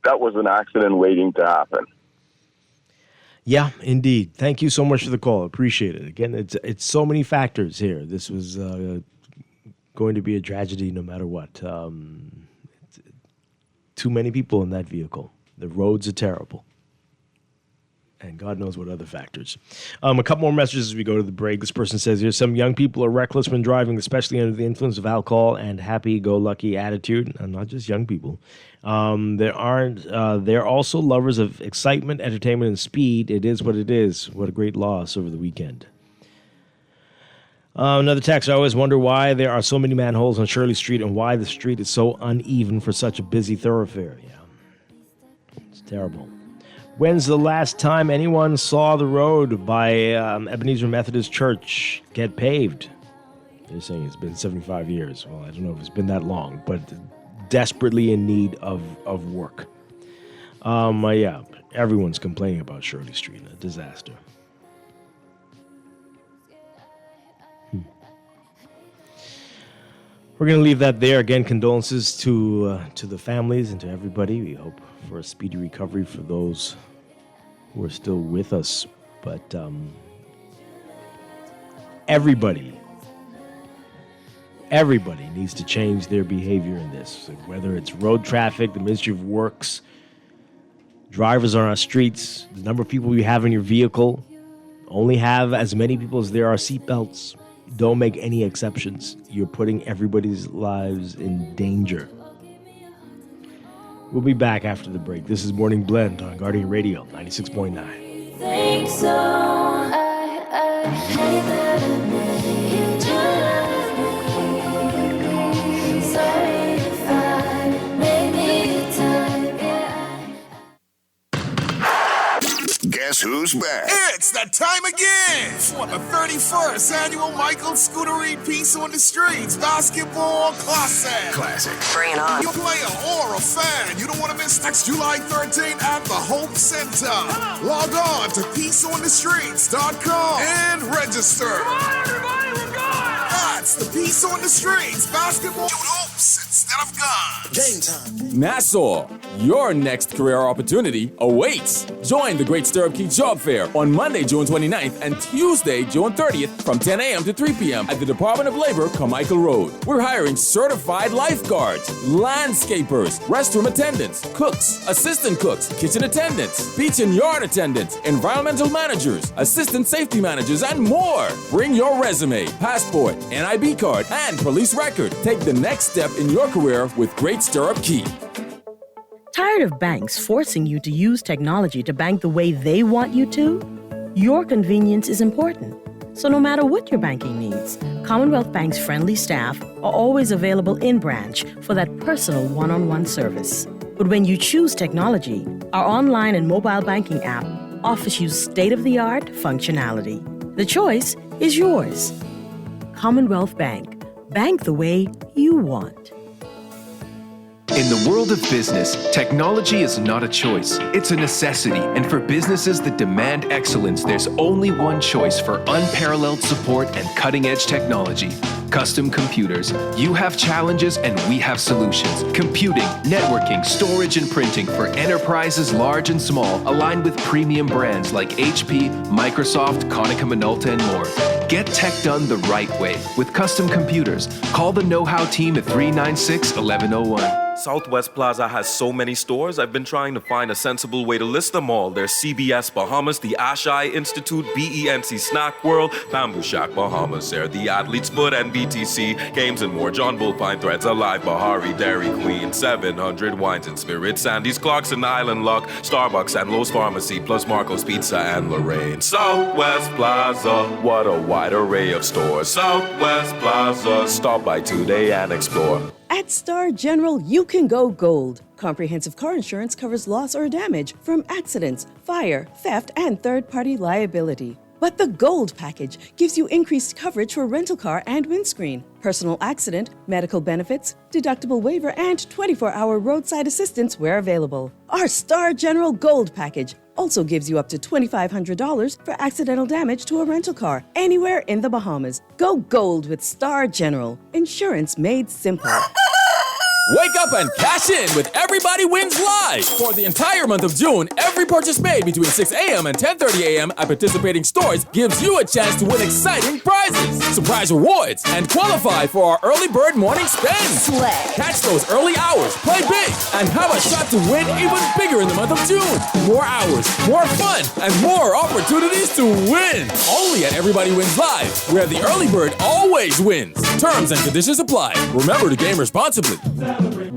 S3: that was an accident waiting to happen.
S2: Yeah, indeed. Thank you so much for the call. Appreciate it. Again, it's so many factors here. This was going to be a tragedy no matter what. Too many people in that vehicle. The roads are terrible. And God knows what other factors. A couple more messages as we go to the break. This person says here, some young people are reckless when driving, especially under the influence of alcohol and happy-go-lucky attitude. And not just young people. They're also lovers of excitement, entertainment, and speed. It is what it is. What a great loss over the weekend. Another text, I always wonder why there are so many manholes on Shirley Street and why the street is so uneven for such a busy thoroughfare. Yeah, it's terrible. When's the last time anyone saw the road by Ebenezer Methodist Church get paved? They're saying it's been 75 years. Well, I don't know if it's been that long, but desperately in need of work. Yeah, everyone's complaining about Shirley Street, a disaster. We're going to leave that there. Again, condolences to the families and to everybody. We hope for a speedy recovery for those who are still with us. But everybody needs to change their behavior in this. Whether it's road traffic, the Ministry of Works, drivers on our streets, the number of people you have in your vehicle, only have as many people as there are seatbelts. Don't make any exceptions. You're putting everybody's lives in danger. We'll be back after the break. This is Morning Blend on Guardian Radio 96.9.
S7: Think so. I hate that I made you love me. Sorry if I made me time.
S9: Guess who's back?
S10: It's that time again for the 31st annual Michael Scootery Peace on the Streets Basketball Classic.
S9: Bring it on.
S10: You're a player or a fan. You don't want to miss next July 13th at the Hope Center. Log on to peaceonthestreets.com and register. Come on, everybody, we're going. That's the Peace on the Streets Basketball hopes instead of guns. Game time.
S22: Nassau, your next career opportunity awaits. Join the Great Stirrup Key Job Fair on Monday, June 29th and Tuesday, June 30th from 10 a.m. to 3 p.m. at the Department of Labor, Carmichael Road. We're hiring certified lifeguards, landscapers, restroom attendants, cooks, assistant cooks, kitchen attendants, beach and yard attendants, environmental managers, assistant safety managers, and more. Bring your resume, passport, NIB card, and police record. Take the next step in your career with Great Stirrup Key.
S11: Tired of banks forcing you to use technology to bank the way they want you to? Your convenience is important. So no matter what your banking needs, Commonwealth Bank's friendly staff are always available in branch for that personal one-on-one service. But when you choose technology, our online and mobile banking app offers you state-of-the-art functionality. The choice is yours. Commonwealth Bank. Bank the way you want.
S12: In the world of business, technology is not a choice, it's a necessity. And for businesses that demand excellence, there's only one choice for unparalleled support and cutting-edge technology. Custom Computers. You have challenges and we have solutions. Computing, networking, storage, and printing for enterprises large and small, aligned with premium brands like HP, Microsoft, Konica Minolta, and more. Get tech done the right way with Custom Computers. Call the Know-How team at 396-1101.
S16: Southwest Plaza has so many stores, I've been trying to find a sensible way to list them all. There's CBS Bahamas, the Ashai Institute, BENC Snack World, Bamboo Shack Bahamas, there, the Athlete's Foot and BTC, Games and More, John Bull Fine Threads, Alive, Bahari, Dairy Queen, 700 Wines and Spirits, Sandy's Clocks and Island Luck, Starbucks and Lowe's Pharmacy, plus Marco's Pizza and Lorraine. Southwest Plaza, what a wide array of stores. Southwest Plaza, stop by today and explore.
S19: At Star General, you can go gold. Comprehensive car insurance covers loss or damage from accidents, fire, theft, and third-party liability. But the Gold package gives you increased coverage for rental car and windscreen, personal accident, medical benefits, deductible waiver, and 24-hour roadside assistance where available. Our Star General Gold package also gives you up to $2,500 for accidental damage to a rental car anywhere in the Bahamas. Go gold with Star General. Insurance made simple.
S22: Wake up and cash in with Everybody Wins Live. For the entire month of June, every purchase made between 6 a.m. and 10:30 a.m. at participating stores gives you a chance to win exciting prizes, surprise rewards, and qualify for our early bird morning spend.
S19: Slay.
S22: Catch those early hours, play big, and have a shot to win even bigger in the month of June. More hours, more fun, and more opportunities to win. Only at Everybody Wins Live, where the early bird always wins. Terms and conditions apply. Remember to game responsibly.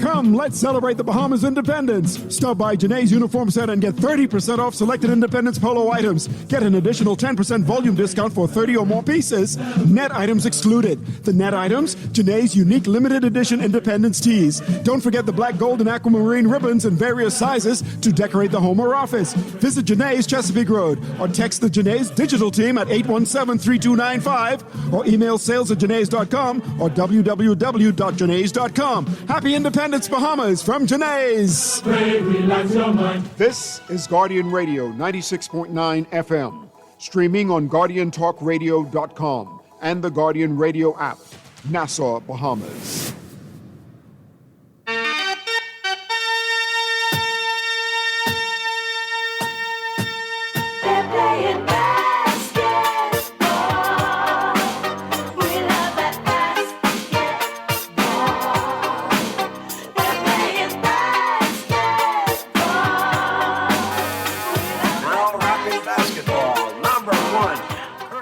S1: Come, let's celebrate the Bahamas' independence. Stop by Janae's Uniform Center and get 30% off selected Independence Polo items. Get an additional 10% volume discount for 30 or more pieces. Net items excluded. The net items, Janae's unique limited edition Independence tees. Don't forget the black, gold, and aquamarine ribbons in various sizes to decorate the home or office. Visit Janae's Chesapeake Road or text the Janae's digital team at 817-3295 or email sales@janae's.com or www.janae's.com. Happy Independence, Bahamas from Janae's. This is Guardian Radio 96.9 FM, streaming on GuardianTalkRadio.com and the Guardian Radio app, Nassau, Bahamas.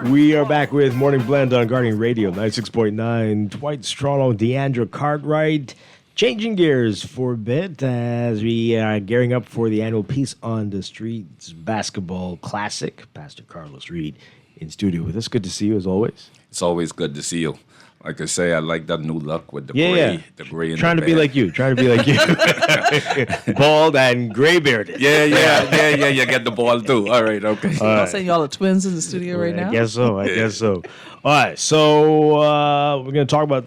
S2: We are back with Morning Blend on Guardian Radio 96.9. Dwight, Strachan, Deandra Cartwright. Changing gears for a bit as we are gearing up for the annual Peace on the Streets Basketball Classic. Pastor Carlos Reed in studio with us. Good to see you as always.
S13: It's always good to see you. Like I say, I like that new look with the gray. The gray and
S2: Trying
S13: the
S2: to be like you. Bald and gray bearded.
S13: Yeah. You get the ball too. All right, okay.
S18: So y'all saying y'all are twins in the studio right now?
S2: I guess so. All right, so we're going to talk about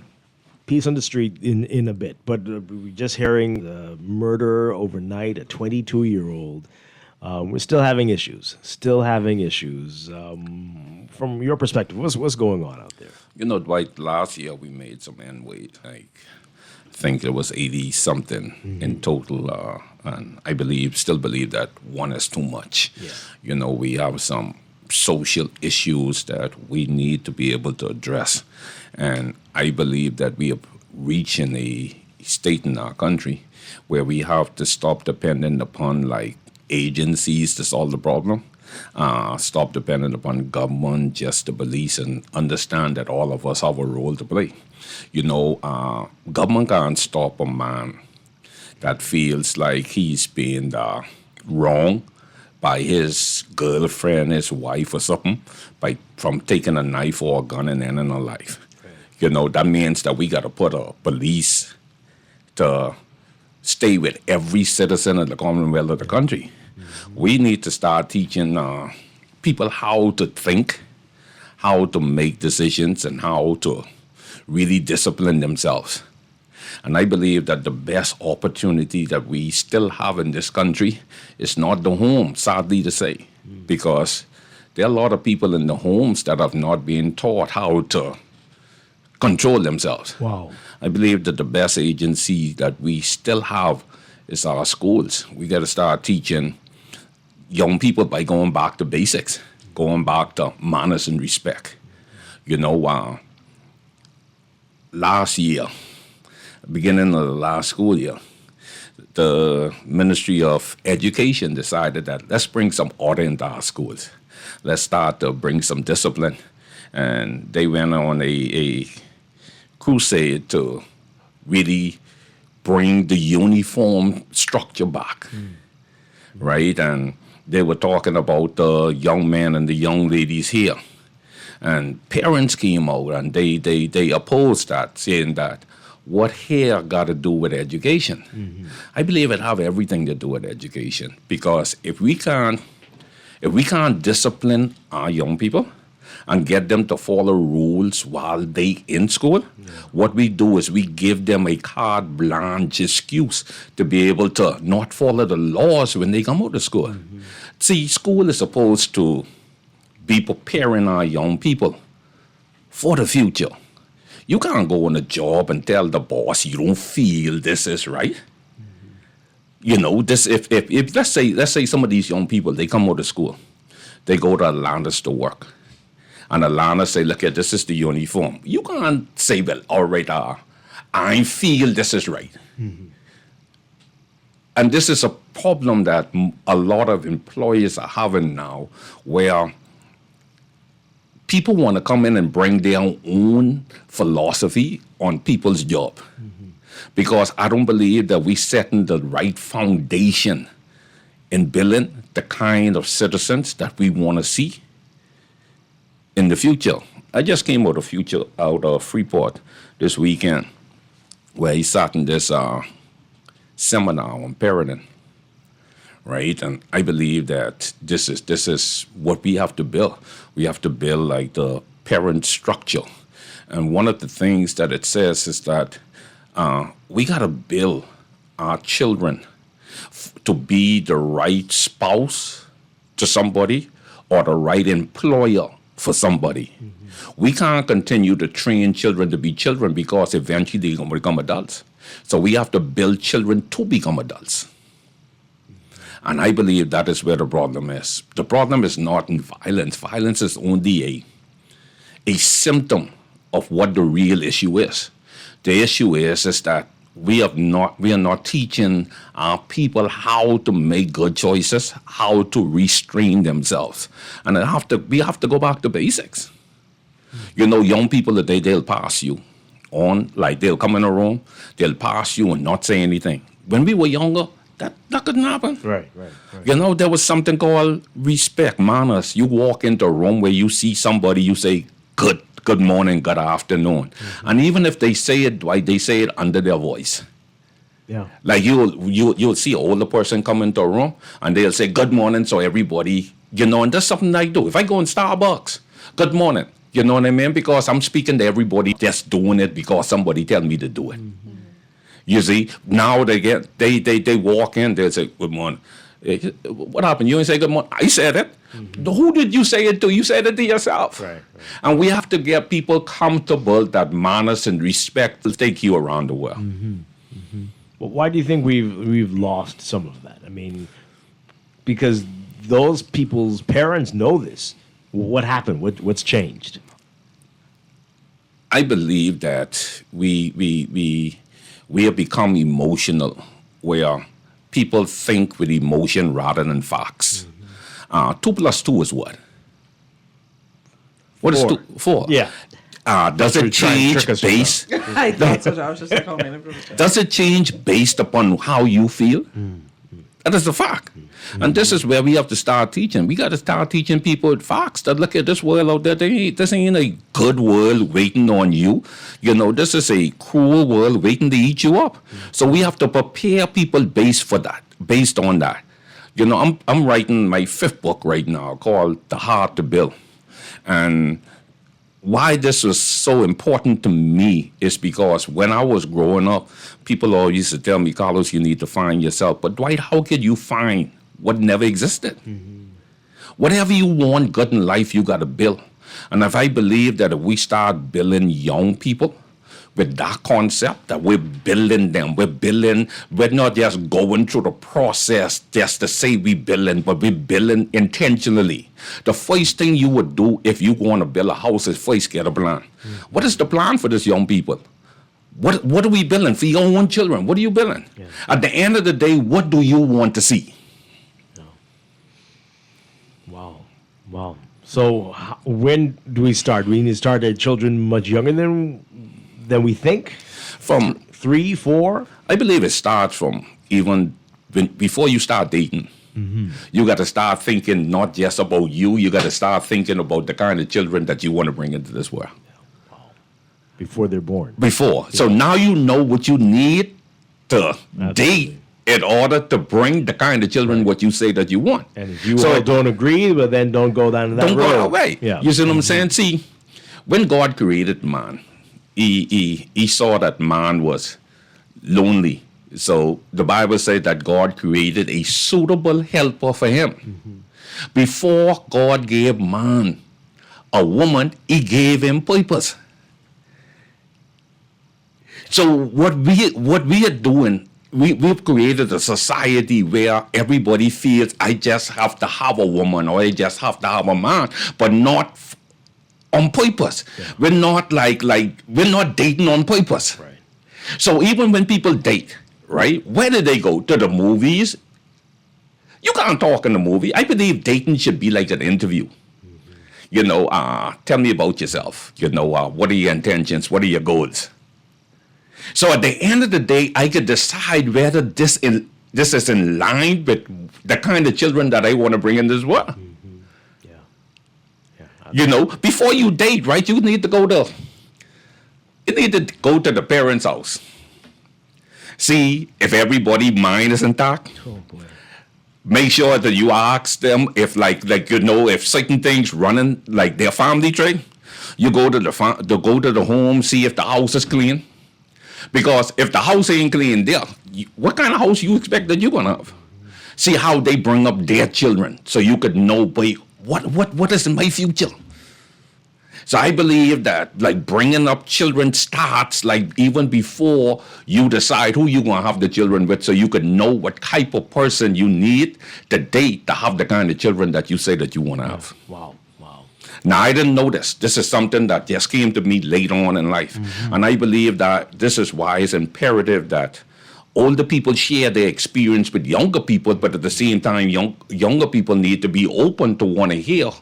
S2: Peace on the Street in a bit, but we're just hearing the murder overnight, a 22-year-old. We're still having issues. From your perspective, what's going on out there?
S13: You know, Dwight, last year we made some end weight. I think it was 80-something in total. And I still believe that one is too much. Yeah. You know, we have some social issues that we need to be able to address. And I believe that we are reaching a state in our country where we have to stop depending upon, agencies to solve the problem. Stop depending upon government, just the police, and understand that all of us have a role to play. You know, government can't stop a man that feels like he's being wrong by his girlfriend, his wife, or something, from taking a knife or a gun and ending a life. Right. You know, that means that we got to put a police to stay with every citizen of the Commonwealth of the country. We need to start teaching people how to think, how to make decisions, and how to really discipline themselves. And I believe that the best opportunity that we still have in this country is not the home, sadly to say, because there are a lot of people in the homes that have not been taught how to control themselves.
S2: Wow.
S13: I believe that the best agency that we still have is our schools. We got to start teaching young people by going back to basics, going back to manners and respect. You know, last year, beginning of the last school year, the Ministry of Education decided that let's bring some order into our schools. Let's start to bring some discipline. And they went on a crusade to really bring the uniform structure back, right? And they were talking about the young men and the young ladies here. And parents came out and they opposed that, saying that what hair got to do with education? Mm-hmm. I believe it have everything to do with education, because if we can't discipline our young people and get them to follow rules while they in school, what we do is we give them a carte blanche excuse to be able to not follow the laws when they come out of school. Mm-hmm. See, school is supposed to be preparing our young people for the future. You can't go on a job and tell the boss you don't feel this is right. Mm-hmm. You know, this if let's say some of these young people, they come out of school, they go to Atlantis to work. And Alana say, look, this is the uniform. You can't say, well, all right, I feel this is right. Mm-hmm. And this is a problem that a lot of employers are having now, where people want to come in and bring their own philosophy on people's job. Mm-hmm. because I don't believe that we setting the right foundation in building the kind of citizens that we want to see in the future. I just came out of Freeport this weekend, where he sat in this seminar on parenting, right? And I believe that this is what we have to build. We have to build like the parent structure. And one of the things that it says is that we got to build our children to be the right spouse to somebody or the right employer for somebody. We can't continue to train children to be children, because eventually they're going to become adults. So we have to build children to become adults. And I believe that is where the problem is. The problem is not in violence. Violence is only a symptom of what the real issue is. The issue is that we are not teaching our people how to make good choices, how to restrain themselves. And we have to go back to basics. You know, young people today, they'll pass you on, like they'll come in a room, they'll pass you and not say anything. When we were younger, that couldn't happen.
S2: Right.
S13: You know, there was something called respect, manners. You walk into a room where you see somebody, you say, good morning, good afternoon. And even if they say it, Dwight, they say it under their voice.
S2: Yeah.
S13: Like you'll see an older person come into a room and they'll say good morning, so everybody, you know, and that's something I do. If I go in Starbucks, good morning, you know what I mean? Because I'm speaking to everybody just doing it because somebody tell me to do it. You see, now they walk in, they'll say good morning. What happened? You didn't say good morning. I said it. Who did you say it to? You said it to yourself.
S2: Right.
S13: And we have to get people comfortable that manners and respect will take you around the world.
S2: Well, why do you think we've lost some of that? I mean, because those people's parents know this. What happened? What's changed?
S13: I believe that we have become emotional, where people think with emotion rather than facts. 2 plus 2 is what? What is 2? 4.
S2: Yeah.
S13: Does it change based?
S18: I thought so. I was just like, oh man.
S13: Does it change based upon how you feel? That is the fact. And this is where we have to start teaching. We got to start teaching people facts that look at this world out there. This ain't a good world waiting on you. You know, this is a cruel world waiting to eat you up. So we have to prepare people based on that. You know, I'm writing my 5th book right now called The Hard to Build. And why this was so important to me is because when I was growing up, people always used to tell me, Carlos, you need to find yourself. But Dwight, how could you find what never existed? Whatever you want good in life, you got to build. And if I believe that if we start building young people with that concept, that we're building them, we're not just going through the process just to say we're building, but we're building intentionally. The first thing you would do if you want to build a house is first get a plan. What is the plan for this young people? What are we building for your own children? What are you building? At the end of the day, what do you want to see?
S2: Wow. So when do we start? We need to start at children much younger than we think?
S13: From
S2: 3, 4?
S13: I believe it starts from even before you start dating. You got to start thinking not just about you. You got to start thinking about the kind of children that you want to bring into this world.
S2: Before they're born.
S13: Before. Yeah. So now you know what you need to date in order to bring the kind of children what you say that you want.
S2: And if you all don't agree, well, then don't go down that road.
S13: Don't go that way.
S2: Yeah.
S13: You see what I'm saying? See, when God created man, he saw that man was lonely. So the Bible says that God created a suitable helper for him. Before God gave man a woman, he gave him purpose. So what we are doing, we've created a society where everybody feels I just have to have a woman or I just have to have a man, but not on purpose. Yeah. We're not we're not dating on purpose.
S2: Right.
S13: So even when people date, right, where do they go? To the movies? You can't talk in the movie. I believe dating should be like an interview. You know, tell me about yourself. You know, what are your intentions? What are your goals? So at the end of the day, I could decide whether this is in line with the kind of children that I want to bring in this world. You know, before you date, right? You need to go to the parents' house. See if everybody's mind is intact.
S2: Oh boy.
S13: Make sure that you ask them if if certain things running like their family trade. You go to the home, see if the house is clean. Because if the house ain't clean there, what kind of house you expect that you're gonna have? See how they bring up their children, so you could know, wait, what is in my future? So I believe that like bringing up children starts like even before you decide who you're gonna have the children with, so you could know what type of person you need to date to have the kind of children that you say that you want to have.
S2: Wow.
S13: Now, I didn't know this. This is something that just came to me later on in life.
S2: Mm-hmm.
S13: And I believe that this is why it's imperative that older people share their experience with younger people, but at the same time, younger people need to be open to want to hear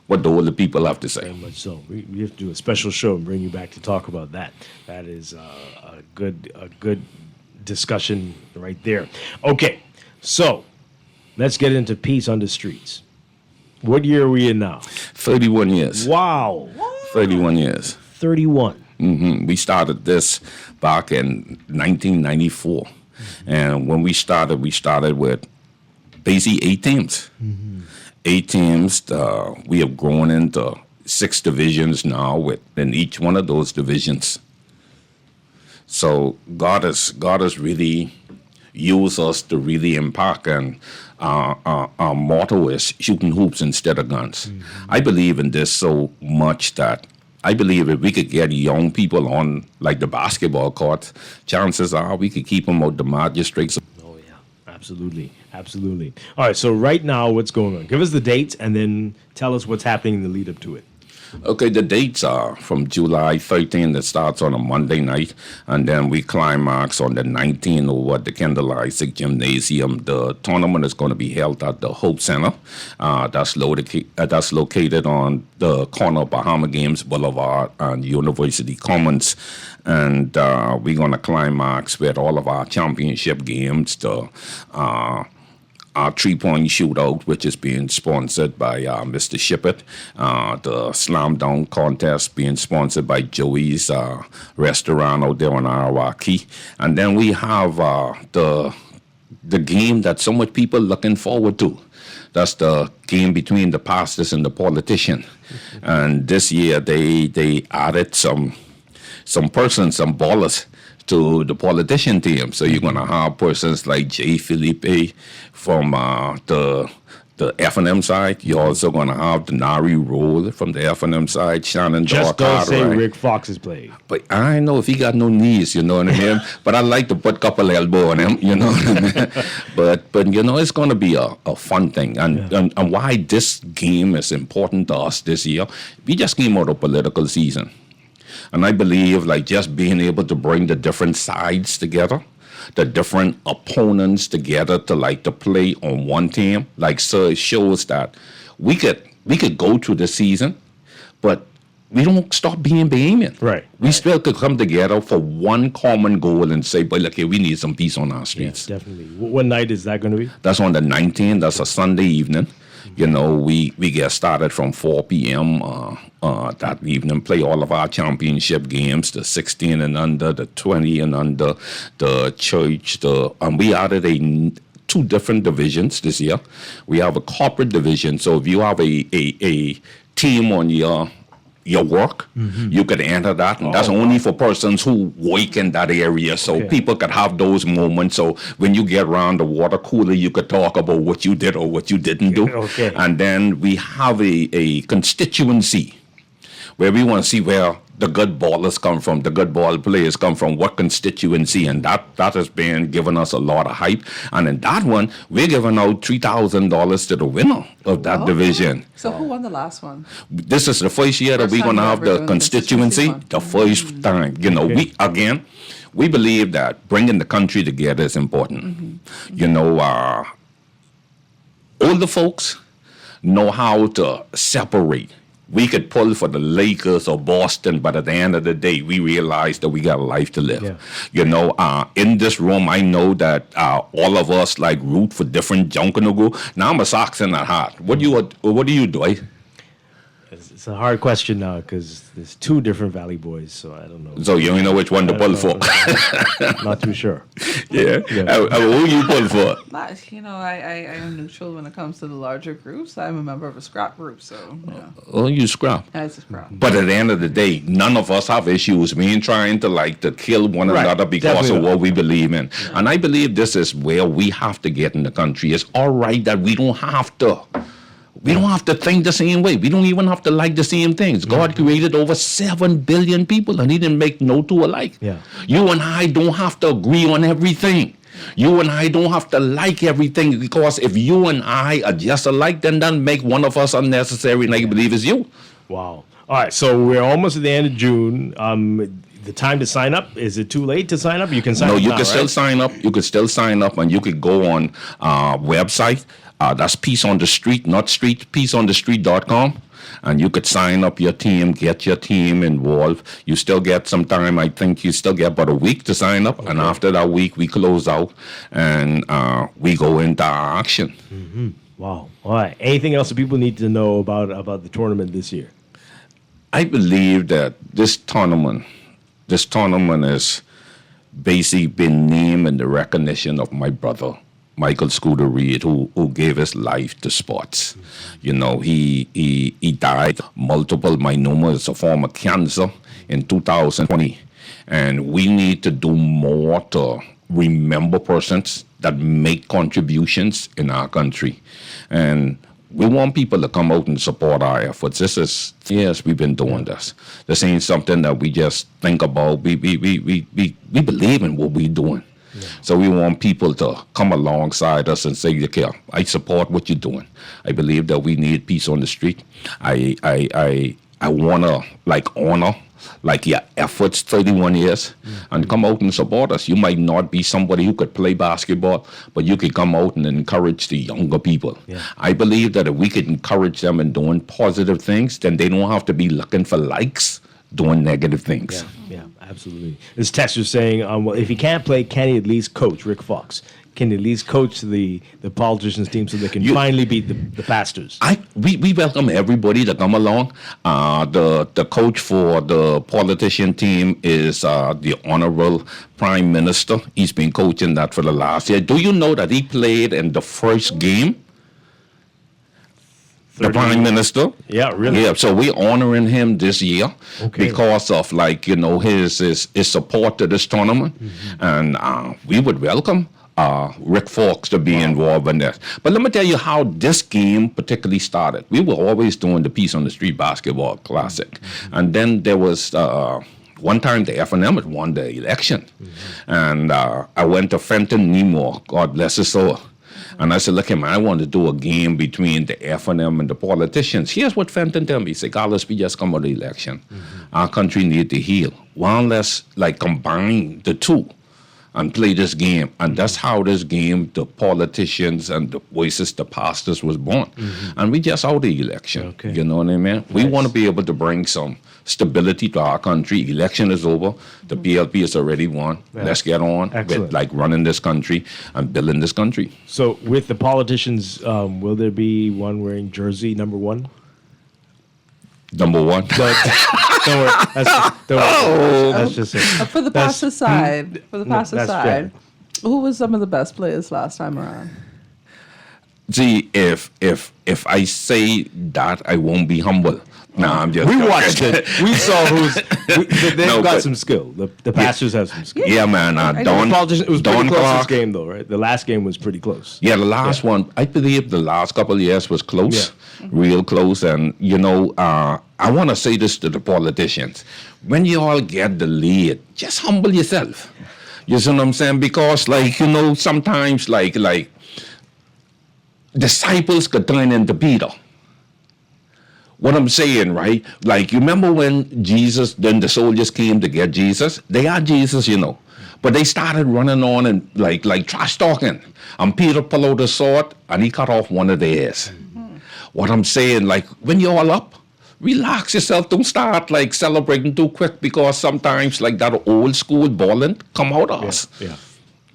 S13: what the older people have to say.
S2: Very much so. We have to do a special show and bring you back to talk about that. That is a good discussion right there. Okay, so let's get into peace on the streets. What year are we in now?
S13: 31 years.
S2: Wow.
S13: 31 years.
S2: 31.
S13: Mm-hmm. We started this back in 1994. Mm-hmm. And when we started with basically 8 teams.
S2: Mm-hmm.
S13: 8 teams. We have grown into 6 divisions now within each one of those divisions. So God has really used us to really impact, and our motto is shooting hoops instead of guns. Mm-hmm. I believe in this so much that I believe if we could get young people on like the basketball court, chances are we could keep them out the magistrates.
S2: Oh yeah, absolutely. All right, so right now what's going on? Give us the dates and then tell us what's happening in the lead up to it.
S13: Okay, the dates are from July 13th, that starts on a Monday night, and then we climax on the 19th over at the Kendall Isaac Gymnasium. The tournament is going to be held at the Hope Center. That's located on the corner of Bahama Games Boulevard and University Commons. And we're going to climax with all of our championship games, our 3-point shootout, which is being sponsored by Mr. Shippett. The slam dunk contest being sponsored by Joey's restaurant out there on Arawaki. And then we have the game that so much people looking forward to. That's the game between the pastors and the politician. And this year they added some ballers to the politician team. So you're going to have persons like J. Felipe from the F&M side. You're also going to have the Nari Roll from the F&M side, Shannon
S2: Just don't say Rick Fox is playing.
S13: But I know if he got no knees, you know what I mean? But I like to put a couple elbow on him, you know what I mean? But you know, it's going to be a fun thing. And why this game is important to us this year, we just came out of political season. And I believe like just being able to bring the different sides together, the different opponents together to play on one team, so it shows that we could go through the season, but we don't stop being Bahamian.
S2: Right.
S13: We still could come together for one common goal and say, but look, we need some peace on our streets.
S2: Yeah, definitely. What night is that going to be?
S13: That's on the 19th. That's a Sunday evening. You know, we get started from 4 p.m. That evening, play all of our championship games, the 16 and under, the 20 and under, the church, and we added 2 different divisions this year. We have a corporate division, so if you have a team on your work, you could enter that, and that's only for persons who work in that area, so people could have those moments. So when you get around the water cooler, you could talk about what you did or what you didn't do.
S2: Okay.
S13: And then we have a constituency where we want to see where the good ballers come from, the good ball players come from, what constituency, and that has been giving us a lot of hype. And in that one, we're giving out $3,000 to the winner of that division.
S18: So who won the last one?
S13: This is the first year that we're going to have the constituency, the first time. You know, we believe that bringing the country together is important. You know, older folks know how to separate we could pull for the Lakers or Boston, but at the end of the day, we realize that we got a life to live.
S2: Yeah.
S13: You know, in this room, I know that all of us like root for different junk in the go. Now I'm a Sox in at heart. What do you do?
S2: It's a hard question now because there's two different Valley Boys, so I don't know.
S13: So you don't know which one to pull for.
S2: Not too sure.
S13: Yeah. Who you pull for?
S18: I am neutral when it comes to the larger groups. I'm a member of a scrap group, so yeah.
S13: Oh, you scrap.
S18: Yeah, it's a scrap.
S13: But at the end of the day, none of us have issues. We ain't trying to kill one another because
S2: Definitely
S13: of
S2: not.
S13: what we believe in. Yeah. And I believe this is where we have to get in the country. It's all right that we don't have to. We don't have to think the same way. We don't even have to like the same things. God created over 7 billion people, and He didn't make no two alike.
S2: Yeah.
S13: You and I don't have to agree on everything. You and I don't have to like everything, because if you and I are just alike, then that make one of us unnecessary, and I believe it's you.
S2: Wow. All right, so we're almost at the end of June. The time to sign up, is it too late to sign up? You can sign up
S13: No, you
S2: now,
S13: can still
S2: right?
S13: sign up. You can still sign up, and you could go on website. That's Peace on the Street, not street, peaceonthestreet.com. And you could sign up your team, get your team involved. You still get some time. I think you still get about a week to sign up. Okay. And after that week, we close out and we go into action.
S2: Mm-hmm. Wow. All right. Anything else that people need to know about the tournament this year?
S13: I believe that this tournament is basically been named in the recognition of my brother, Michael Scooter Reed, who gave his life to sports. You know, he died multiple myelomas, a form of cancer, in 2020. And we need to do more to remember persons that make contributions in our country. And we want people to come out and support our efforts. Yes, we've been doing this. This ain't something that we just think about. We believe in what we're doing. Yeah. So we want people to come alongside us and say, okay, I support what you're doing. I believe that we need peace on the street. I want to honor your efforts 31 years and come out and support us. You might not be somebody who could play basketball, but you could come out and encourage the younger people. Yeah. I believe that if we could encourage them in doing positive things, then they don't have to be looking for likes doing negative things.
S2: Yeah, absolutely. This text was saying, well, if he can't play, can he at least coach? Rick Fox. Can he at least coach the politicians' team so they can finally beat the pastors?
S13: We welcome everybody to come along. The coach for the politician team is the Honorable Prime Minister. He's been coaching that for the last year. Do you know that he played in the first game? The Prime Minister.
S2: Yeah, really?
S13: Yeah, so we're honoring him this year because of his support to this tournament. Mm-hmm. And we would welcome Rick Fox to be involved in this. But let me tell you how this game particularly started. We were always doing the Peace on the Street Basketball Classic. Mm-hmm. And then there was one time the F&M had won the election. Mm-hmm. And I went to Fenton Nemore, God bless his soul. And I said, look, man, I want to do a game between the F&M and the politicians. Here's what Fenton told me. He said, Carlos, we just come out of the election. Mm-hmm. Our country need to heal. Why don't let's combine the two and play this game? And that's how this game, the politicians and the voices, the pastors, was born. Mm-hmm. And we just out of the election. Okay. You know what I mean? Nice. We want to be able to bring some stability to our country. Election is over. The PLP has already won. Yeah. Let's get on with running this country and building this country.
S2: So with the politicians, will there be one wearing jersey number 1?
S13: Number 1?
S2: Don't worry. That's just it.
S18: For the pastor side, who was some of the best players last time around?
S13: See, if I say that, I won't be humble. No, I'm just.
S2: We watched it. We saw they've got some skill. The pastors have some skill.
S13: Yeah, man.
S2: It was pretty close this game, though, right? The last game was pretty close.
S13: Yeah, the last one. I believe the last couple of years was close, real close. And I want to say this to the politicians: when you all get the lead, just humble yourself. You see what I'm saying? Because, sometimes disciples could turn into Peter. What I'm saying, right? You remember when then the soldiers came to get Jesus? They had Jesus, but they started running on and like trash talking. And Peter pulled out a sword and he cut off one of their ears. Mm-hmm. What I'm saying, when you're all up, relax yourself. Don't start like celebrating too quick because sometimes like that old school balling come out of us.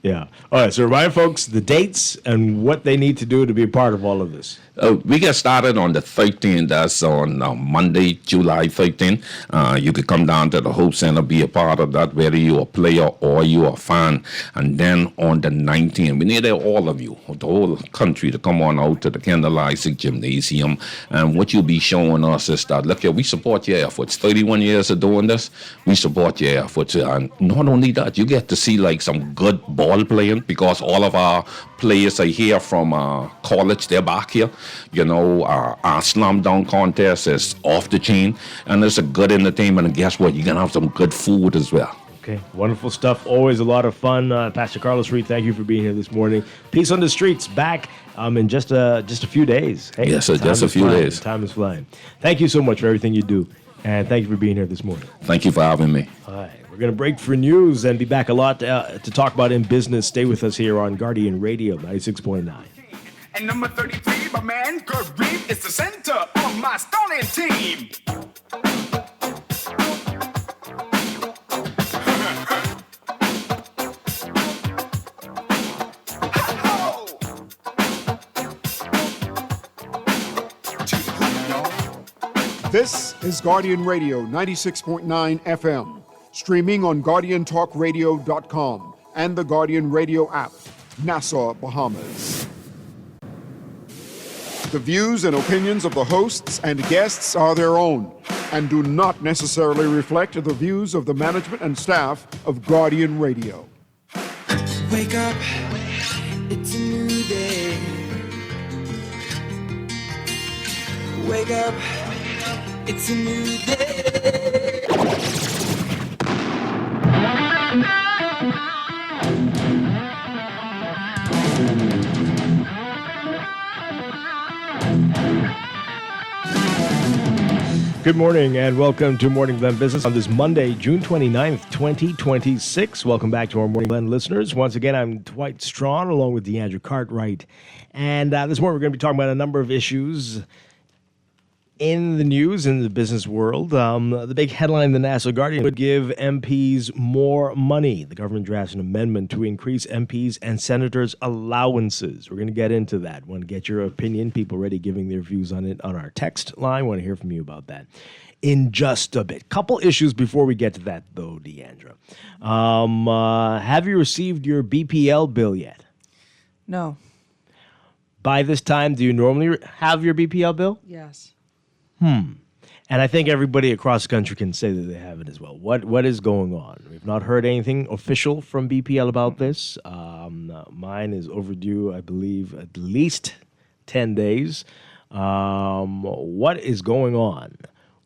S2: Yeah. All right. So remind folks the dates and what they need to do to be a part of all of this.
S13: We get started on the 13th. That's on Monday, July 13th. You could come down to the Hope Center, be a part of that, whether you're a player or you're a fan. And then on the 19th, we need all of you, the whole country, to come on out to the Kendall Isaac Gymnasium. And what you'll be showing us is that, look here, we support your efforts. 31 years of doing this, we support your efforts. And not only that, you get to see like some good ball playing because all of our players are here from college. They're back here. You know, our slam dunk contest is off the chain, and it's a good entertainment. And guess what? You're going to have some good food as well.
S2: Okay, wonderful stuff. Always a lot of fun. Pastor Carlos Reed, thank you for being here this morning. Peace on the Streets back in just a few days. Hey,
S13: yes, sir, just a few days.
S2: Time is flying. Thank you so much for everything you do, and thank you for being here this morning.
S13: Thank you for having me.
S2: All right, we're going to break for news and be back a lot to talk about in business. Stay with us here on Guardian Radio 96.9.
S4: And number 33, my man, Kareem, is the center of my stunning team.
S1: This is Guardian Radio 96.9 FM, streaming on GuardianTalkRadio.com and the Guardian Radio app, Nassau, Bahamas. The views and opinions of the hosts and guests are their own and do not necessarily reflect the views of the management and staff of Guardian Radio.
S14: Wake up, it's a new day. Wake up, it's a new day.
S2: Good morning and welcome to Morning Blend Business on this Monday, June 29th, 2026. Welcome back to our Morning Blend listeners. Once again, I'm Dwight Strachan along with DeAndre Cartwright. And this morning we're going to be talking about a number of issues in the news, in the business world. The big headline in the Nassau Guardian would give MPs more money. The government drafts an amendment to increase MPs and senators' allowances. We're going to get into that. Want to get your opinion. People already giving their views on it on our text line. Want to hear from you about that in just a bit. Couple issues before we get to that, though, Deandra. Have you received your BPL bill yet?
S18: No.
S2: By this time, do you normally have your BPL bill?
S18: Yes.
S2: And I think everybody across the country can say that they have it as well. What is going on? We've not heard anything official from BPL about this. Mine is overdue, I believe, at least 10 days. What is going on?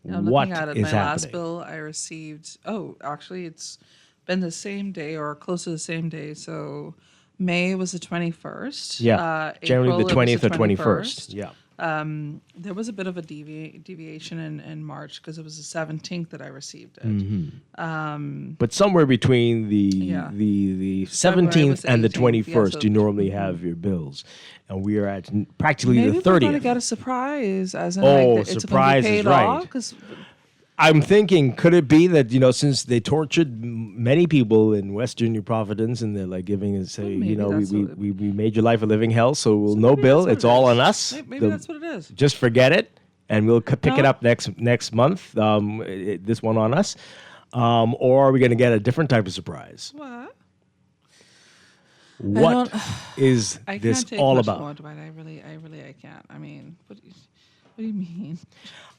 S18: I'm
S2: what
S18: looking at it.
S2: is
S18: My
S2: happening?
S18: last bill I received, actually it's been the same day or close to the same day. So May was the 21st.
S2: Yeah, generally the 20th or 21st. Yeah.
S18: There was a bit of a deviation in March because it was the 17th that I received it.
S2: Mm-hmm. But somewhere between the 17th and the 21st, you normally have your bills. And we are at practically
S18: Maybe
S2: the 30th.
S18: we're going to get a surprise, as in it's
S2: surprise
S18: going to be
S2: is
S18: paid
S2: right.
S18: off, 'cause
S2: I'm thinking, could it be that, since they tortured many people in Western New Providence and they're like giving us, say, we made your life a living hell, so we'll no bill. It's all on us.
S18: Maybe that's what it is.
S2: Just forget it, and we'll pick it up next month. This one on us, or are we going to get a different type of surprise?
S18: What?
S2: What is this all about?
S18: More, Dwight. I can't. I mean, what do you mean?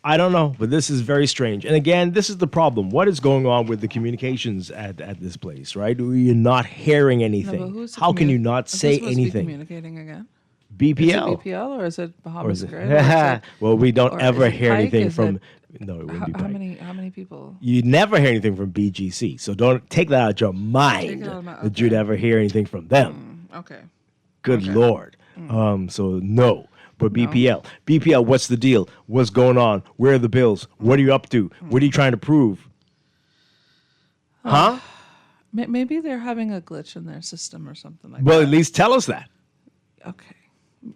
S2: I don't know, but this is very strange. And again, this is the problem. What is going on with the communications at this place, right? You're not hearing anything.
S18: No,
S2: how can you not say anything?
S18: Communicating again?
S2: BPL.
S18: Is it BPL or is it Bahamas Grid?
S2: Well, we don't ever hear anything from. No, it wouldn't be Pike.
S18: How many people?
S2: You never hear anything from BGC, so don't take that out of your mind that you'd ever hear anything from them.
S18: Okay.
S2: Good Lord. So no. But BPL, what's the deal? What's going on? Where are the bills? What are you up to? What are you trying to prove? Huh?
S18: Maybe they're having a glitch in their system or something like that.
S2: Well, at least tell us that.
S18: Okay.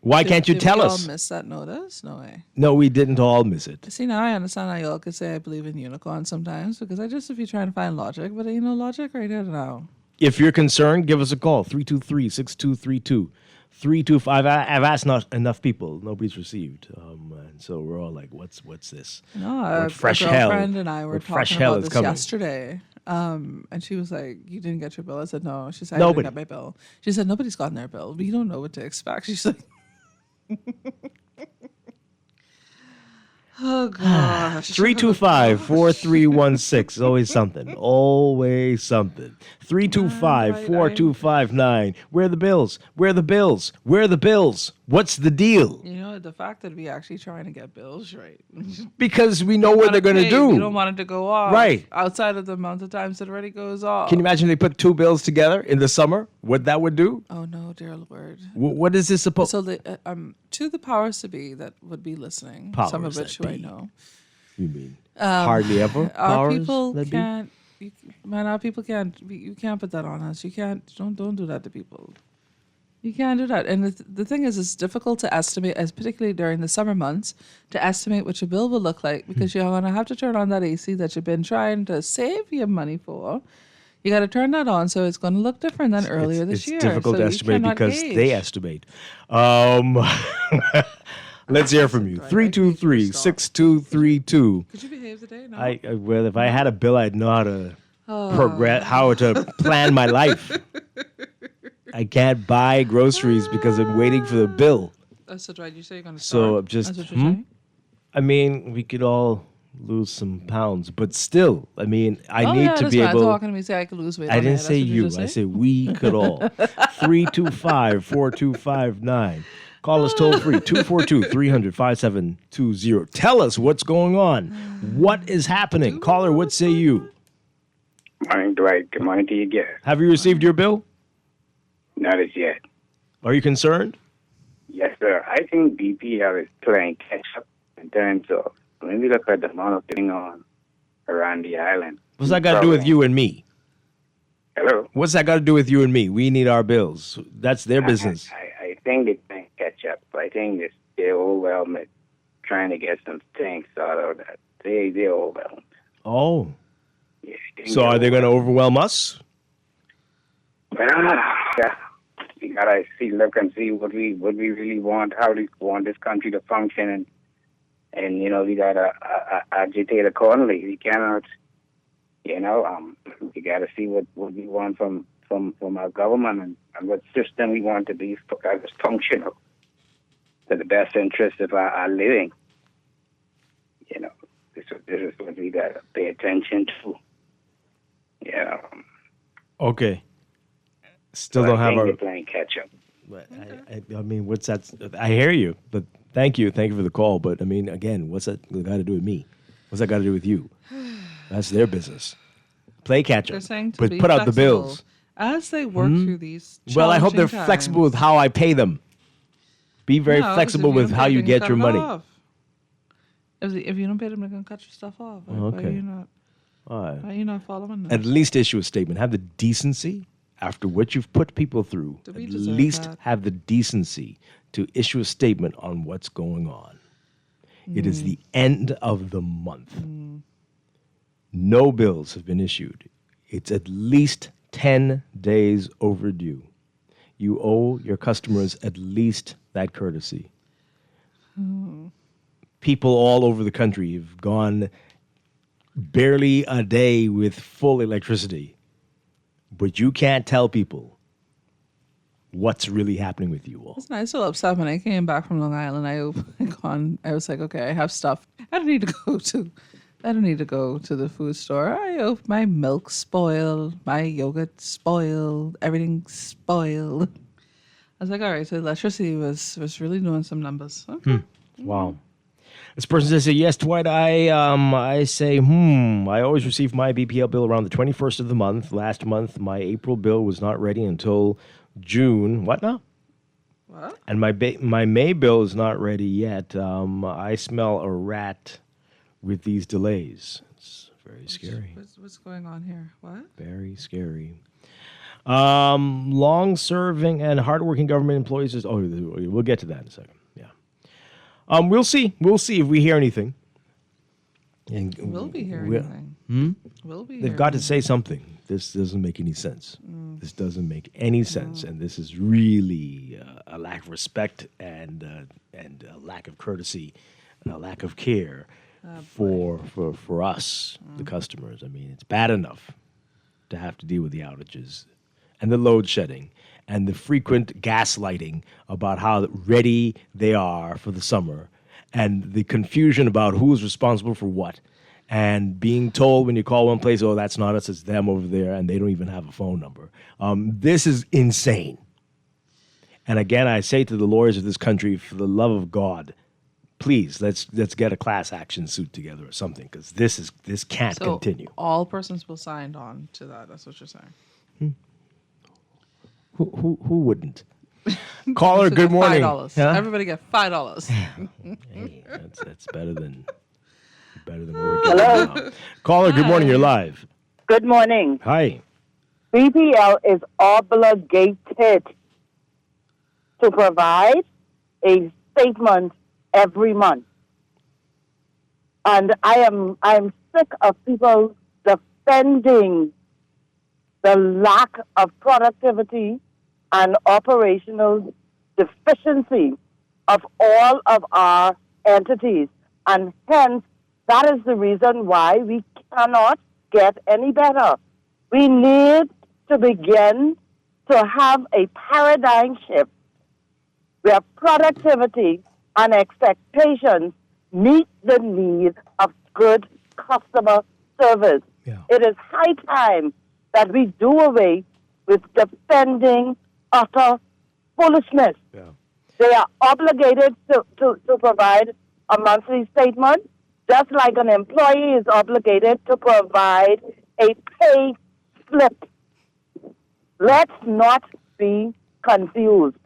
S2: Why can't you tell
S18: Did we
S2: us?
S18: all miss that notice? No way.
S2: No, we didn't all miss it.
S18: See, now I understand how y'all could say I believe in unicorns sometimes, because if you're trying to find logic, but ain't no logic right here now.
S2: If you're concerned, give us a call, 323-6232. 325. I've asked not enough people. Nobody's received. And so we're all like, what's this?
S18: No,
S2: What
S18: a
S2: fresh hell?
S18: girlfriend and I were
S2: What fresh
S18: talking
S2: hell
S18: about
S2: is
S18: this
S2: coming?
S18: yesterday. And she was like, "You didn't get your bill?" I said, "No." She said, "I
S2: Nobody.
S18: didn't get my bill." She said, "Nobody's gotten their bill, but you don't know what to expect." She's like, "Oh gosh."
S2: 325-4316. Always something. Always something. 325-4259. Where are the bills? Where are the bills? Where are the bills? What's the deal?
S18: You know, the fact that we actually trying to get bills right.
S2: Because we know what they're going to do.
S18: We don't want it to go off.
S2: Right.
S18: Outside of the amount of times it already goes off.
S2: Can you imagine they put two bills together in the summer? What that would do?
S18: Oh no, dear Lord.
S2: What is this supposed?
S18: So to the powers to be that would be listening, some of
S2: Powers
S18: which
S2: that
S18: I
S2: be.
S18: know.
S2: You mean hardly ever?
S18: Our
S2: Powers
S18: people
S2: that be?
S18: can't. Our people can't. You can't put that on us. You can't. Don't do that to people. You can't do that. And the thing is, it's difficult to estimate, as particularly during the summer months, to estimate what your bill will look like, because you're going to have to turn on that AC that you've been trying to save your money for. You got to turn that on, so it's going to look different than earlier this year.
S2: It's difficult
S18: so
S2: to
S18: you
S2: estimate
S18: cannot
S2: because
S18: gauge.
S2: they estimate. Let's hear from you. 323-6232.
S18: Could you behave today? No.
S2: Well, if I had a bill, I'd know how to progress, how to plan my life. I can't buy groceries because I'm waiting for the bill.
S18: That's so Dwight, you say you're going to
S2: So
S18: start.
S2: just,
S18: That's what you're saying?
S2: I mean, we could all lose some pounds, but still, I mean, I
S18: Oh,
S2: need
S18: yeah,
S2: to
S18: that's
S2: be
S18: fine.
S2: able.
S18: Talking to me, say I could lose weight.
S2: I
S18: on
S2: didn't
S18: air.
S2: say
S18: That's what
S2: you.
S18: just
S2: I
S18: say?
S2: said we could all. 325-4259. Call us toll free, 242-300-5720. Tell us what's going on. What is happening? Caller, what say you?
S15: Morning, Dwight. Good morning to you again.
S2: Have you received your bill?
S15: Not as yet.
S2: Are you concerned?
S15: Yes, sir. I think BPL is playing catch up in terms of when we look at the amount of thing on around the island.
S2: What's that got to do with you and me?
S15: Hello?
S2: What's that got to do with you and me? We need our bills. That's their business.
S15: I think they're playing catch up. I think they're overwhelmed at trying to get some things sorted out. That they're overwhelmed.
S2: Oh.
S15: Yeah,
S2: So are they going to overwhelm us?
S15: Well, yeah. We gotta look and see what we really want, how we want this country to function, and we gotta agitate accordingly. We cannot, we gotta see what we want from our government and what system we want to be functional to the best interest of our living. This is what we gotta pay attention to.
S2: Okay. Still
S15: So
S2: don't
S15: I
S2: have
S15: think
S2: our.
S15: they're playing catch up.
S2: I mean, what's that? I hear you, but thank you for the call. But I mean, again, what's that got to do with me? What's that got to do with you? That's their business. Play catch
S18: They're
S2: up,
S18: saying to
S2: but
S18: be
S2: put out the
S18: flexible
S2: bills.
S18: as they work through these.
S2: Well, I hope they're
S18: challenging
S2: flexible
S18: times.
S2: with how I pay them. Be very
S18: No, 'cause
S2: flexible
S18: if
S2: with
S18: don't
S2: how
S18: pay
S2: you
S18: them,
S2: get
S18: cut
S2: your
S18: it
S2: money.
S18: off. If you don't pay them, they're gonna cut your stuff off. Why
S2: Okay.
S18: are you not?
S2: All right.
S18: Why are you not following that?
S2: At least issue a statement. Have the decency, after what you've put people through,
S18: Do we
S2: at
S18: deserve
S2: least
S18: that?
S2: have the decency to issue a statement on what's going on. It is the end of the month. No bills have been issued. It's at least 10 days overdue. You owe your customers at least that courtesy. People all over the country have gone barely a day with full electricity, but you can't tell people what's really happening with you all.
S18: Listen, I was so upset when I came back from Long Island. I was like, okay, I have stuff. I don't need to go to the food store. I hope my milk spoiled, my yogurt spoiled, everything spoiled. I was like, all right, so electricity was really doing some numbers. Okay.
S2: Wow. This person says, yes, Dwight, I say, I always receive my BPL bill around the 21st of the month. Last month, my April bill was not ready until June. What now?
S18: What?
S2: And my May bill is not ready yet. I smell a rat with these delays. It's very scary.
S18: What's going on here? What?
S2: Very scary. Long-serving and hardworking government employees is. Oh, we'll get to that in a second. Yeah. We'll see. We'll see if we hear anything. And
S18: We'll be hearing anything. We'll be.
S2: They've got to say something. This doesn't make any sense. This doesn't make any sense, and this is really a lack of respect and a lack of courtesy, and a lack of care for us, the customers. I mean, it's bad enough to have to deal with the outages and the load shedding and the frequent gaslighting about how ready they are for the summer, and the confusion about who's responsible for what. And being told when you call one place, oh, that's not us, it's them over there, and they don't even have a phone number. This is insane. And again, I say to the lawyers of this country, for the love of God, please, let's get a class action suit together or something, because this can't continue.
S18: All persons will sign on to that. That's what you're saying.
S2: Who wouldn't? Caller, good morning.
S18: $5.
S2: Huh?
S18: Everybody get $5.
S2: Hey, that's better than where we're getting now. Caller, good morning. You're live.
S20: Good morning.
S2: Hi.
S20: BPL is obligated to provide a statement every month. And I'm sick of people defending the lack of productivity and operational deficiency of all of our entities. And hence, that is the reason why we cannot get any better. We need to begin to have a paradigm shift where productivity and expectations meet the need of good customer service. It is high time that we do away with defending utter foolishness. They are obligated to provide a monthly statement, just like an employee is obligated to provide a pay slip. Let's not be confused.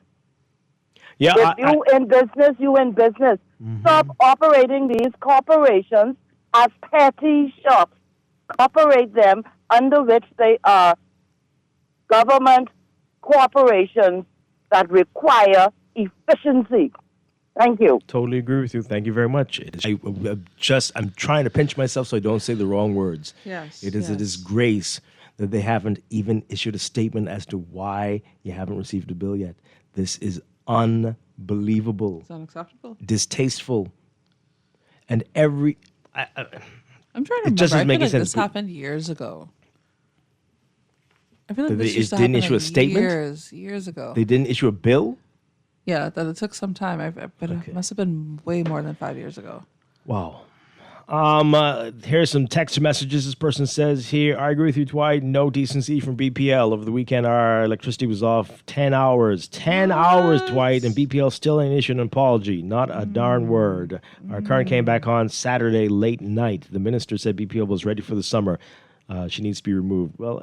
S2: Yeah,
S20: if you in business. Stop operating these corporations as petty shops. Operate them under which they are government corporations that require efficiency. Thank you.
S2: Totally agree with you. Thank you very much. I'm trying to pinch myself so I don't say the wrong words.
S18: Yes.
S2: It is a disgrace that they haven't even issued a statement as to why you haven't received a bill yet. This is unbelievable.
S18: It's unacceptable.
S2: Distasteful. And
S18: I'm trying to remember.
S2: Doesn't make
S18: I feel
S2: sense.
S18: like this happened years ago. I feel like
S2: They
S18: this used to
S2: didn't
S18: happen
S2: issue a
S18: like
S2: statement?
S18: years ago.
S2: They didn't issue a bill?
S18: Yeah, that it took some time. But it must have been way more than 5 years ago.
S2: Wow. Here's some text messages. This person says here, I agree with you, Dwight. No decency from BPL. Over the weekend, our electricity was off 10 hours. 10 hours, Dwight, and BPL still ain't issued an apology. Not a darn word. Our current came back on Saturday late night. The minister said BPL was ready for the summer. She needs to be removed. Well,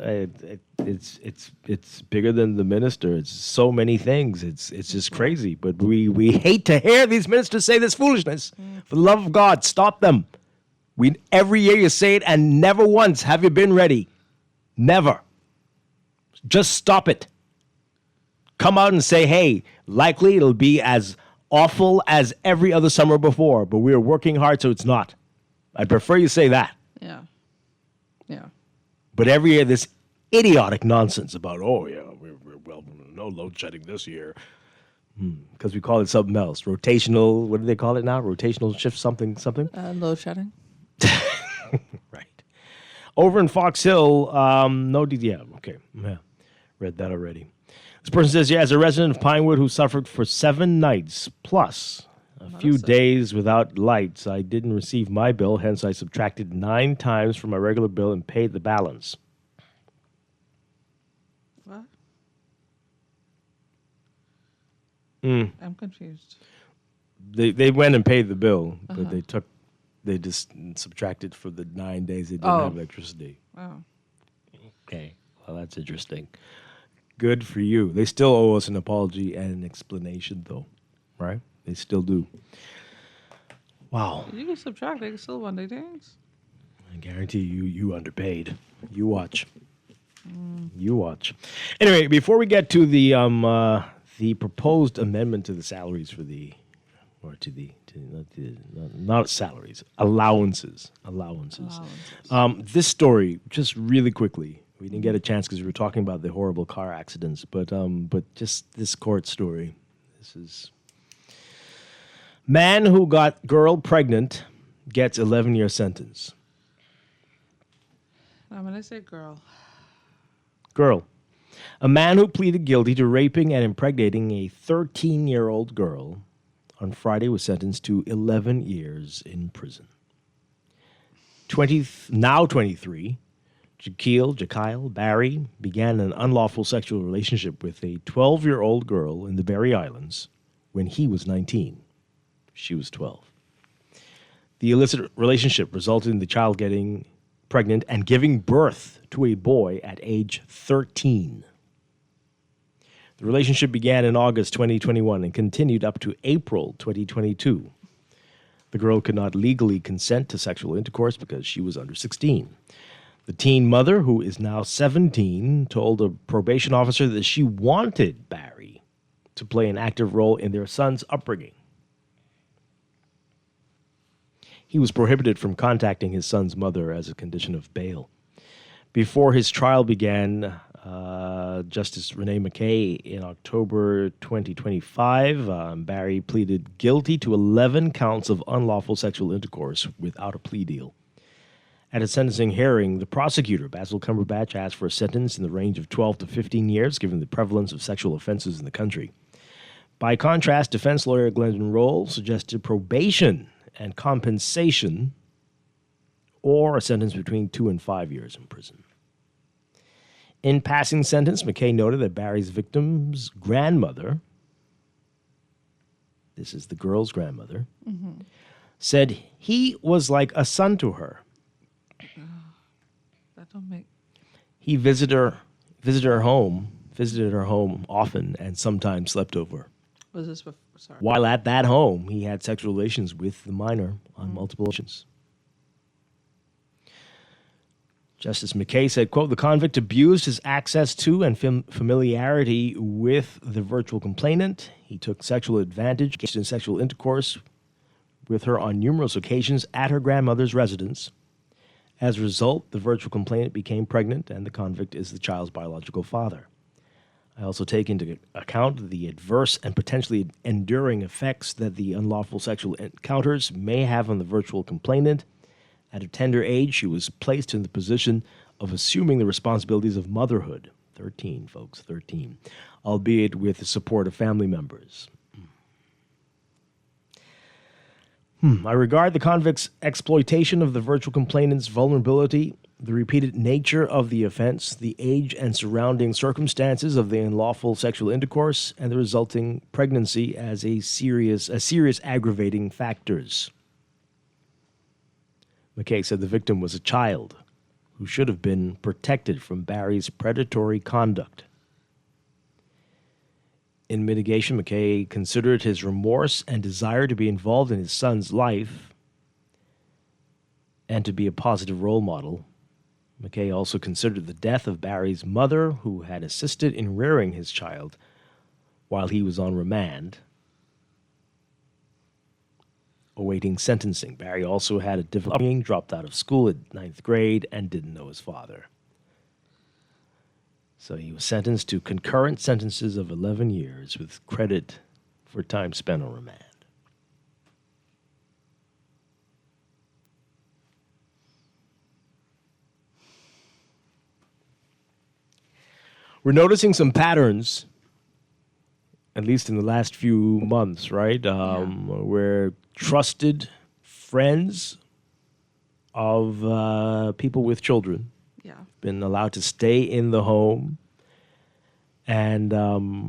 S2: it's bigger than the minister. It's so many things. It's just crazy. But we hate to hear these ministers say this foolishness. For the love of God, stop them. Every year you say it, and never once have you been ready. Never. Just stop it. Come out and say, hey, likely it'll be as awful as every other summer before, but we are working hard so it's not. I'd prefer you say that.
S18: Yeah. Yeah.
S2: But every year, this idiotic nonsense about, oh, yeah, well, no load shedding this year. Because we call it something else. Rotational, what do they call it now? Rotational shift something?
S18: Load shedding.
S2: Right. Over in Fox Hill, okay. Yeah, read that already. This person says, as a resident of Pinewood who suffered for 7 nights plus a few days without lights, I didn't receive my bill, hence I subtracted 9 times from my regular bill and paid the balance.
S18: What?
S2: I'm
S18: confused.
S2: They went and paid the bill,
S18: Uh-huh.
S2: but they just subtracted for the 9 days they didn't have electricity.
S18: Oh.
S2: Okay, well, that's interesting. Good for you. They still owe us an apology and an explanation, though, right? They still do. Wow.
S18: You can subtract. They can still 1 day things.
S2: I guarantee you underpaid. You watch. You watch. Anyway, before we get to the proposed amendment to the salaries for the, or to the, not salaries, allowances. This story, just really quickly, we didn't get a chance because we were talking about the horrible car accidents, but just this court story. This is man who got girl pregnant gets 11-year sentence.
S18: I'm going to say girl.
S2: Girl. A man who pleaded guilty to raping and impregnating a 13-year-old girl on Friday was sentenced to 11 years in prison. Now 23, Jakile Barry began an unlawful sexual relationship with a 12-year-old girl in the Berry Islands when he was 19. She was 12. The illicit relationship resulted in the child getting pregnant and giving birth to a boy at age 13. The relationship began in August 2021 and continued up to April 2022. The girl could not legally consent to sexual intercourse because she was under 16. The teen mother, who is now 17, told a probation officer that she wanted Barry to play an active role in their son's upbringing. He was prohibited from contacting his son's mother as a condition of bail. Before his trial began, Justice Renee McKay in October 2025, Barry pleaded guilty to 11 counts of unlawful sexual intercourse without a plea deal. At a sentencing hearing, the prosecutor, Basil Cumberbatch, asked for a sentence in the range of 12 to 15 years, given the prevalence of sexual offenses in the country. By contrast, defense lawyer Glendon Roll suggested probation and compensation, or a sentence between 2 and 5 years in prison. In passing sentence, McKay noted that Barry's victim's grandmother, this is the girl's grandmother, said he was like a son to her.
S18: That don't make...
S2: He visited her home often and sometimes slept over.
S18: Was this before? Sorry.
S2: While at that home, he had sexual relations with the minor on multiple occasions. Justice McKay said, quote, the convict abused his access to and familiarity with the virtual complainant. He took sexual advantage, engaged in sexual intercourse with her on numerous occasions at her grandmother's residence. As a result, the virtual complainant became pregnant, and the convict is the child's biological father. I also take into account the adverse and potentially enduring effects that the unlawful sexual encounters may have on the virtual complainant. At a tender age, she was placed in the position of assuming the responsibilities of motherhood. 13, folks, 13. Albeit with the support of family members. I regard the convict's exploitation of the virtual complainant's vulnerability, the repeated nature of the offense, the age and surrounding circumstances of the unlawful sexual intercourse, and the resulting pregnancy as serious aggravating factors. McKay said the victim was a child who should have been protected from Barry's predatory conduct. In mitigation, McKay considered his remorse and desire to be involved in his son's life and to be a positive role model. McKay also considered the death of Barry's mother, who had assisted in rearing his child while he was on remand, awaiting sentencing. Barry also had a difficult upbringing, dropped out of school at 9th grade, and didn't know his father. So he was sentenced to concurrent sentences of 11 years with credit for time spent on remand. We're noticing some patterns, at least in the last few months, right? Where trusted friends of people with children been allowed to stay in the home. And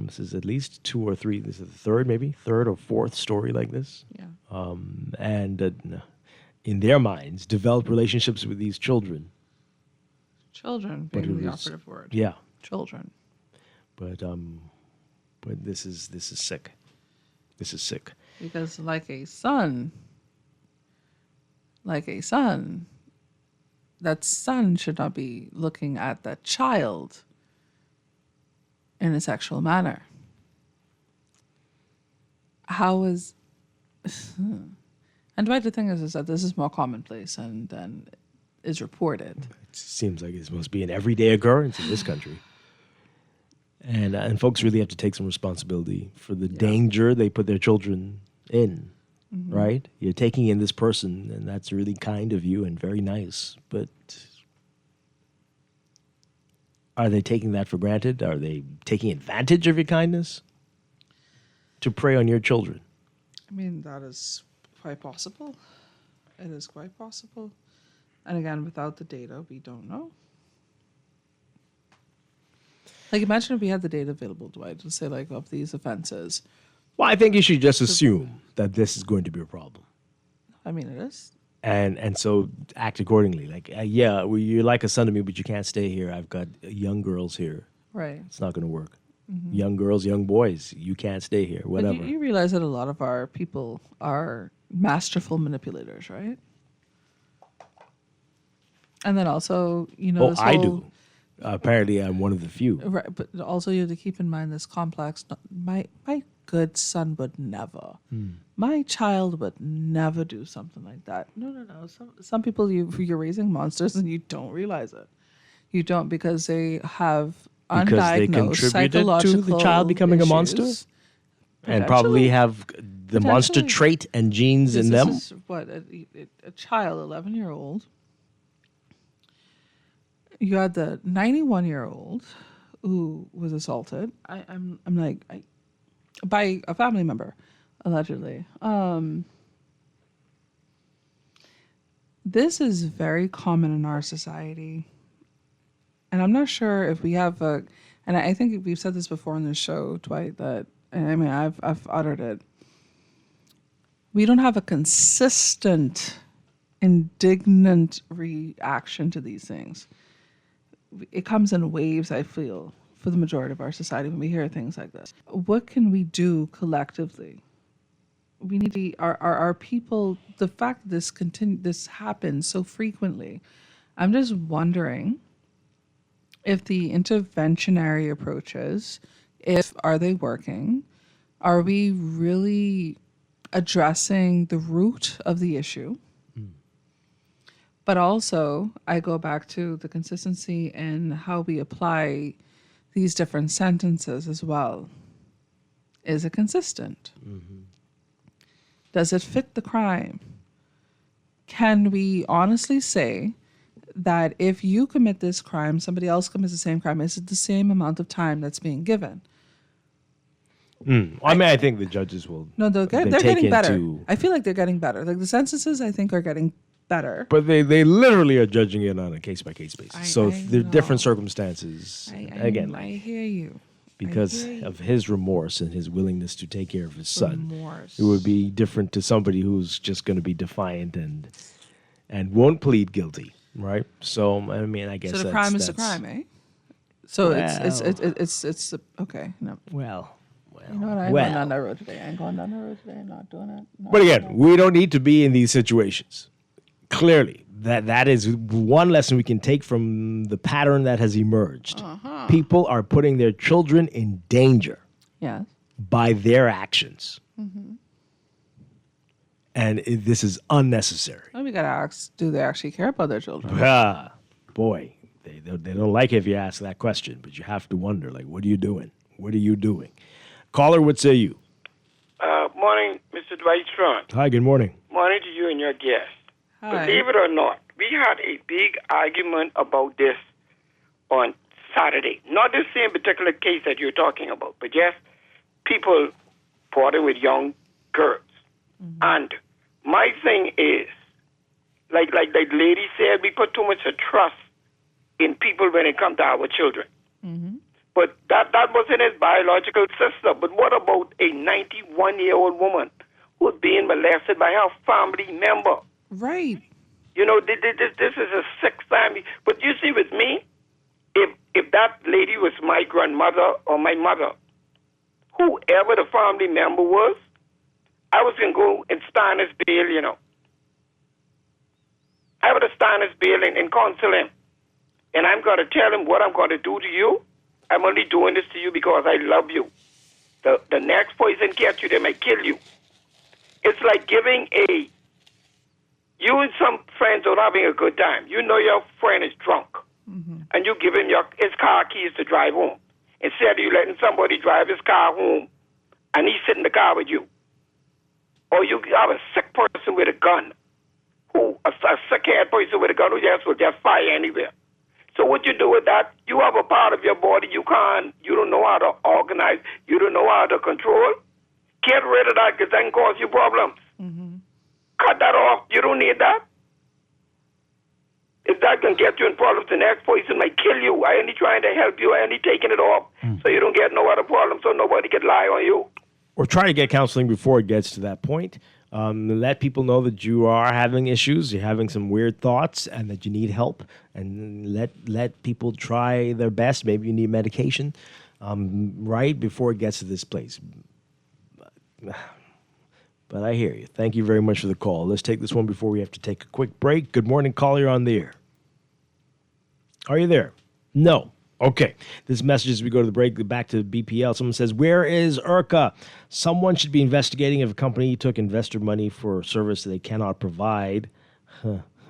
S2: this is at least 2 or 3, this is the third or fourth story like this. And in their minds, developed relationships with these children.
S18: Children being the operative word.
S2: Yeah.
S18: Children.
S2: But this is sick. This is sick.
S18: Because like a son, that son should not be looking at that child in a sexual manner. How is... And Dwight, the thing is that this is more commonplace than is reported.
S2: It seems like it must be an everyday occurrence in this country. And folks really have to take some responsibility for the danger they put their children in, right? You're taking in this person, and that's really kind of you and very nice. But are they taking that for granted? Are they taking advantage of your kindness to prey on your children?
S18: I mean, that is quite possible. It is quite possible. And again, without the data, we don't know. Like, imagine if we had the data available, Dwight, to say, like, of these offenses.
S2: Well, I think you should just assume that this is going to be a problem.
S18: I mean, it is.
S2: And so act accordingly. Like, well, you're like a son to me, but you can't stay here. I've got young girls here.
S18: Right.
S2: It's not going to work.
S18: Mhm.
S2: Young girls, young boys, you can't stay here, whatever.
S18: But you realize that a lot of our people are masterful manipulators, right? And then also, this
S2: I
S18: whole-
S2: do. Apparently, I'm one of the few.
S18: Right, but also you have to keep in mind this complex. My good son would never. My child would never do something like that. No. Some people you're raising monsters and you don't realize it. You don't because they have
S2: Because they
S18: undiagnosed
S2: contributed to
S18: psychological
S2: the child becoming a monster?
S18: issues.
S2: And probably have the monster
S18: Potentially.
S2: trait and genes in them?
S18: This is what a child, 11-year-old. You had the 91-year-old who was assaulted. I'm like by a family member, allegedly. This is very common in our society, and I'm not sure if we have a. And I think we've said this before on this show, Dwight. That I've uttered it. We don't have a consistent, indignant reaction to these things. It comes in waves, I feel, for the majority of our society when we hear things like this. What can we do collectively? We need to our people. The fact that this happens so frequently, I'm just wondering if the interventionary approaches, are they working? Are we really addressing the root of the issue? But also, I go back to the consistency in how we apply these different sentences as well. Is it consistent? Does it fit the crime? Can we honestly say that if you commit this crime, somebody else commits the same crime, is it the same amount of time that's being given?
S2: I think the judges will.
S18: No, they're
S2: take
S18: getting better.
S2: into-
S18: I feel like they're getting better. Like the sentences, I think, are getting better.
S2: But they literally are judging it on a case-by-case basis. So
S18: I
S2: there are different
S18: know.
S2: circumstances. Again,
S18: I hear you.
S2: because of his remorse and his willingness to take care of his son.
S18: Remorse.
S2: It would be different to somebody who's just going to be defiant and won't plead guilty, right? So I guess
S18: So the
S2: that's,
S18: crime is the
S2: that's-
S18: crime, eh? So
S2: Well-
S18: it's okay. No.
S2: Well.
S18: You know what? I ain't
S2: well.
S18: going down that road today. I ain't going down that road today. I'm not doing it.
S2: But again, we don't need to be in these situations. Clearly, that is one lesson we can take from the pattern that has emerged. People are putting their children in danger
S18: Yes.
S2: by their actions. And this is unnecessary.
S18: Well, we gotta ask: do they actually care about their children?
S2: Boy, they don't like it if you ask that question, but you have to wonder, like, what are you doing? What are you doing? Caller, what say you?
S17: Morning, Mr. Dwight Strachan.
S2: Hi, good morning.
S17: Morning to you and your guest.
S18: Hi.
S17: Believe it or not, we had a big argument about this on Saturday. Not the same particular case that you're talking about, but just people partying with young girls. And my thing is, like the lady said, we put too much trust in people when it comes to our children. But that wasn't his biological sister. But what about a 91-year-old woman who's being molested by her family member?
S18: Right.
S17: You know, this is a sixth time. But you see, with me, if that lady was my grandmother or my mother, whoever the family member was, I was going to go and stand as bail, you know. I have to stand his bail and counsel him. And I'm going to tell him what I'm going to do to you. I'm only doing this to you because I love you. The next person gets you, they may kill you. It's like giving you and some friends are having a good time. You know your friend is drunk. And you give him his car keys to drive home. Instead of you letting somebody drive his car home and he sit in the car with you. Or you have a sick person with a gun, a sick-head person with a gun who will just fire anywhere. So what you do with that, you have a part of your body you don't know how to organize, you don't know how to control. Get rid of that because that can cause you problems. Cut that off. You don't need that. If that can get you in problems, the next person might kill you. I only trying to help you. I only taking it off so you don't get no other problems, so nobody can lie on you.
S2: Or try to get counseling before it gets to that point. Let people know that you are having issues, you're having some weird thoughts, and that you need help. And let people try their best. Maybe you need medication right before it gets to this place. But I hear you. Thank you very much for the call. Let's take this one before we have to take a quick break. Good morning, caller. You're on the air. Are you there? No. Okay. This message as we go to the break, back to BPL. Someone says, where is IRCA? Someone should be investigating if a company took investor money for a service that they cannot provide.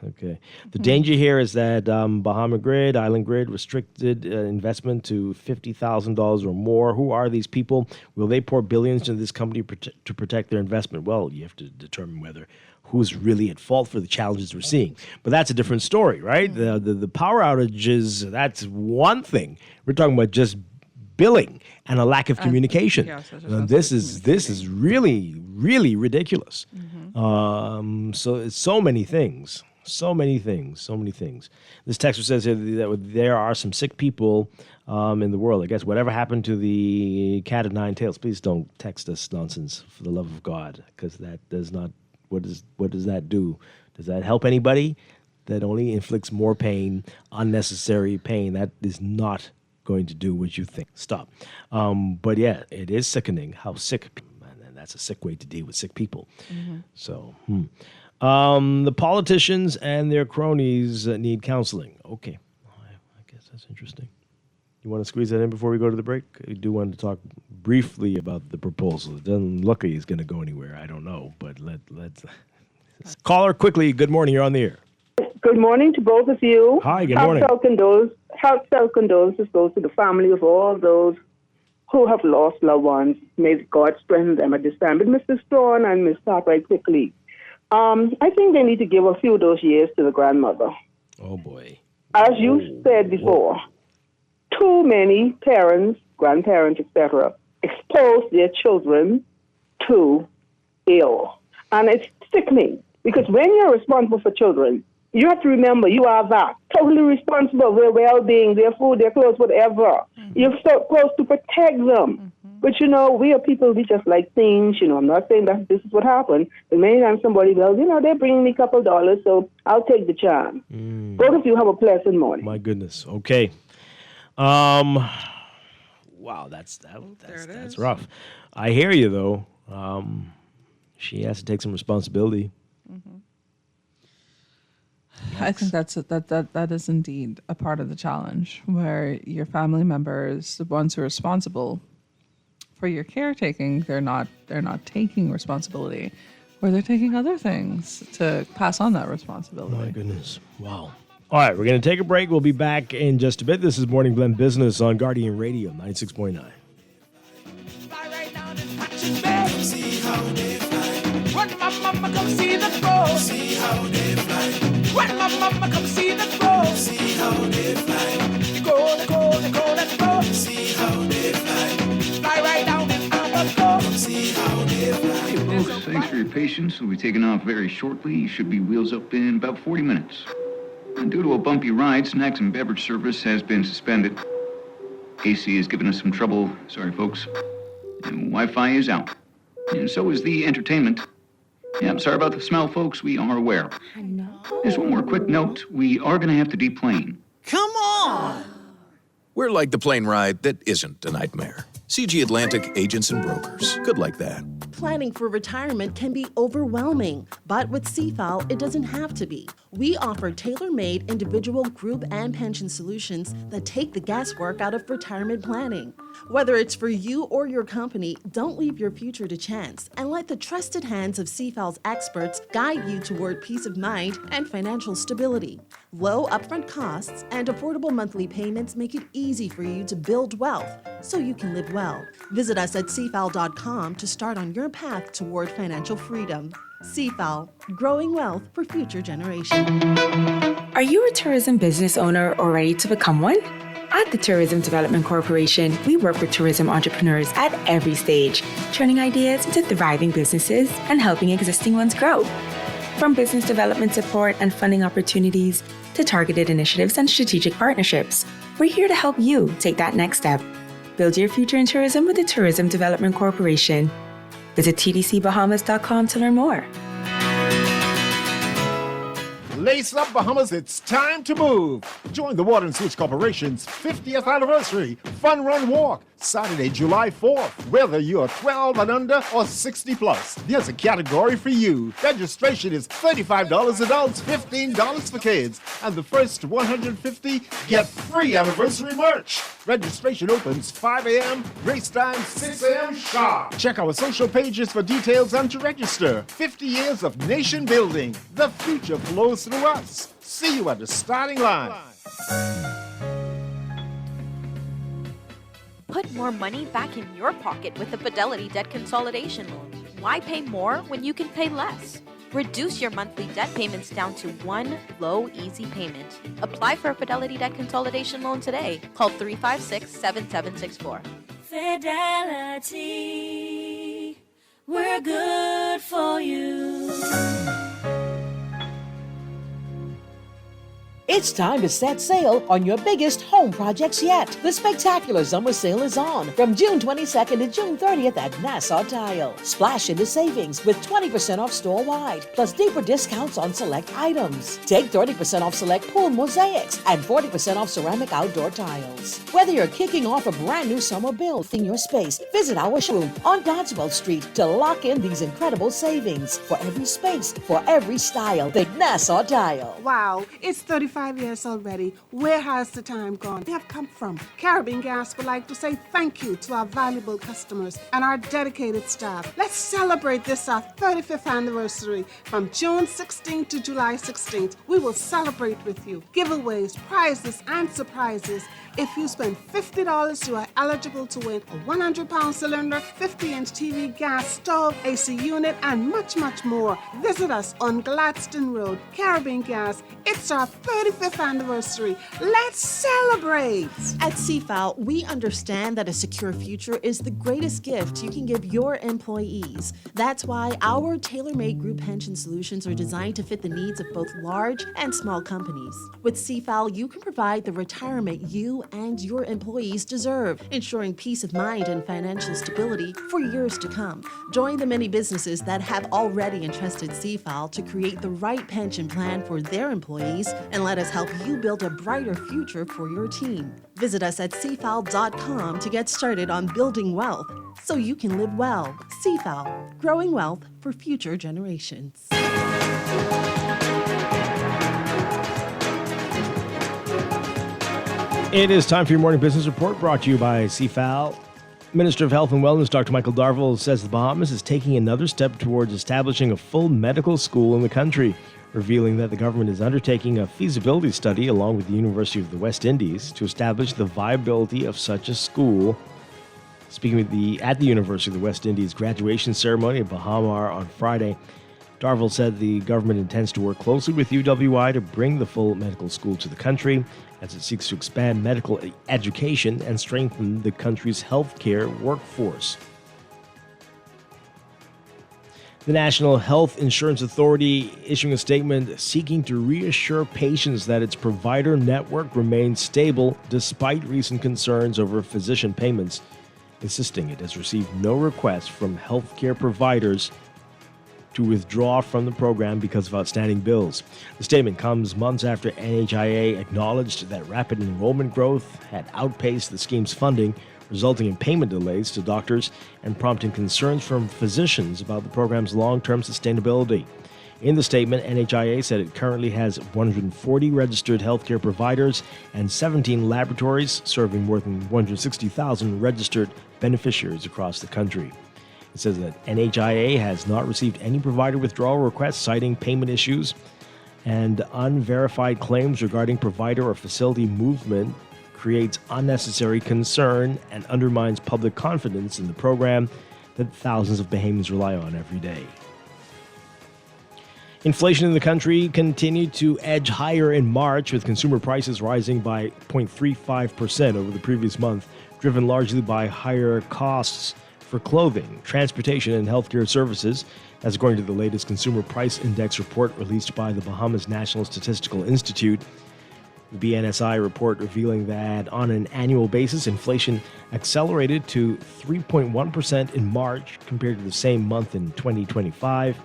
S2: Okay. The danger here is that Bahama Grid, Island Grid, restricted investment to $50,000 or more. Who are these people? Will they pour billions into this company to protect their investment? Well, you have to determine whether who's really at fault for the challenges we're seeing. But that's a different story, right? The power outages, that's one thing. We're talking about just billing and a lack of communication. This is really, really ridiculous. So it's so many things. So many things. This texter says here that there are some sick people in the world. I guess whatever happened to the cat of nine tails, please don't text us nonsense for the love of God, because that does not, what does that do? Does that help anybody? That only inflicts more pain, unnecessary pain. That is not going to do what you think. Stop. But yeah, it is sickening how sick people, and that's a sick way to deal with sick people. So, the politicians and their cronies need counseling. Okay. I guess that's interesting. You want to squeeze that in before we go to the break? I do want to talk briefly about the proposal. It doesn't look like it's going to go anywhere. I don't know, but let's... Caller, quickly. Good morning. You're on the air.
S6: Good morning to both of you.
S2: Hi, good morning.
S6: Heartfelt condolences goes to the family of all those who have lost loved ones. May God strengthen them at this time. But Mr. Strachan and Ms. Cartwright, quickly. I think they need to give a few of those years to the grandmother.
S2: Oh, boy.
S6: As you said before, too many parents, grandparents, etc., expose their children to ill. And it's sickening, because when you're responsible for children, you have to remember you are that, totally responsible for their well-being, their food, their clothes, whatever. You're supposed to protect them. But, we are people, we just like things, I'm not saying that this is what happened, but many times somebody goes, they're bringing me a couple dollars, so I'll take the chance. Both of you have a pleasant morning.
S2: My goodness. Okay. Wow, that's rough. I hear you, though. She has to take some responsibility.
S18: I think that is indeed a part of the challenge, where your family members, the ones who are responsible for your caretaking, they're not taking responsibility, or they're taking other things to pass on that responsibility.
S2: My goodness. Wow. All right, we're going to take a break. We'll be back in just a bit. This is Morning Blend Business on Guardian Radio 96.9.
S14: See how they fly. When my mama come see the crow. See how they fly. When my mama come see the crow. See how they fly. They go, let's go. See how they fly. Fly right down and out of go. See how they fly.
S21: Hey folks, thanks for your patience. We'll be taking off very shortly. You should be wheels up in about 40 minutes. And due to a bumpy ride, snacks and beverage service has been suspended. AC has given us some trouble. Sorry folks. And Wi-Fi is out. And so is the entertainment. Yeah, I'm sorry about the smell, folks. We are aware.
S23: I know.
S21: There's one more quick note. We are going to have to deplane.
S24: Come on! We're like the plane ride that isn't a nightmare. CG Atlantic Agents and Brokers. Good like that.
S11: Planning for retirement can be overwhelming, but with CFAL, it doesn't have to be. We offer tailor-made individual, group, and pension solutions that take the guesswork out of retirement planning. Whether it's for you or your company, don't leave your future to chance and let the trusted hands of CFAL's experts guide you toward peace of mind and financial stability. Low upfront costs and affordable monthly payments make it easy for you to build wealth so you can live well. Visit us at cfal.com to start on your path toward financial freedom. CFAL, growing wealth for future generations.
S3: Are you a tourism business owner or ready to become one? At the Tourism Development Corporation, we work with tourism entrepreneurs at every stage, turning ideas into thriving businesses and helping existing ones grow. From business development support and funding opportunities to targeted initiatives and strategic partnerships, we're here to help you take that next step. Build your future in tourism with the Tourism Development Corporation. Visit tdcbahamas.com to learn more.
S5: Lace up, Bahamas, it's time to move. Join the Water and Sewage Corporation's 50th anniversary Fun Run Walk, Saturday, July 4th. Whether you're 12 and under or 60 plus, there's a category for you. Registration is $35 adults, $15 for kids, and the first 150 get free anniversary merch. Registration opens 5 a.m., race time 6 a.m. sharp. Check our social pages for details and to register. 50 years of nation building. The future flows through us. See you at the starting line.
S8: Put more money back in your pocket with the Fidelity Debt Consolidation Loan. Why pay more when you can pay less? Reduce your monthly debt payments down to one low, easy payment. Apply for a Fidelity Debt Consolidation Loan today. Call 356-7764.
S23: Fidelity, we're good for you.
S25: It's time to set sail on your biggest home projects yet. The spectacular summer sale is on from June 22nd to June 30th at Nassau Tile. Splash into savings with 20% off store-wide, plus deeper discounts on select items. Take 30% off select pool mosaics and 40% off ceramic outdoor tiles. Whether you're kicking off a brand new summer build in your space, visit our showroom on Dodgewell Street to lock in these incredible savings. For every space, for every style, think Nassau Tile.
S26: Wow, it's 35 years already. Where has the time gone? We have come from. Caribbean Gas would like to say thank you to our valuable customers and our dedicated staff. Let's celebrate this, our 35th anniversary, from June 16th to July 16th. We will celebrate with you. Giveaways, prizes, and surprises. If you spend $50, you are eligible to win a 100-pound cylinder, 50-inch TV gas stove, AC unit, and much, much more. Visit us on Gladstone Road, Caribbean Gas. It's our 35th anniversary. Let's celebrate!
S11: At CFAL, we understand that a secure future is the greatest gift you can give your employees. That's why our tailor-made group pension solutions are designed to fit the needs of both large and small companies. With CFAL, you can provide the retirement you and your employees deserve, ensuring peace of mind and financial stability for years to come. Join the many businesses that have already entrusted CFAL to create the right pension plan for their employees, and let us help you build a brighter future for your team. Visit us at cfal.com to get started on building wealth so you can live well. CFAL, growing wealth for future generations.
S2: It is time for your morning business report, brought to you by CFAL. Minister of Health and Wellness, Dr. Michael Darville, says the Bahamas is taking another step towards establishing a full medical school in the country, revealing that the government is undertaking a feasibility study along with the University of the West Indies to establish the viability of such a school. Speaking at the University of the West Indies graduation ceremony in Bahamar on Friday, Darville said the government intends to work closely with UWI to bring the full medical school to the country as it seeks to expand medical education and strengthen the country's healthcare workforce. The National Health Insurance Authority issuing a statement seeking to reassure patients that its provider network remains stable despite recent concerns over physician payments, insisting it has received no requests from healthcare providers to withdraw from the program because of outstanding bills. The statement comes months after NHIA acknowledged that rapid enrollment growth had outpaced the scheme's funding, resulting in payment delays to doctors and prompting concerns from physicians about the program's long-term sustainability. In the statement, NHIA said it currently has 140 registered healthcare providers and 17 laboratories serving more than 160,000 registered beneficiaries across the country. It says that NHIA has not received any provider withdrawal requests citing payment issues, and unverified claims regarding provider or facility movement creates unnecessary concern and undermines public confidence in the program that thousands of Bahamians rely on every day. Inflation in the country continued to edge higher in March, with consumer prices rising by 0.35% over the previous month, driven largely by higher costs for clothing, transportation, and healthcare services. That's according to the latest Consumer Price Index report released by the Bahamas National Statistical Institute. The BNSI report revealing that on an annual basis, inflation accelerated to 3.1% in March compared to the same month in 2025.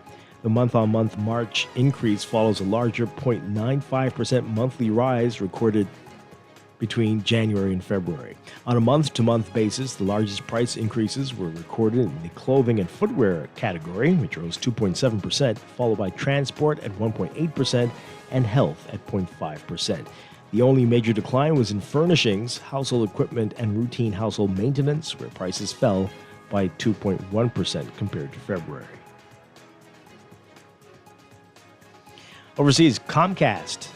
S2: The month-on-month March increase follows a larger 0.95% monthly rise recorded between January and February. On a month-to-month basis, the largest price increases were recorded in the clothing and footwear category, which rose 2.7%, followed by transport at 1.8% and health at 0.5%. The only major decline was in furnishings, household equipment, and routine household maintenance, where prices fell by 2.1% compared to February. Overseas, Comcast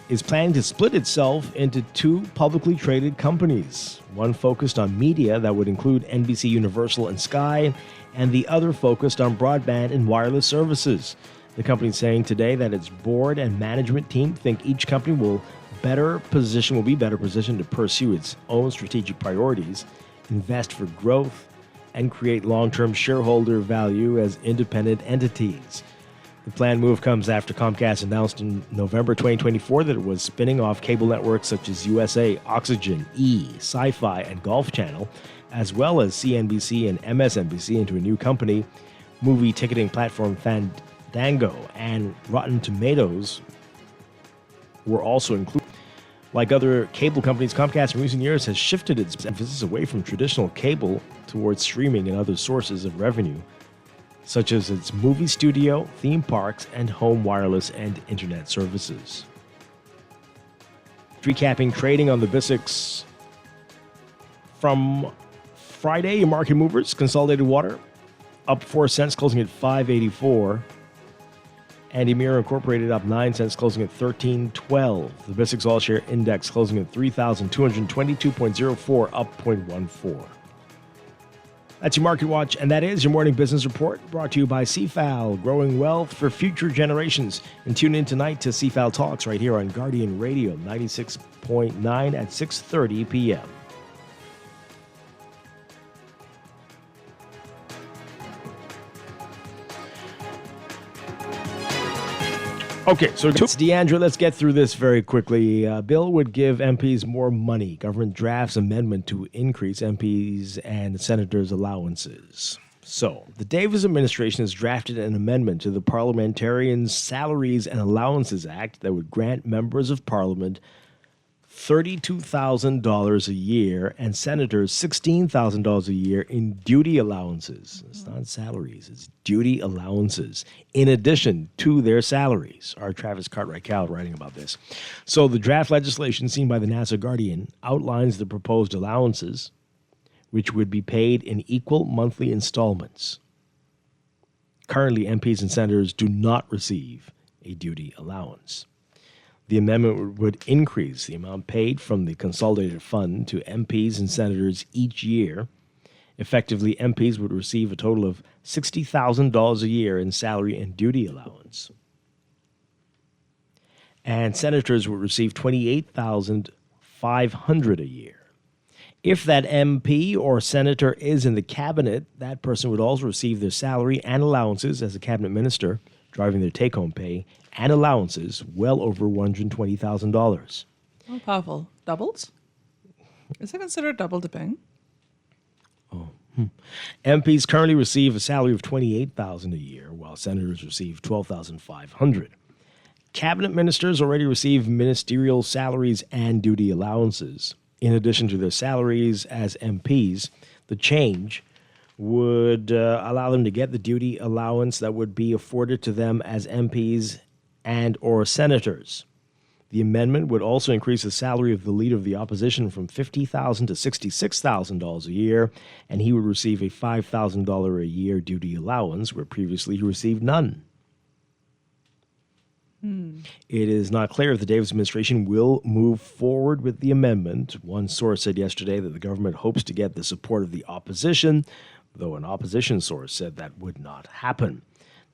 S2: is planning to split itself into two publicly traded companies, one focused on media that would include NBC Universal and Sky, and the other focused on broadband and wireless services. The company is saying today that its board and management team think each company will be better positioned to pursue its own strategic priorities, invest for growth, and create long-term shareholder value as independent entities. The planned move comes after Comcast announced in November 2024 that it was spinning off cable networks such as USA, Oxygen, E!, Sci-Fi, and Golf Channel, as well as CNBC and MSNBC into a new company. Movie ticketing platform Fandango and Rotten Tomatoes were also included. Like other cable companies, Comcast in recent years has shifted its emphasis away from traditional cable towards streaming and other sources of revenue, such as its movie studio, theme parks, and home wireless and internet services. Recapping trading on the BISX from Friday, market movers, Consolidated Water, up 4 cents, closing at $5.84. And Emira Incorporated up 9 cents, closing at $13.12. The BISX All-Share Index closing at 3,222.04, up 0.14. That's your Market Watch, and that is your morning business report, brought to you by CFAL, growing wealth for future generations. And tune in tonight to CFAL Talks right here on Guardian Radio 96.9 at 6:30 p.m. Okay, so it's Deandra. Let's get through this very quickly. Bill would give MPs more money. Government drafts amendment to increase MPs and senators' allowances. So, the Davis administration has drafted an amendment to the Parliamentarians' Salaries and Allowances Act that would grant members of Parliament $32,000 a year and senators $16,000 a year in duty allowances. It's not salaries, it's duty allowances, in addition to their salaries. Our Travis Cartwright-Cal writing about this. So the draft legislation seen by the NASA Guardian outlines the proposed allowances, which would be paid in equal monthly installments. Currently, MPs and senators do not receive a duty allowance. The amendment would increase the amount paid from the consolidated fund to MPs and senators each year. Effectively, MPs would receive a total of $60,000 a year in salary and duty allowance. And senators would receive $28,500 a year. If that MP or senator is in the cabinet, that person would also receive their salary and allowances as a cabinet minister, driving their take-home pay and allowances well over $120,000.
S18: Oh, powerful. Doubles? Is that considered double dipping?
S2: MPs currently receive a salary of $28,000 a year, while senators receive $12,500. Cabinet ministers already receive ministerial salaries and duty allowances. in addition to their salaries as MPs. The change would allow them to get the duty allowance that would be afforded to them as MPs and or senators. The amendment would also increase the salary of the leader of the opposition from $50,000 to $66,000 a year, and he would receive a $5,000 a year duty allowance, where previously he received none. It is not clear if the Davis administration will move forward with the amendment. One source said yesterday that the government hopes to get the support of the opposition, though an opposition source said that would not happen.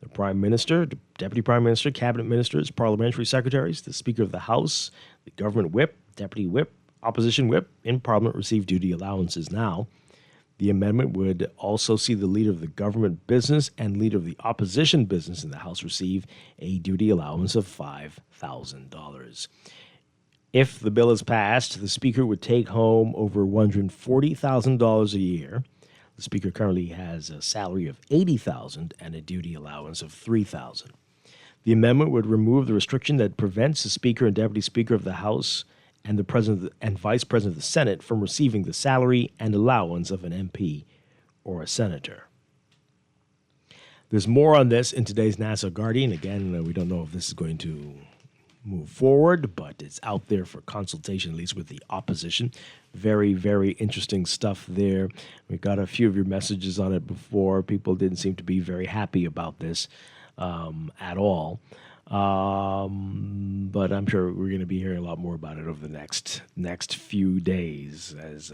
S2: The Prime Minister, Deputy Prime Minister, Cabinet Ministers, Parliamentary Secretaries, the Speaker of the House, the Government Whip, Deputy Whip, Opposition Whip in Parliament receive duty allowances now. The amendment would also see the leader of the government business and leader of the opposition business in the House receive a duty allowance of $5,000. If the bill is passed, the Speaker would take home over $140,000 a year. The Speaker currently has a salary of $80,000 and a duty allowance of $3,000. The amendment would remove the restriction that prevents the Speaker and Deputy Speaker of the House and the President and Vice President of the Senate from receiving the salary and allowance of an MP or a senator. There's more on this in today's Nassau Guardian. Again, we don't know if this is going to move forward, but it's out there for consultation, at least with the opposition. Very, very interesting stuff there. We got a few of your messages on it before. People didn't seem to be very happy about this at all. But I'm sure we're going to be hearing a lot more about it over the next few days. As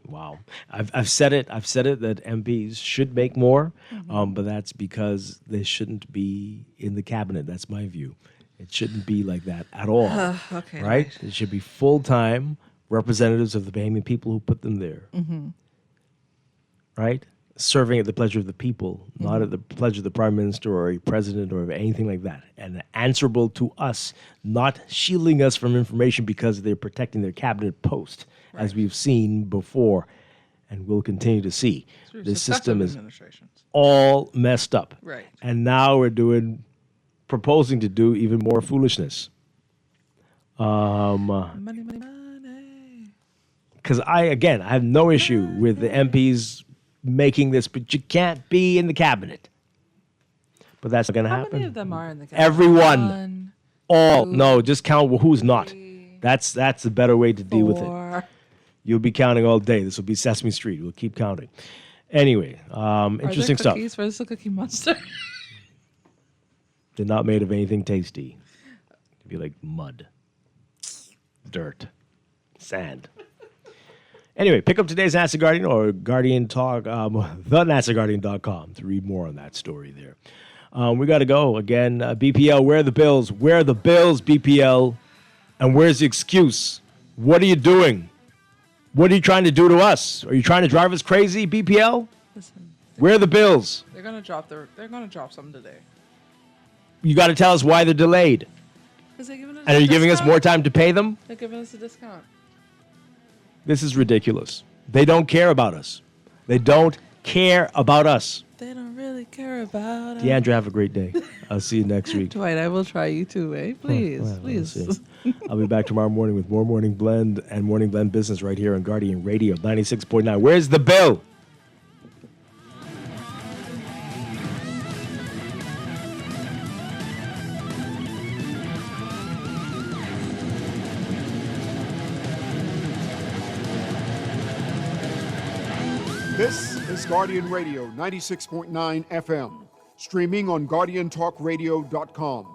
S2: wow, I've said it that MPs should make more, but that's because they shouldn't be in the cabinet. That's my view. It shouldn't be like that at all.
S18: Okay,
S2: right? It should be full-time representatives of the Bahamian people who put them there. Right? Serving at the pleasure of the people, not at the pleasure of the prime minister or a president or anything like that. And answerable to us, not shielding us from information because they're protecting their cabinet post, as we've seen before and will continue to see. This system is all messed up.
S18: Right.
S2: And now we're proposing to do even more foolishness.
S18: Money.
S2: Because I have no issue with the MPs making this, but you can't be in the cabinet. But that's not going to happen.
S18: How many of them are in the cabinet?
S2: Everyone. All. No, just count who's not. That's the better way to deal with it. You'll be counting all day. This will be Sesame Street. We'll keep counting. Anyway, interesting stuff.
S18: Are there cookies? Where's the Cookie Monster?
S2: They're not made of anything tasty. It'd be like mud, dirt, sand. Anyway, pick up today's Nassau Guardian or Guardian Talk, thenassauguardian.com to read more on that story there. We got to go. Again, BPL, where are the bills? Where are the bills, BPL? And where's the excuse? What are you doing? What are you trying to do to us? Are you trying to drive us crazy, BPL?
S18: Listen.
S2: Where are the bills?
S18: They're gonna drop some today.
S2: You got to tell us why they're delayed. And are you giving us more time to pay them?
S18: They're giving us a discount.
S2: This is ridiculous. They don't care about us. They don't care about us.
S18: They don't really care about us.
S2: Deandra, have a great day. I'll see you next week.
S18: Dwight, I will try you too, eh? Please, please.
S2: I'll be back tomorrow morning with more Morning Blend and Morning Blend Business right here on Guardian Radio 96.9. Where's the bill?
S1: This is Guardian Radio 96.9 FM, streaming on GuardianTalkRadio.com,